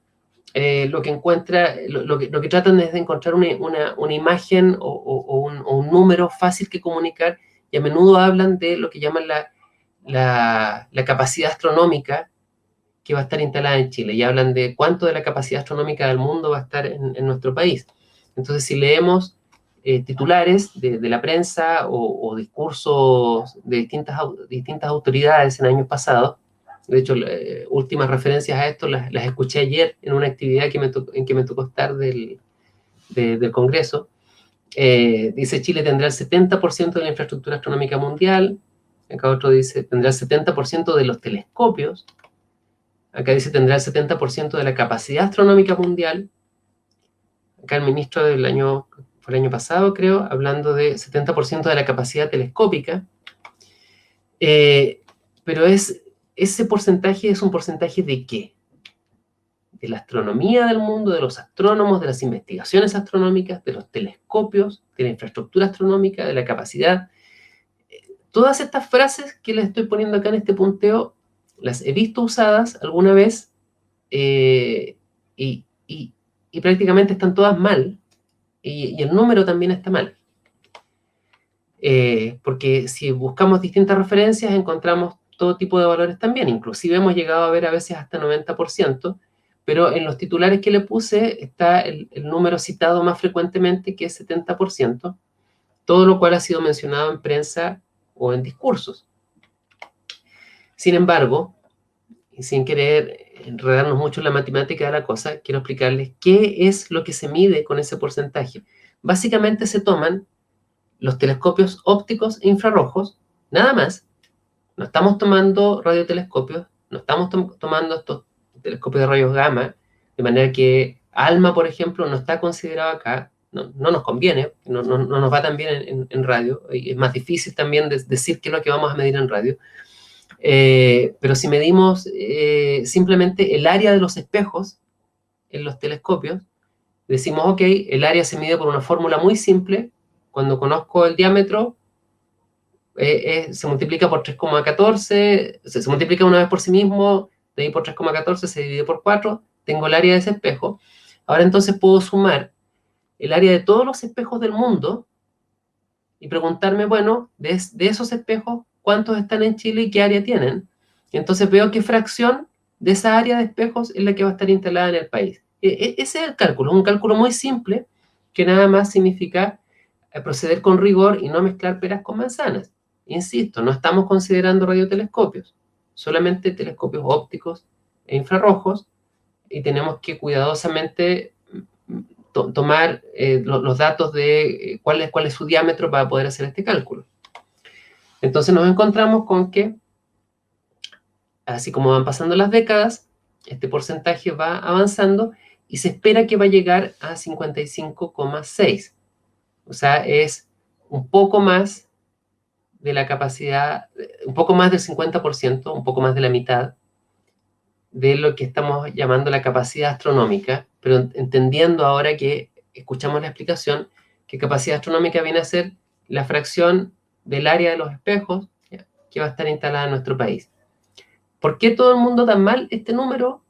Lo que tratan es de encontrar una imagen o un número fácil que comunicar, y a menudo hablan de lo que llaman la capacidad astronómica que va a estar instalada en Chile, y hablan de cuánto de la capacidad astronómica del mundo va a estar en nuestro país. Entonces, si leemos titulares de la prensa o discursos de distintas autoridades en años pasados, de hecho, últimas referencias a esto las escuché ayer en una actividad en que me tocó estar del Congreso. Dice, Chile tendrá el 70% de la infraestructura astronómica mundial. Acá otro dice, tendrá el 70% de los telescopios. Acá dice, tendrá el 70% de la capacidad astronómica mundial. Acá el ministro fue el año pasado, creo, hablando de 70% de la capacidad telescópica. Pero ese porcentaje es un porcentaje ¿de qué? De la astronomía del mundo, de los astrónomos, de las investigaciones astronómicas, de los telescopios, de la infraestructura astronómica, de la capacidad. Todas estas frases que les estoy poniendo acá en este punteo, las he visto usadas alguna vez y prácticamente están todas mal, y el número también está mal. Porque si buscamos distintas referencias encontramos todo tipo de valores también, inclusive hemos llegado a ver a veces hasta 90%, pero en los titulares que le puse está el número citado más frecuentemente, que es 70%, todo lo cual ha sido mencionado en prensa o en discursos. Sin embargo, y sin querer enredarnos mucho en la matemática de la cosa, quiero explicarles qué es lo que se mide con ese porcentaje. Básicamente se toman los telescopios ópticos e infrarrojos, nada más. No estamos tomando radiotelescopios, no estamos tomando estos telescopios de rayos gamma, de manera que ALMA, por ejemplo, no está considerado acá, no nos conviene, no nos va tan bien en radio, y es más difícil también decir qué es lo que vamos a medir en radio. Pero si medimos simplemente el área de los espejos en los telescopios, decimos, ok, el área se mide por una fórmula muy simple. Cuando conozco el diámetro, se multiplica por 3,14, se multiplica una vez por sí mismo, de ahí por 3,14 se divide por 4, tengo el área de ese espejo. Ahora entonces puedo sumar el área de todos los espejos del mundo y preguntarme, bueno, de esos espejos, ¿cuántos están en Chile y qué área tienen? Y entonces veo qué fracción de esa área de espejos es la que va a estar instalada en el país. Ese es el cálculo, un cálculo muy simple que nada más significa proceder con rigor y no mezclar peras con manzanas. Insisto, no estamos considerando radiotelescopios, solamente telescopios ópticos e infrarrojos, y tenemos que cuidadosamente tomar los datos de cuál es su diámetro para poder hacer este cálculo. Entonces nos encontramos con que, así como van pasando las décadas, este porcentaje va avanzando y se espera que va a llegar a 55,6. O sea, es un poco más de la capacidad, un poco más del 50%, un poco más de la mitad de lo que estamos llamando la capacidad astronómica, pero entendiendo ahora que escuchamos la explicación, que capacidad astronómica viene a ser la fracción del área de los espejos que va a estar instalada en nuestro país. ¿Por qué todo el mundo da mal este número?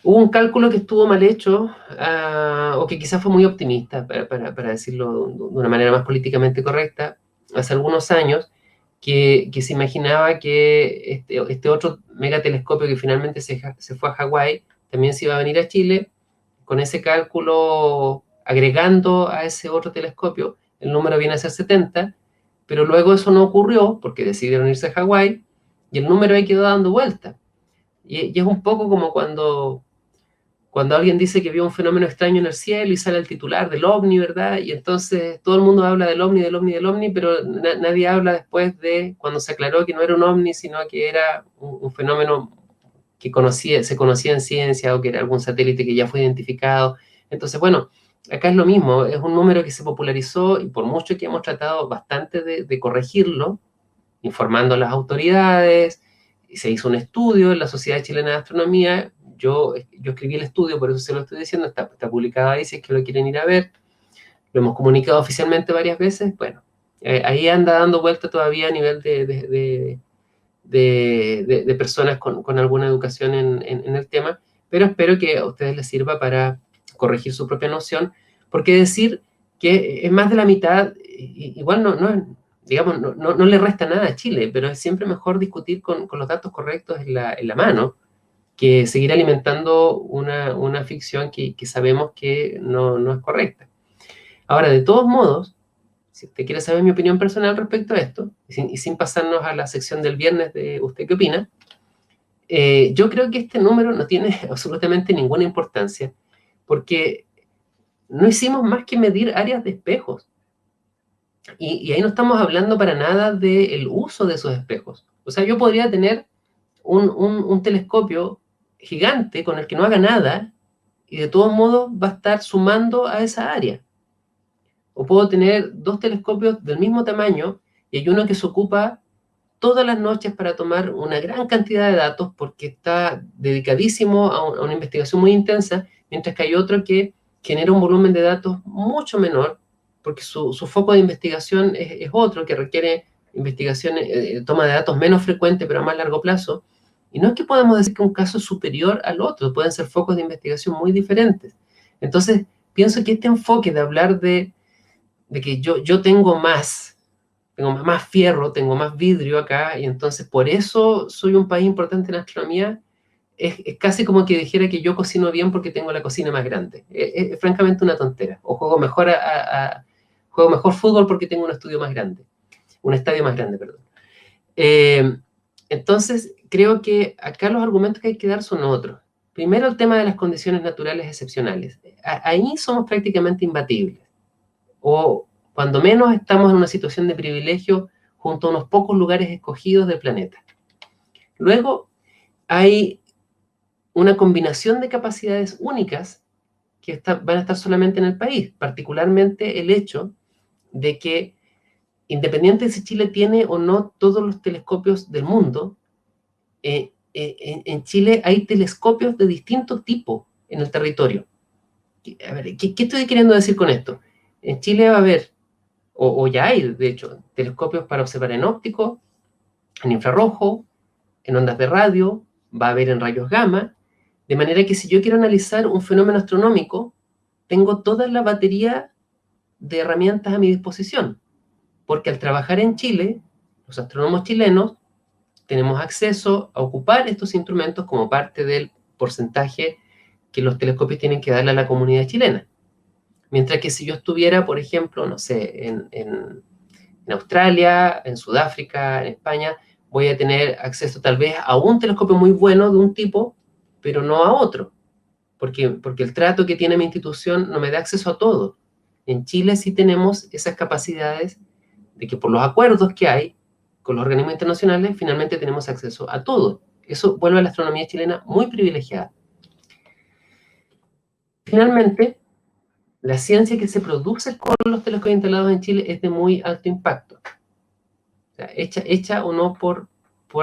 Hubo un cálculo que estuvo mal hecho, o que quizás fue muy optimista, para decirlo de una manera más políticamente correcta, hace algunos años, que se imaginaba que este otro megatelescopio que finalmente se fue a Hawái, también se iba a venir a Chile. Con ese cálculo, agregando a ese otro telescopio, el número viene a ser 70, pero luego eso no ocurrió porque decidieron irse a Hawái y el número ahí quedó dando vuelta. Y es un poco como cuando alguien dice que vio un fenómeno extraño en el cielo y sale el titular del ovni, ¿verdad? Y entonces todo el mundo habla del ovni, del ovni, del ovni, pero nadie habla después de cuando se aclaró que no era un ovni, sino que era un fenómeno que se conocía en ciencia, o que era algún satélite que ya fue identificado. Entonces, bueno, acá es lo mismo, es un número que se popularizó y por mucho que hemos tratado bastante de corregirlo, informando a las autoridades, y se hizo un estudio en la Sociedad Chilena de Astronomía. Yo escribí el estudio, por eso se lo estoy diciendo, está publicado ahí, si es que lo quieren ir a ver. Lo hemos comunicado oficialmente varias veces. Bueno, ahí anda dando vuelta todavía a nivel de personas con alguna educación en el tema, pero espero que a ustedes les sirva para corregir su propia noción, porque decir que es más de la mitad, igual digamos, no le resta nada a Chile, pero es siempre mejor discutir con los datos correctos en la mano, que seguir alimentando una ficción que sabemos que no es correcta. Ahora, de todos modos, si usted quiere saber mi opinión personal respecto a esto, y sin pasarnos a la sección del viernes de ¿usted qué opina? Yo creo que este número no tiene absolutamente ninguna importancia, porque no hicimos más que medir áreas de espejos. Y ahí no estamos hablando para nada del uso de esos espejos. O sea, yo podría tener un telescopio gigante con el que no haga nada, y de todos modos va a estar sumando a esa área. O puedo tener dos telescopios del mismo tamaño y hay uno que se ocupa todas las noches para tomar una gran cantidad de datos porque está dedicadísimo a una investigación muy intensa, mientras que hay otro que genera un volumen de datos mucho menor porque su foco de investigación es otro, que requiere investigación, toma de datos menos frecuente pero a más largo plazo. Y no es que podamos decir que un caso es superior al otro, pueden ser focos de investigación muy diferentes. Entonces, pienso que este enfoque de hablar de que yo tengo más fierro, tengo más vidrio acá, y entonces por eso soy un país importante en astronomía, es casi como que dijera que yo cocino bien porque tengo la cocina más grande. Es francamente una tontera. O juego mejor fútbol porque tengo un estadio más grande, perdón. Eh, entonces, creo que acá los argumentos que hay que dar son otros. Primero, el tema de las condiciones naturales excepcionales. Ahí somos prácticamente imbatibles. O cuando menos estamos en una situación de privilegio junto a unos pocos lugares escogidos del planeta. Luego hay una combinación de capacidades únicas que van a estar solamente en el país, particularmente el hecho de que, independiente de si Chile tiene o no todos los telescopios del mundo, en Chile hay telescopios de distinto tipo en el territorio. A ver, ¿qué estoy queriendo decir con esto? En Chile va a haber, o ya hay, de hecho, telescopios para observar en óptico, en infrarrojo, en ondas de radio, va a haber en rayos gamma, de manera que si yo quiero analizar un fenómeno astronómico, tengo toda la batería de herramientas a mi disposición, porque al trabajar en Chile, los astrónomos chilenos tenemos acceso a ocupar estos instrumentos como parte del porcentaje que los telescopios tienen que darle a la comunidad chilena. Mientras que si yo estuviera, por ejemplo, no sé, en Australia, en Sudáfrica, en España, voy a tener acceso tal vez a un telescopio muy bueno de un tipo, pero no a otro, porque el trato que tiene mi institución no me da acceso a todo. En Chile sí tenemos esas capacidades de que por los acuerdos que hay con los organismos internacionales, finalmente tenemos acceso a todo. Eso vuelve a la astronomía chilena muy privilegiada. Finalmente, la ciencia que se produce con los telescopios instalados en Chile es de muy alto impacto. O sea, hecha o no por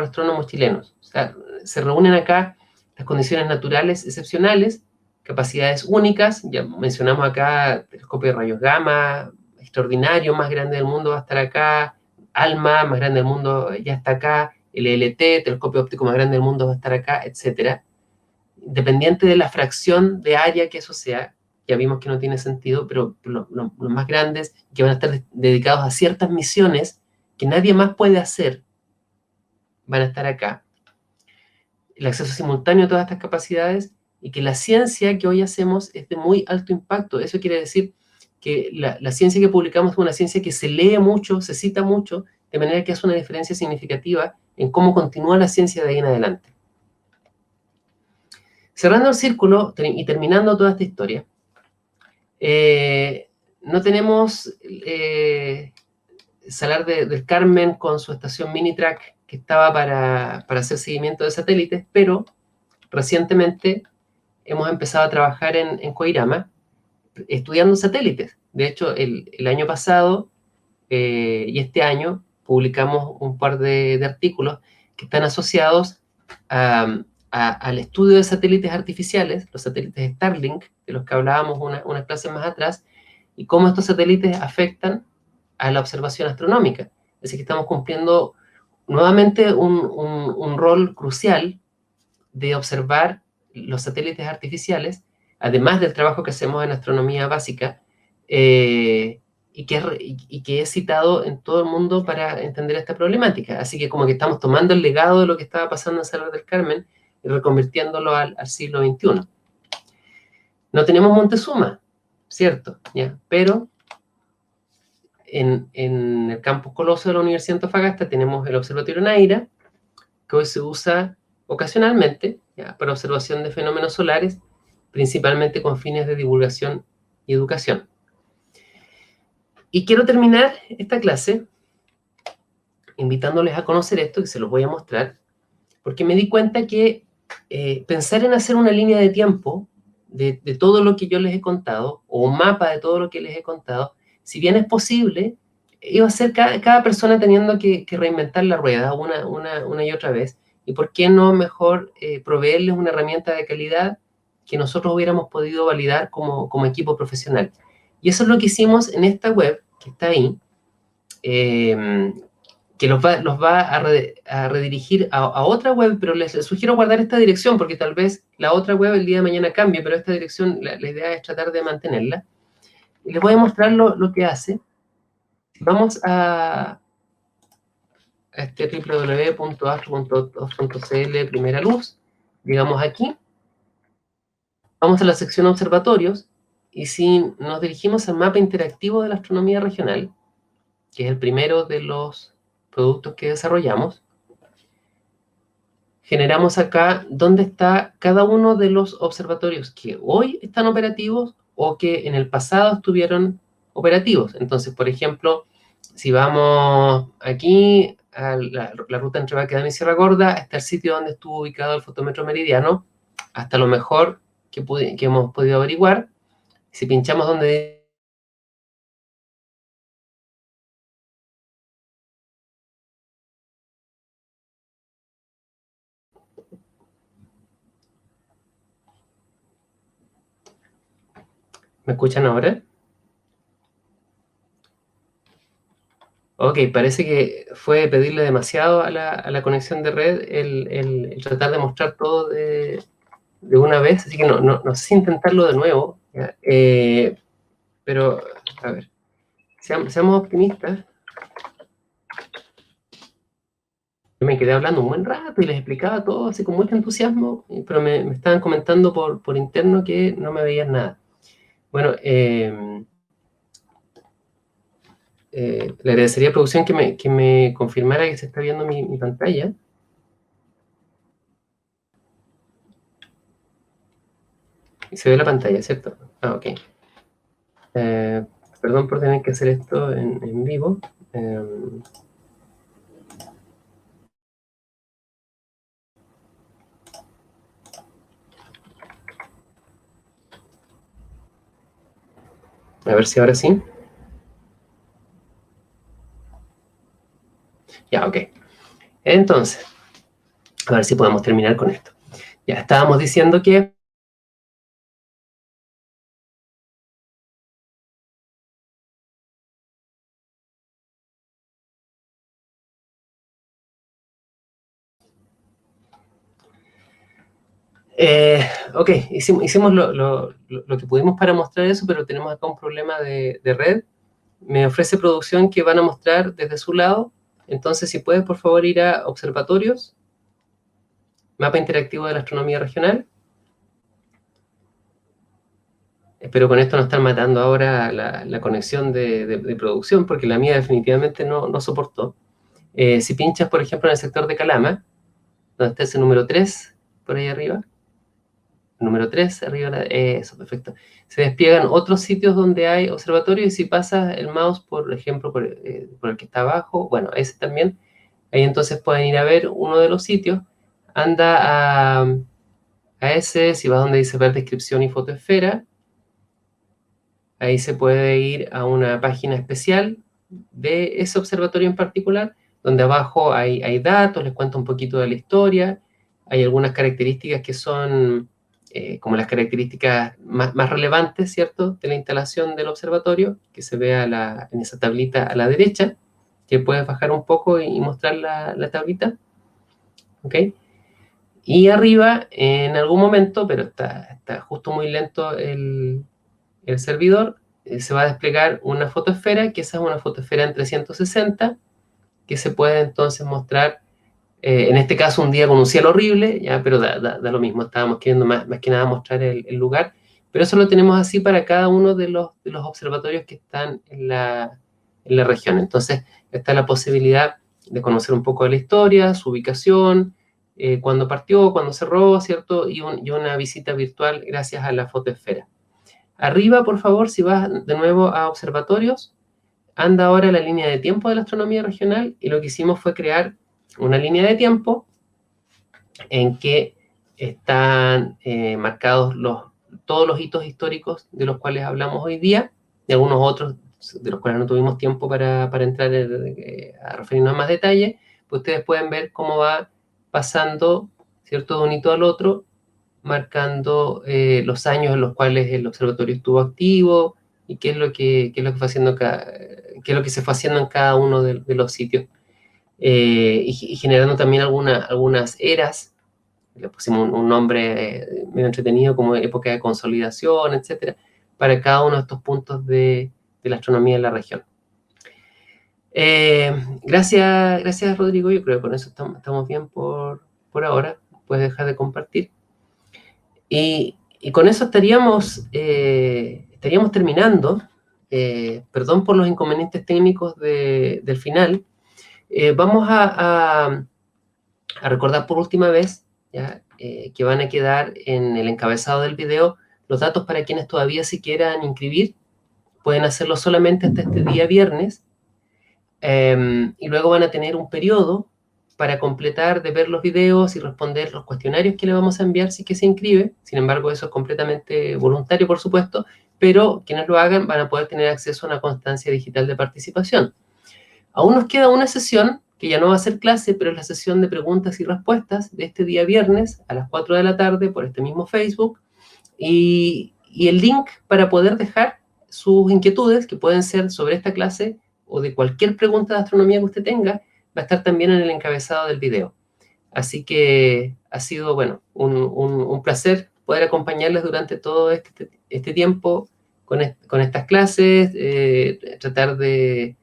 astrónomos chilenos. O sea, se reúnen acá las condiciones naturales excepcionales, capacidades únicas, ya mencionamos acá telescopio de rayos gamma, extraordinario, más grande del mundo va a estar acá, ALMA, más grande del mundo ya está acá, LLT, telescopio óptico más grande del mundo va a estar acá, etc. Independiente de la fracción de área que eso sea, ya vimos que no tiene sentido, pero los más grandes, que van a estar dedicados a ciertas misiones que nadie más puede hacer, van a estar acá. El acceso simultáneo a todas estas capacidades, y que la ciencia que hoy hacemos es de muy alto impacto. Eso quiere decir que la ciencia que publicamos es una ciencia que se lee mucho, se cita mucho, de manera que hace una diferencia significativa en cómo continúa la ciencia de ahí en adelante. Cerrando el círculo y terminando toda esta historia, no tenemos Salar del Carmen con su estación Minitrack que estaba para hacer seguimiento de satélites, pero recientemente hemos empezado a trabajar en Coirama estudiando satélites. De hecho, el año pasado y este año publicamos un par de artículos que están asociados al estudio de satélites artificiales, los satélites Starlink, de los que hablábamos unas clases más atrás, y cómo estos satélites afectan a la observación astronómica. Es decir, que estamos cumpliendo nuevamente un rol crucial de observar los satélites artificiales, además del trabajo que hacemos en astronomía básica, y que es citado en todo el mundo para entender esta problemática. Así que como que estamos tomando el legado de lo que estaba pasando en Salar del Carmen y reconvirtiéndolo al siglo XXI. No tenemos Montezuma, ¿cierto? ¿Ya? Pero en el campus Coloso de la Universidad de Antofagasta tenemos el Observatorio Naira, que hoy se usa ocasionalmente, ¿ya?, para observación de fenómenos solares, principalmente con fines de divulgación y educación. Y quiero terminar esta clase invitándoles a conocer esto, que se los voy a mostrar, porque me di cuenta que pensar en hacer una línea de tiempo de todo lo que yo les he contado, o un mapa de todo lo que les he contado, si bien es posible, iba a ser cada persona teniendo que reinventar la rueda una y otra vez. ¿Y por qué no mejor proveerles una herramienta de calidad que nosotros hubiéramos podido validar como equipo profesional? Y eso es lo que hicimos en esta web, que está ahí, que los va a redirigir a otra web, pero les sugiero guardar esta dirección, porque tal vez la otra web el día de mañana cambie, pero esta dirección, la idea es tratar de mantenerla. Y les voy a mostrar lo que hace. Vamos a este www.astro.org.cl, primera luz, llegamos aquí, vamos a la sección observatorios, y si nos dirigimos al mapa interactivo de la astronomía regional, que es el primero de los productos que desarrollamos, generamos acá dónde está cada uno de los observatorios que hoy están operativos o que en el pasado estuvieron operativos. Entonces, por ejemplo, si vamos aquí a la ruta entre Baquedano y Sierra Gorda, está el sitio donde estuvo ubicado el fotómetro meridiano, hasta lo mejor que hemos podido averiguar. Si pinchamos donde... ¿Me escuchan ahora? Ok, parece que fue pedirle demasiado a la conexión de red el tratar de mostrar todo de una vez, así que no sé si intentarlo de nuevo, ¿ya? Pero, a ver, seamos optimistas. Yo me quedé hablando un buen rato y les explicaba todo así con mucho entusiasmo, pero me estaban comentando por interno que no me veían nada. Bueno, le agradecería a producción que me confirmara que se está viendo mi pantalla. Se ve la pantalla, ¿cierto? Ah, ok. Perdón por tener que hacer esto en vivo. A ver si ahora sí. Ya, ok. Entonces, a ver si podemos terminar con esto. Ya estábamos diciendo que ok, hicimos lo que pudimos para mostrar eso, pero tenemos acá un problema de red. Me ofrece producción que van a mostrar desde su lado. Entonces, si puedes, por favor, ir a observatorios, mapa interactivo de la astronomía regional. Espero con esto no estar matando ahora la conexión de producción, porque la mía definitivamente no soportó. Si pinchas, por ejemplo, en el sector de Calama, donde está ese número 3, por ahí arriba, número 3, arriba, eso, perfecto. Se despliegan otros sitios donde hay observatorios, y si pasas el mouse, por ejemplo, por el que está abajo, bueno, ese también, ahí entonces pueden ir a ver uno de los sitios. Anda a ese, si vas donde dice ver descripción y fotoesfera, ahí se puede ir a una página especial de ese observatorio en particular, donde abajo hay datos, les cuento un poquito de la historia, hay algunas características que son como las características más relevantes, ¿cierto?, de la instalación del observatorio, que se ve en esa tablita a la derecha, que puedes bajar un poco y mostrar la tablita, ¿ok? Y arriba, en algún momento, pero está justo muy lento el servidor, se va a desplegar una fotoesfera, que esa es una fotoesfera en 360, que se puede entonces mostrar, en este caso un día con un cielo horrible, ya, pero da lo mismo, estábamos queriendo más que nada mostrar el lugar, pero eso lo tenemos así para cada uno de los observatorios que están en la región. Entonces está la posibilidad de conocer un poco de la historia, su ubicación, cuándo partió, cuándo cerró, ¿cierto? Y una visita virtual gracias a la fotoesfera. Arriba, por favor, si vas de nuevo a observatorios, anda ahora la línea de tiempo de la astronomía regional, y lo que hicimos fue crear una línea de tiempo en que están marcados todos los hitos históricos de los cuales hablamos hoy día, y algunos otros de los cuales no tuvimos tiempo para entrar a referirnos a más detalle. Pues ustedes pueden ver cómo va pasando, ¿cierto?, de un hito al otro, marcando los años en los cuales el observatorio estuvo activo y qué es lo que fue haciendo qué es lo que se fue haciendo en cada uno de los sitios, y generando también algunas eras. Le pusimos un nombre medio entretenido, como época de consolidación, etcétera, para cada uno de estos puntos de la astronomía en la región. Gracias, Rodrigo. Yo creo que con eso estamos bien por ahora. Puedes dejar de compartir. Y con eso estaríamos terminando. Perdón por los inconvenientes técnicos del final. Vamos a recordar por última vez, ¿ya? Que van a quedar en el encabezado del video los datos para quienes todavía se quieran inscribir. Pueden hacerlo solamente hasta este día viernes, y luego van a tener un periodo para completar de ver los videos y responder los cuestionarios que le vamos a enviar si que se inscribe. Sin embargo, eso es completamente voluntario, por supuesto, pero quienes lo hagan van a poder tener acceso a una constancia digital de participación. Aún nos queda una sesión que ya no va a ser clase, pero es la sesión de preguntas y respuestas de este día viernes a las 4 de la tarde por este mismo Facebook, y el link para poder dejar sus inquietudes, que pueden ser sobre esta clase o de cualquier pregunta de astronomía que usted tenga, va a estar también en el encabezado del video. Así que ha sido, bueno, un placer poder acompañarles durante todo este tiempo con estas clases, tratar de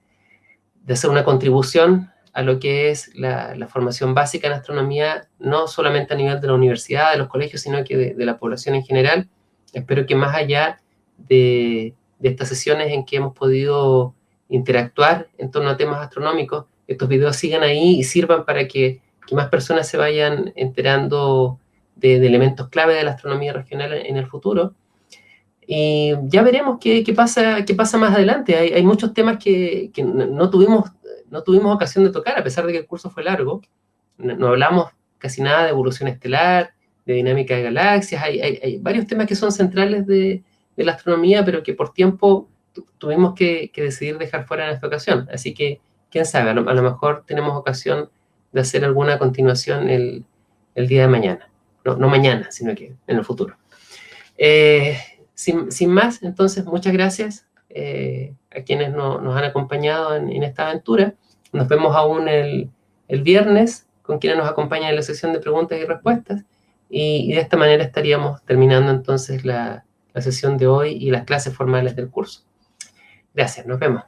hacer una contribución a lo que es la formación básica en astronomía, no solamente a nivel de la universidad, de los colegios, sino que de la población en general. Espero que más allá de estas sesiones en que hemos podido interactuar en torno a temas astronómicos, estos videos sigan ahí y sirvan para que más personas se vayan enterando de elementos clave de la astronomía regional en el futuro. Y ya veremos qué pasa más adelante. Hay muchos temas que no tuvimos ocasión de tocar, a pesar de que el curso fue largo. No hablamos casi nada de evolución estelar, de dinámica de galaxias. Hay varios temas que son centrales de la astronomía, pero que por tiempo tuvimos que decidir dejar fuera en esta ocasión. Así que, quién sabe, a lo mejor tenemos ocasión de hacer alguna continuación el día de mañana. No mañana, sino que en el futuro. Sin más, entonces, muchas gracias a quienes nos han acompañado en esta aventura. Nos vemos aún el viernes, con quienes nos acompañan en la sesión de preguntas y respuestas, y de esta manera estaríamos terminando entonces la sesión de hoy y las clases formales del curso. Gracias, nos vemos.